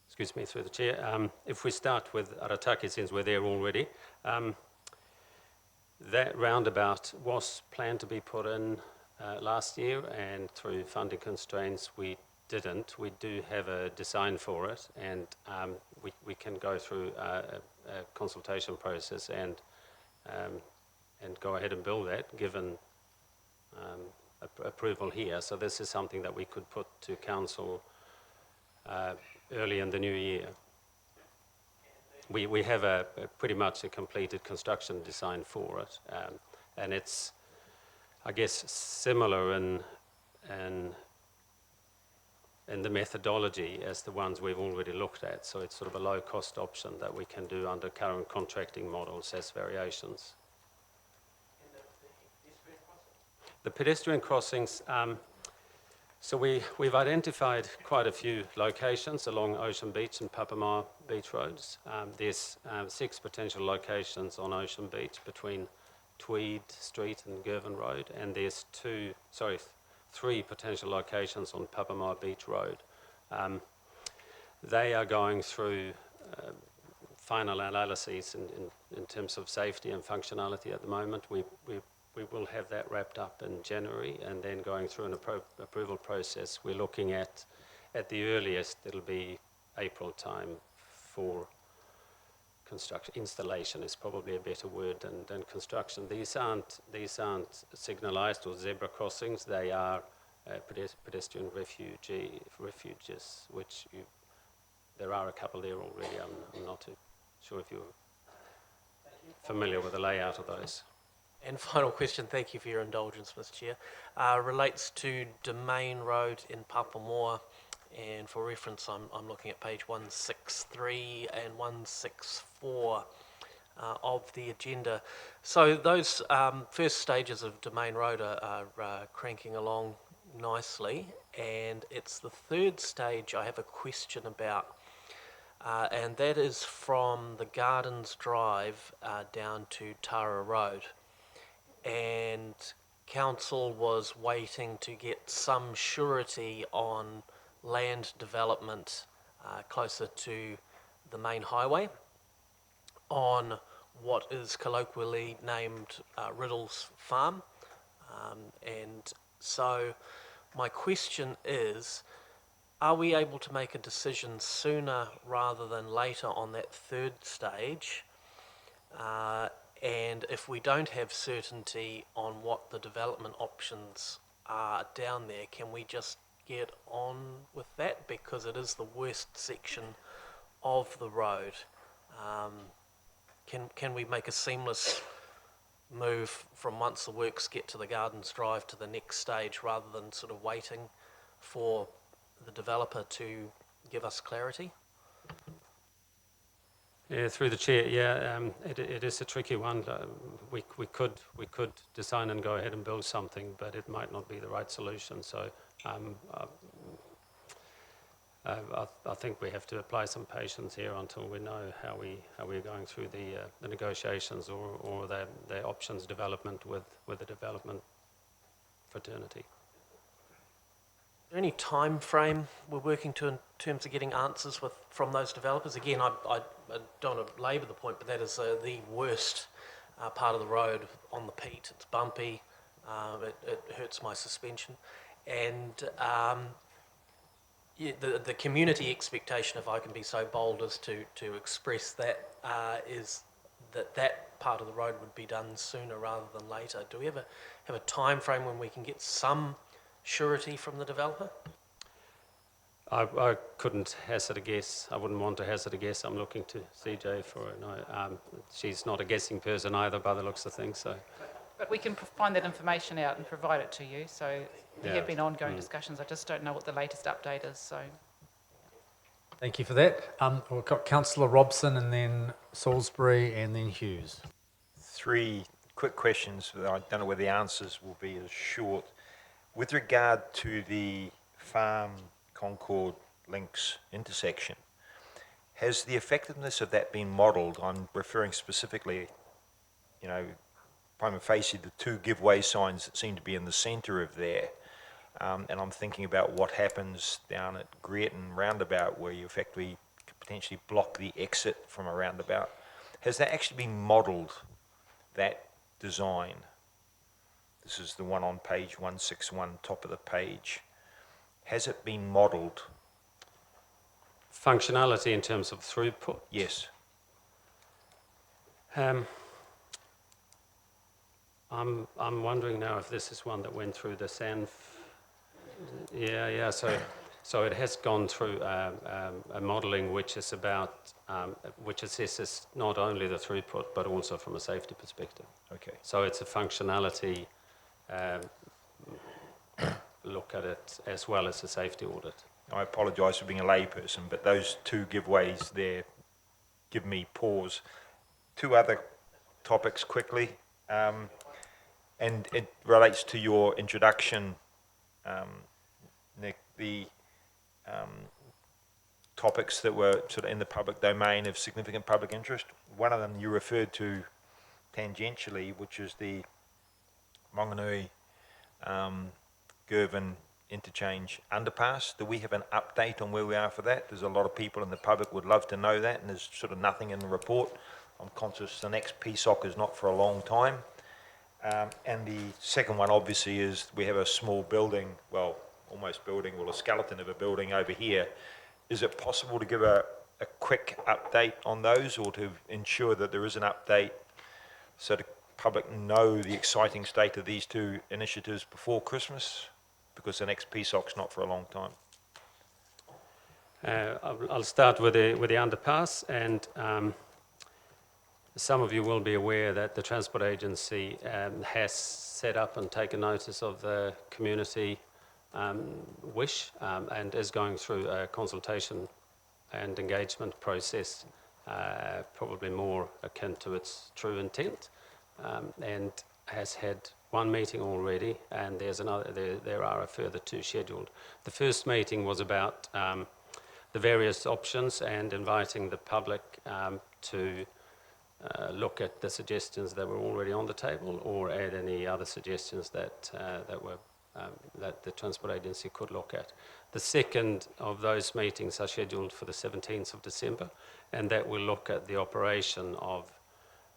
Excuse me, through the chair. If we start with Arataki, since we're there already, that roundabout was planned to be put in last year, and through funding constraints we didn't. We do have a design for it, and we can go through a consultation process and go ahead and build that, given approval here. So this is something that we could put to council early in the new year. We have a pretty much a completed construction design for it, and it's, I guess, similar in the methodology as the ones we've already looked at. So it's sort of a low-cost option that we can do under current contracting models as variations. The pedestrian crossings. So we've identified quite a few locations along Ocean Beach and Papamoa Beach roads. There's 6 potential locations on Ocean Beach between Tweed Street and Girvan Road, and there's 3 potential locations on Papamoa Beach Road. They are going through final analyses in terms of safety and functionality at the moment. We're we will have that wrapped up in January, and then going through an approval process. We're looking at the earliest, it'll be April time for construction. Installation is probably a better word than construction. These aren't signalised or zebra crossings. They are pedestrian refuges, which there are a couple there already. I'm not too sure if you're familiar with the layout of those. And final question, thank you for your indulgence, Mr. Chair, relates to Domain Road in Papamoa. And for reference, I'm looking at page 163 and 164 of the agenda. So those first stages of Domain Road are cranking along nicely, and it's the third stage I have a question about, and that is from the Gardens Drive down to Tara Road. And council was waiting to get some surety on land development closer to the main highway on what is colloquially named Riddle's Farm. And so my question is, are we able to make a decision sooner rather than later on that third stage? And if we don't have certainty on what the development options are down there, can we just get on with that, because it is the worst section of the road? Can we make a seamless move from once the works get to the Gardens Drive to the next stage, rather than sort of waiting for the developer to give us clarity? Yeah, through the chair. Yeah, it is a tricky one. We could design and go ahead and build something, but it might not be the right solution. So I think we have to apply some patience here until we know how we're going through the negotiations or the options development with the development fraternity. Is there any time frame we're working to in terms of getting answers from those developers? Again, I don't want to labour the point, but that is the worst part of the road on the Peat. It's bumpy, it hurts my suspension, and the community expectation, if I can be so bold as to express that, is that part of the road would be done sooner rather than later. Do we have a time frame when we can get some surety from the developer? I couldn't hazard a guess. I wouldn't want to hazard a guess. I'm looking to CJ for it. No, she's not a guessing person either, by the looks of things. So, but we can find that information out and provide it to you. So there have been ongoing discussions. I just don't know what the latest update is. So. Thank you for that. We've got Councillor Robson, and then Salisbury, and then Hughes. 3 quick questions. I don't know whether the answers will be as short. With regard to the Farm Concord Links intersection, has the effectiveness of that been modelled? I'm referring specifically, prima facie, the 2 giveaway signs that seem to be in the centre of there. And I'm thinking about what happens down at Greaton roundabout, where you effectively could potentially block the exit from a roundabout. Has that actually been modelled, that design? This is the one on page 161, top of the page. Has it been modelled? Functionality in terms of throughput? Yes. I'm wondering now if this is one that went through the SANF. Yeah. So it has gone through a modelling which is about which assesses not only the throughput but also from a safety perspective. Okay. So it's a functionality look at it as well as a safety audit. I apologise for being a layperson, but those 2 giveaways there give me pause. 2 other topics quickly, and it relates to your introduction, Nick, the topics that were sort of in the public domain of significant public interest. One of them you referred to tangentially, which is the Monganui Girvan interchange underpass. Do we have an update on where we are for that? There's a lot of people in the public would love to know that, and there's sort of nothing in the report. I'm conscious the next PSOC is not for a long time. And the second one, obviously, is we have a small building, well, almost building, well, a skeleton of a building over here. Is it possible to give a quick update on those, or to ensure that there is an update so the public know the exciting state of these two initiatives before Christmas? Because the next PSOC's not for a long time. I'll start with the underpass, and some of you will be aware that the Transport Agency has set up and taken notice of the community wish and is going through a consultation and engagement process, probably more akin to its true intent, and has had one meeting already, and there are a further two scheduled. The first meeting was about the various options and inviting the public to look at the suggestions that were already on the table, or add any other suggestions that that the Transport Agency could look at. The second of those meetings are scheduled for the 17th of December, and that will look at the operation of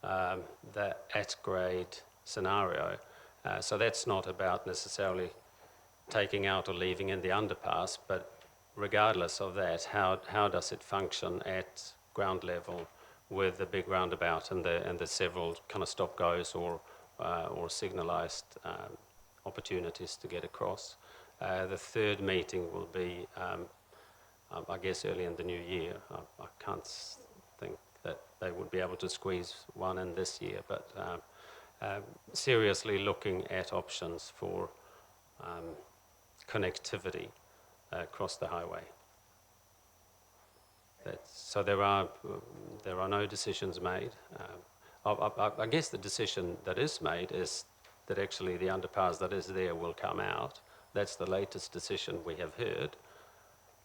the at-grade scenario. So that's not about necessarily taking out or leaving in the underpass, but regardless of that, how does it function at ground level with the big roundabout and the several kind of stop-goes or signalised opportunities to get across. The third meeting will be, I guess, early in the new year. I can't think that they would be able to squeeze one in this year, but seriously looking at options for connectivity across the highway. So there are no decisions made. I guess the decision that is made is that actually the underpass that is there will come out. That's the latest decision we have heard,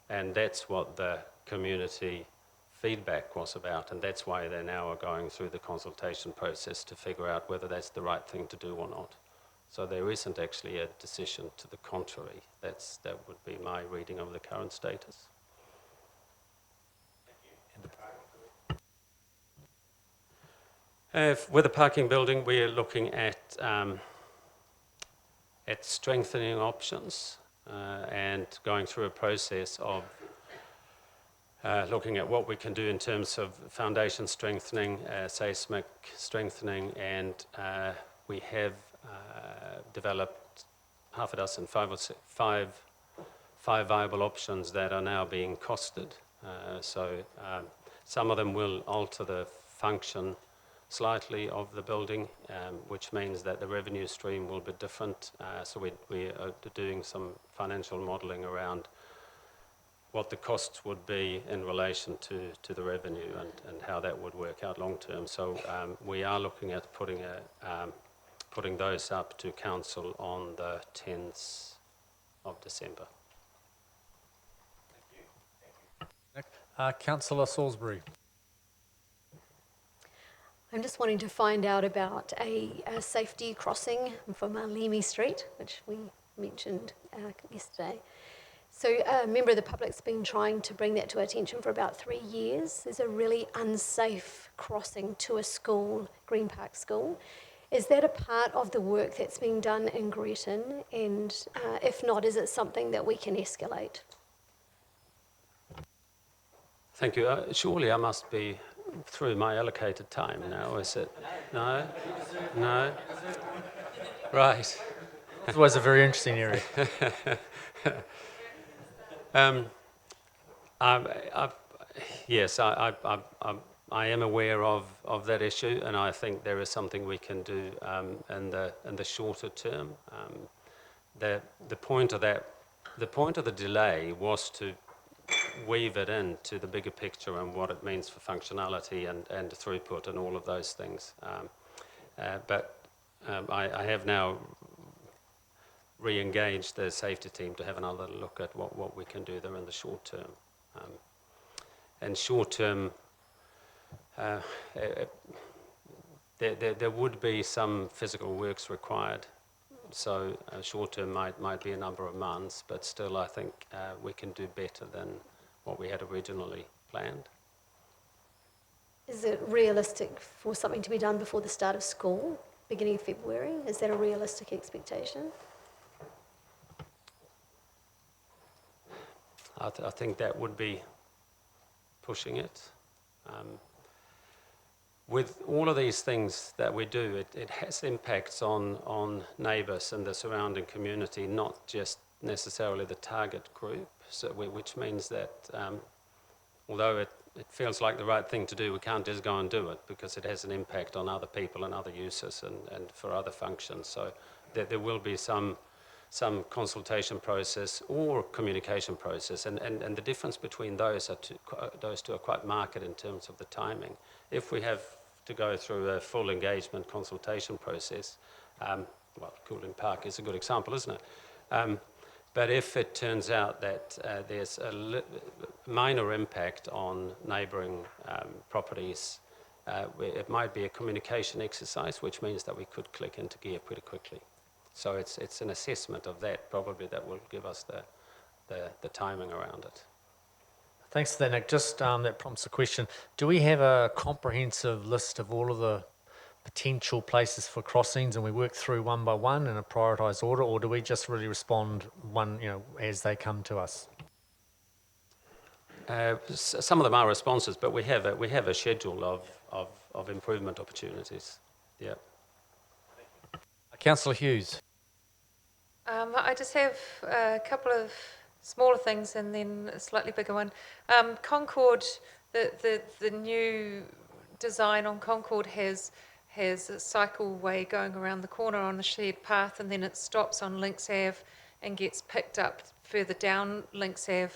and that's what the community feedback was about, and that's why they now are going through the consultation process to figure out whether that's the right thing to do or not. So there isn't actually a decision to the contrary. That would be my reading of the current status. With the parking building, we are looking at strengthening options and going through a process of looking at what we can do in terms of foundation strengthening, seismic strengthening, and we have developed half a dozen, five viable options that are now being costed. So some of them will alter the function slightly of the building, which means that the revenue stream will be different. So we are doing some financial modelling around what the costs would be in relation to the revenue and how that would work out long term. So we are looking at putting those up to council on the 10th of December. Councillor Salisbury. I'm just wanting to find out about a safety crossing for Malimi Street, which we mentioned yesterday. So a member of the public's been trying to bring that to attention for about 3 years. There's a really unsafe crossing to a school, Green Park School. Is that a part of the work that's being done in Gretton? And if not, is it something that we can escalate? Thank you. Surely I must be through my allocated time now, is it? No? No? Right. It's always a very interesting area. Yes, I am aware of that issue, and I think there is something we can do in the shorter term. The point of the delay was to weave it into the bigger picture and what it means for functionality and throughput and all of those things. But I have now re-engaged the safety team to have another look at what we can do there in the short term. And short term, there would be some physical works required. So short term might be a number of months, but still I think we can do better than what we had originally planned. Is it realistic for something to be done before the start of school? beginning of February. Is that a realistic expectation? I think that would be pushing it. With all of these things that we do, it has impacts on neighbours and the surrounding community, not just necessarily the target group, which means that although it feels like the right thing to do, we can't just go and do it because it has an impact on other people and other users and for other functions. So there will be some consultation process or communication process, and the difference between those two are quite marked in terms of the timing. If we have to go through a full engagement consultation process, well, Cooling Park is a good example, isn't it? But if it turns out that there's a minor impact on neighbouring properties, it might be a communication exercise, which means that we could click into gear pretty quickly. So it's an assessment of that probably that will give us the timing around it. Thanks for that, Nick. Just that prompts a question. Do we have a comprehensive list of all of the potential places for crossings and we work through one by one in a prioritised order, or do we just really respond as they come to us? Some of them are responses, but we have a schedule of improvement opportunities. Yeah. Councillor Hughes. I just have a couple of smaller things and then a slightly bigger one. Concord, the new design on Concord has a cycleway going around the corner on the shared path, and then it stops on Lynx Ave and gets picked up further down Lynx Ave.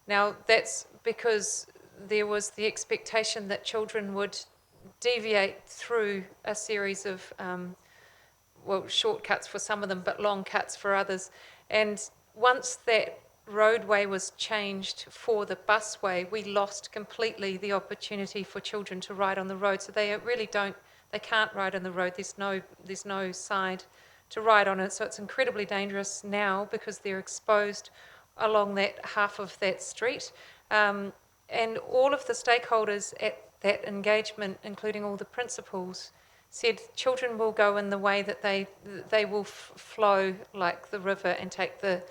Now, that's because there was the expectation that children would deviate through a series of shortcuts for some of them, but long cuts for others. And once that roadway was changed for the busway, we lost completely the opportunity for children to ride on the road. So they can't ride on the road. There's no side to ride on it. So it's incredibly dangerous now because they're exposed along that half of that street. And all of the stakeholders at that engagement, including all the principals, said children will go in the way that they will flow like the river and take the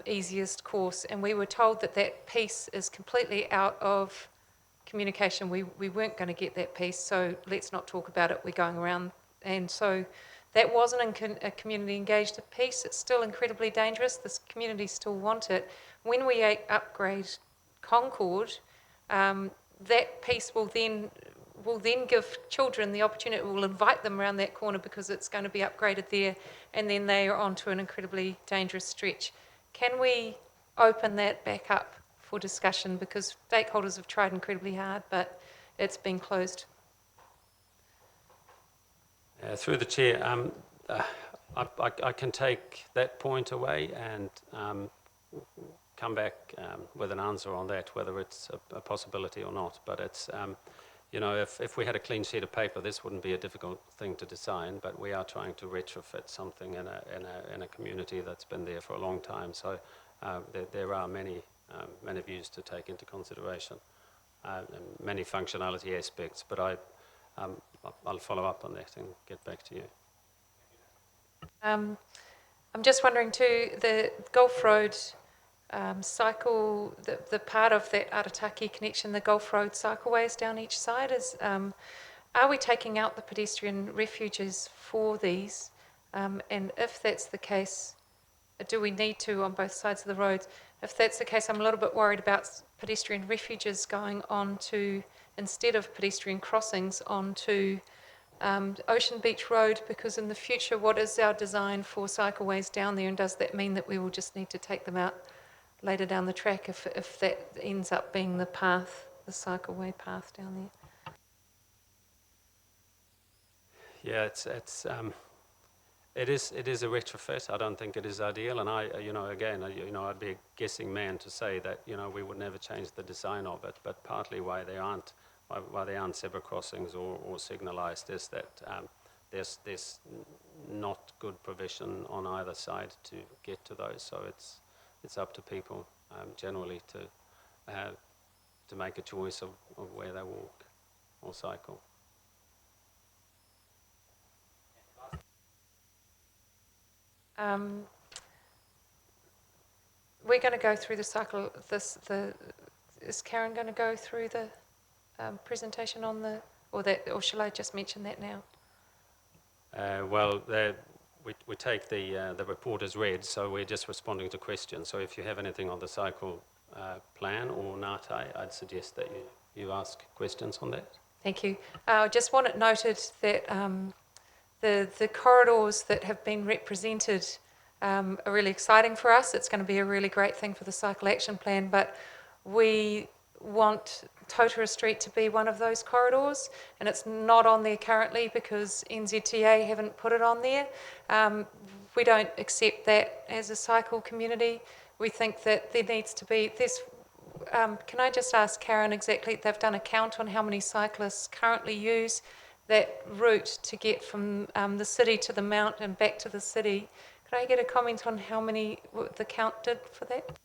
easiest course. And we were told that piece is completely out of communication. We weren't going to get that piece, so let's not talk about it. We're going around. And so that wasn't a community engaged piece. It's still incredibly dangerous. This community still want it. When we upgrade Concord, that piece will then give children the opportunity, will invite them around that corner because it's going to be upgraded there, and then they are onto an incredibly dangerous stretch. Can we open that back up for discussion? Because stakeholders have tried incredibly hard, but it's been closed. Through the chair, I can take that point away and come back with an answer on that, whether it's a possibility or not. But it's if we had a clean sheet of paper, this wouldn't be a difficult thing to design, but we are trying to retrofit something in a community that's been there for a long time. So there are many views to take into consideration, and many functionality aspects, but I'll follow up on that and get back to you. I'm just wondering too, the Gulf Road cycle, the part of that Arataki connection, the Gulf Road cycleways down each side, are we taking out the pedestrian refuges for these? And if that's the case, do we need to on both sides of the roads? If that's the case, I'm a little bit worried about pedestrian refuges going on to, instead of pedestrian crossings, onto Ocean Beach Road, because in the future, what is our design for cycleways down there, and does that mean that we will just need to take them out later down the track if that ends up being the path, the cycleway path down there? Yeah, it is a retrofit. I don't think it is ideal, and I'd be a guessing man to say that we would never change the design of it. But partly why they aren't zebra crossings or signalised is that there's not good provision on either side to get to those. So it's up to people generally to make a choice of where they walk or cycle. we're going to go through the cycle. Is Karen going to go through the presentation on the, or shall I just mention that now? Well, we take the report as read, so we're just responding to questions. So if you have anything on the cycle plan or Ngātai, I'd suggest that you ask questions on that. Thank you. I just want it noted that the corridors that have been represented are really exciting for us. It's going to be a really great thing for the Cycle Action Plan, but we want Totara Street to be one of those corridors, and it's not on there currently because NZTA haven't put it on there. We don't accept that as a cycle community. We think that there needs to be this. Can I just ask Karen exactly? They've done a count on how many cyclists currently use that route to get from the city to the mount and back to the city. Could I get a comment on how many the count did for that?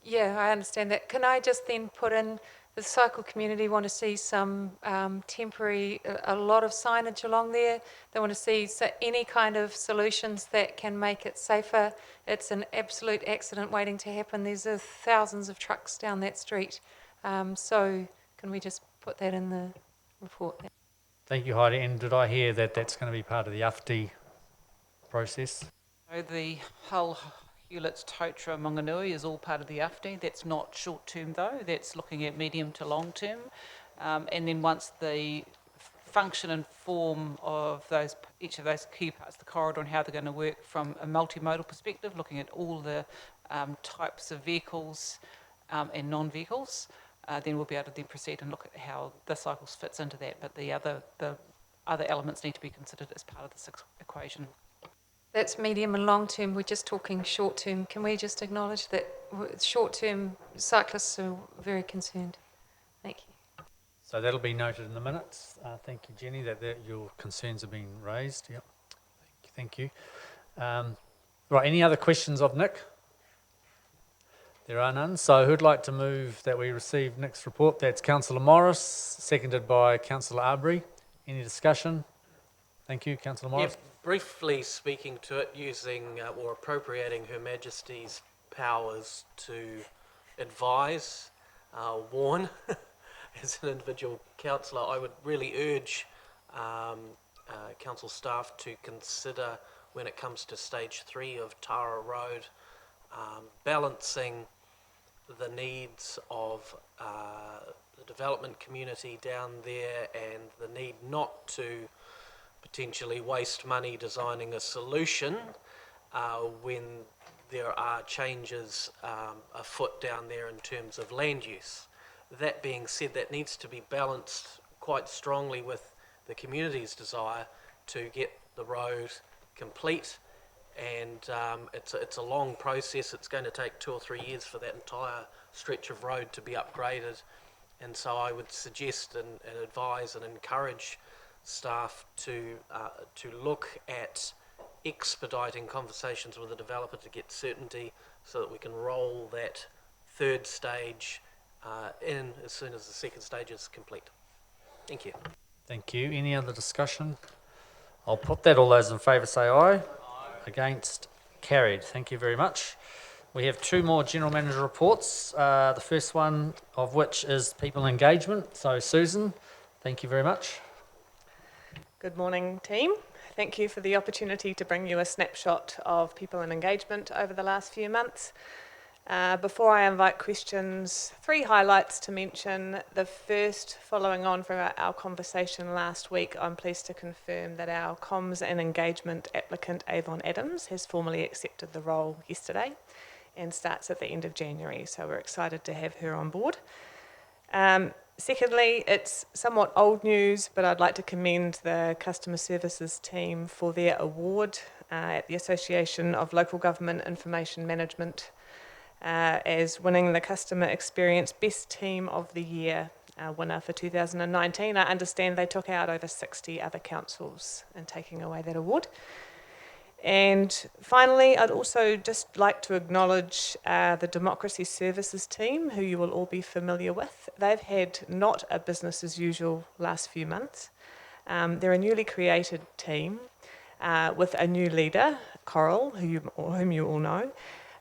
Yeah, I understand that. Can I just then put in the cycle community want to see some temporary, a lot of signage along there. They want to see any kind of solutions that can make it safer. It's an absolute accident waiting to happen. There's thousands of trucks down that street. So can we just put that in the report? Thank you, Heidi. And did I hear that that's going to be part of the UFT process? So the whole Hewlett's Totara Monganui is all part of the UFT. That's not short term though, that's looking at medium to long term. And then once the function and form of each of those key parts of the corridor and how they're going to work from a multimodal perspective, looking at all the types of vehicles and non-vehicles, then we'll be able to then proceed and look at how the cycles fits into that. But the other elements need to be considered as part of this equation. That's medium and long term. We're just talking short term. Can we just acknowledge that short term cyclists are very concerned? Thank you. So that'll be noted in the minutes. Thank you, Jenny, that your concerns have been raised. Yep. Thank you. Right, any other questions of Nick? There are none. So who'd like to move that we receive Nick's report? That's Councillor Morris, seconded by Councillor Arbery. Any discussion? Thank you, Councillor Morris. Yeah, briefly speaking to it, using or appropriating Her Majesty's powers to advise, warn, as an individual councillor, I would really urge council staff to consider, when it comes to stage 3 of Tara Road, balancing the needs of the development community down there and the need not to potentially waste money designing a solution when there are changes afoot down there in terms of land use. That being said, that needs to be balanced quite strongly with the community's desire to get the road complete, and it's a long process. It's going to take 2 or 3 years for that entire stretch of road to be upgraded, and so I would suggest and advise and encourage staff to look at expediting conversations with the developer to get certainty so that we can roll that third stage in as soon as the second stage is complete. Thank you. Thank you. Any other discussion? I'll put that. All those in favour say aye. Aye. Against? Carried. Thank you very much. We have 2 more General Manager reports, the first one of which is people engagement. So Susan, thank you very much. Good morning, team. Thank you for the opportunity to bring you a snapshot of people and engagement over the last few months. Before I invite questions, 3 highlights to mention. The first, following on from our conversation last week, I'm pleased to confirm that our comms and engagement applicant, Avon Adams, has formally accepted the role yesterday and starts at the end of January, so we're excited to have her on board. Secondly, it's somewhat old news, but I'd like to commend the customer services team for their award at the Association of Local Government Information Management as winning the Customer Experience Best Team of the Year winner for 2019. I understand they took out over 60 other councils in taking away that award. And finally, I'd also just like to acknowledge the Democracy Services team, who you will all be familiar with. They've had not a business as usual last few months. They're a newly created team with a new leader, Coral, whom you all know.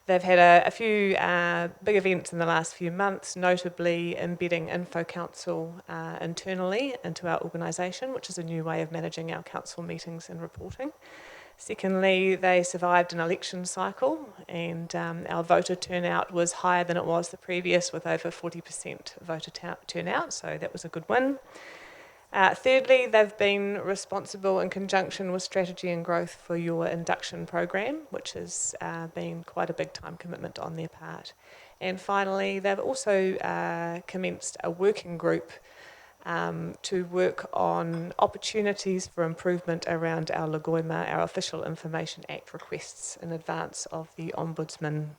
They've had a few big events in the last few months, notably embedding Info Council internally into our organisation, which is a new way of managing our council meetings and reporting. Secondly, they survived an election cycle, and our voter turnout was higher than it was the previous, with over 40% voter turnout, so that was a good win. Thirdly, they've been responsible in conjunction with Strategy and Growth for your induction program, which has been quite a big time commitment on their part. And finally, they've also commenced a working group to work on opportunities for improvement around our Lagoima, our Official Information Act requests in advance of the Ombudsman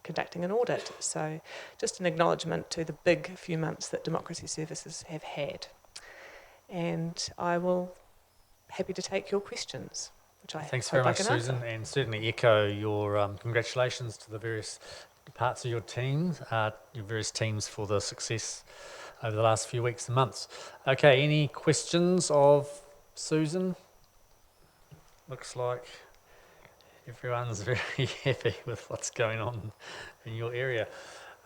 conducting an audit. So just an acknowledgement to the big few months that Democracy Services have had. And I will happy to take your questions, which I Thanks hope very much, I can Susan, answer. and certainly echo your congratulations to the various parts of your team, your various teams for the success over the last few weeks and months. Okay, any questions of Susan? Looks like everyone's very happy with what's going on in your area.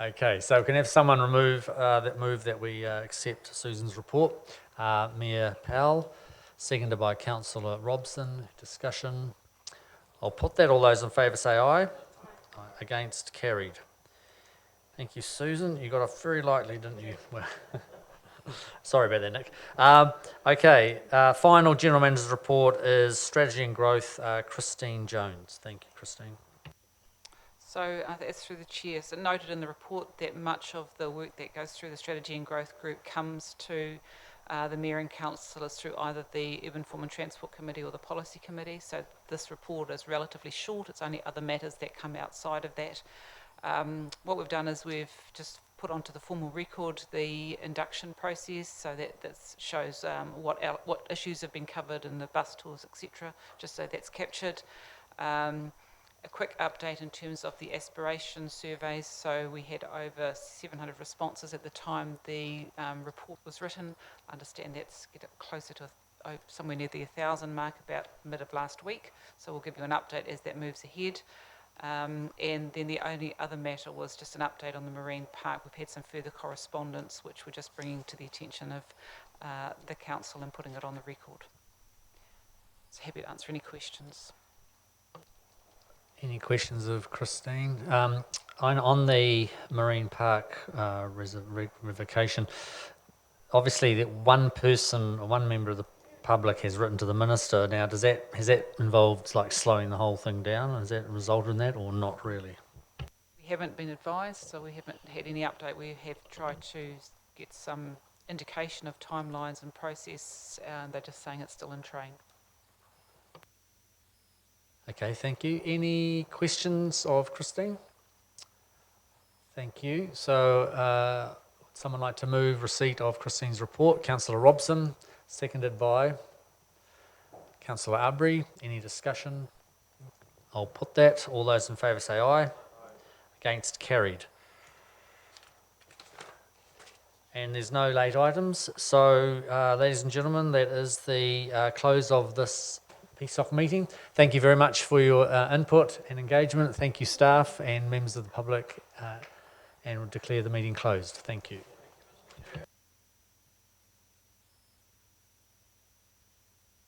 Okay, so we can have someone move that we accept Susan's report. Mayor Powell, seconded by Councillor Robson. Discussion. I'll put that. All those in favour say aye. Against, carried. Thank you, Susan. You got off very lightly, didn't you? Well, sorry about that, Nick. Okay, final General Manager's report is Strategy and Growth, Christine Jones. Thank you, Christine. So that's through the chair. So noted in the report that much of the work that goes through the Strategy and Growth Group comes to the Mayor and Councillors through either the Urban Form and Transport Committee or the Policy Committee. So this report is relatively short. It's only other matters that come outside of that. What we've done is we've just put onto the formal record the induction process, so that shows what issues have been covered in the bus tours, etc., just so that's captured. A quick update in terms of the aspiration surveys. So we had over 700 responses at the time the report was written. I understand that's get closer to somewhere near the 1,000 mark about mid of last week. So we'll give you an update as that moves ahead. And then the only other matter was just an update on the Marine Park. We've had some further correspondence which we're just bringing to the attention of the council and putting it on the record. So happy to answer any questions. Any questions of Christine? On the Marine Park revocation, obviously that one person or one member of the public has written to the minister. Now, has that involved like slowing the whole thing down? Has that resulted in that or not really? We haven't been advised, so we haven't had any update. We have tried to get some indication of timelines and process, and they're just saying it's still in train. Okay, thank you. Any questions of Christine? Thank you. So, would someone like to move receipt of Christine's report? Councillor Robson, seconded by Councillor Abri. Any discussion? I'll put that. All those in favour say aye. Against, carried. And there's no late items. So, ladies and gentlemen, that is the close of this PSOC meeting. Thank you very much for your input and engagement. Thank you, staff and members of the public, and we'll declare the meeting closed. Thank you.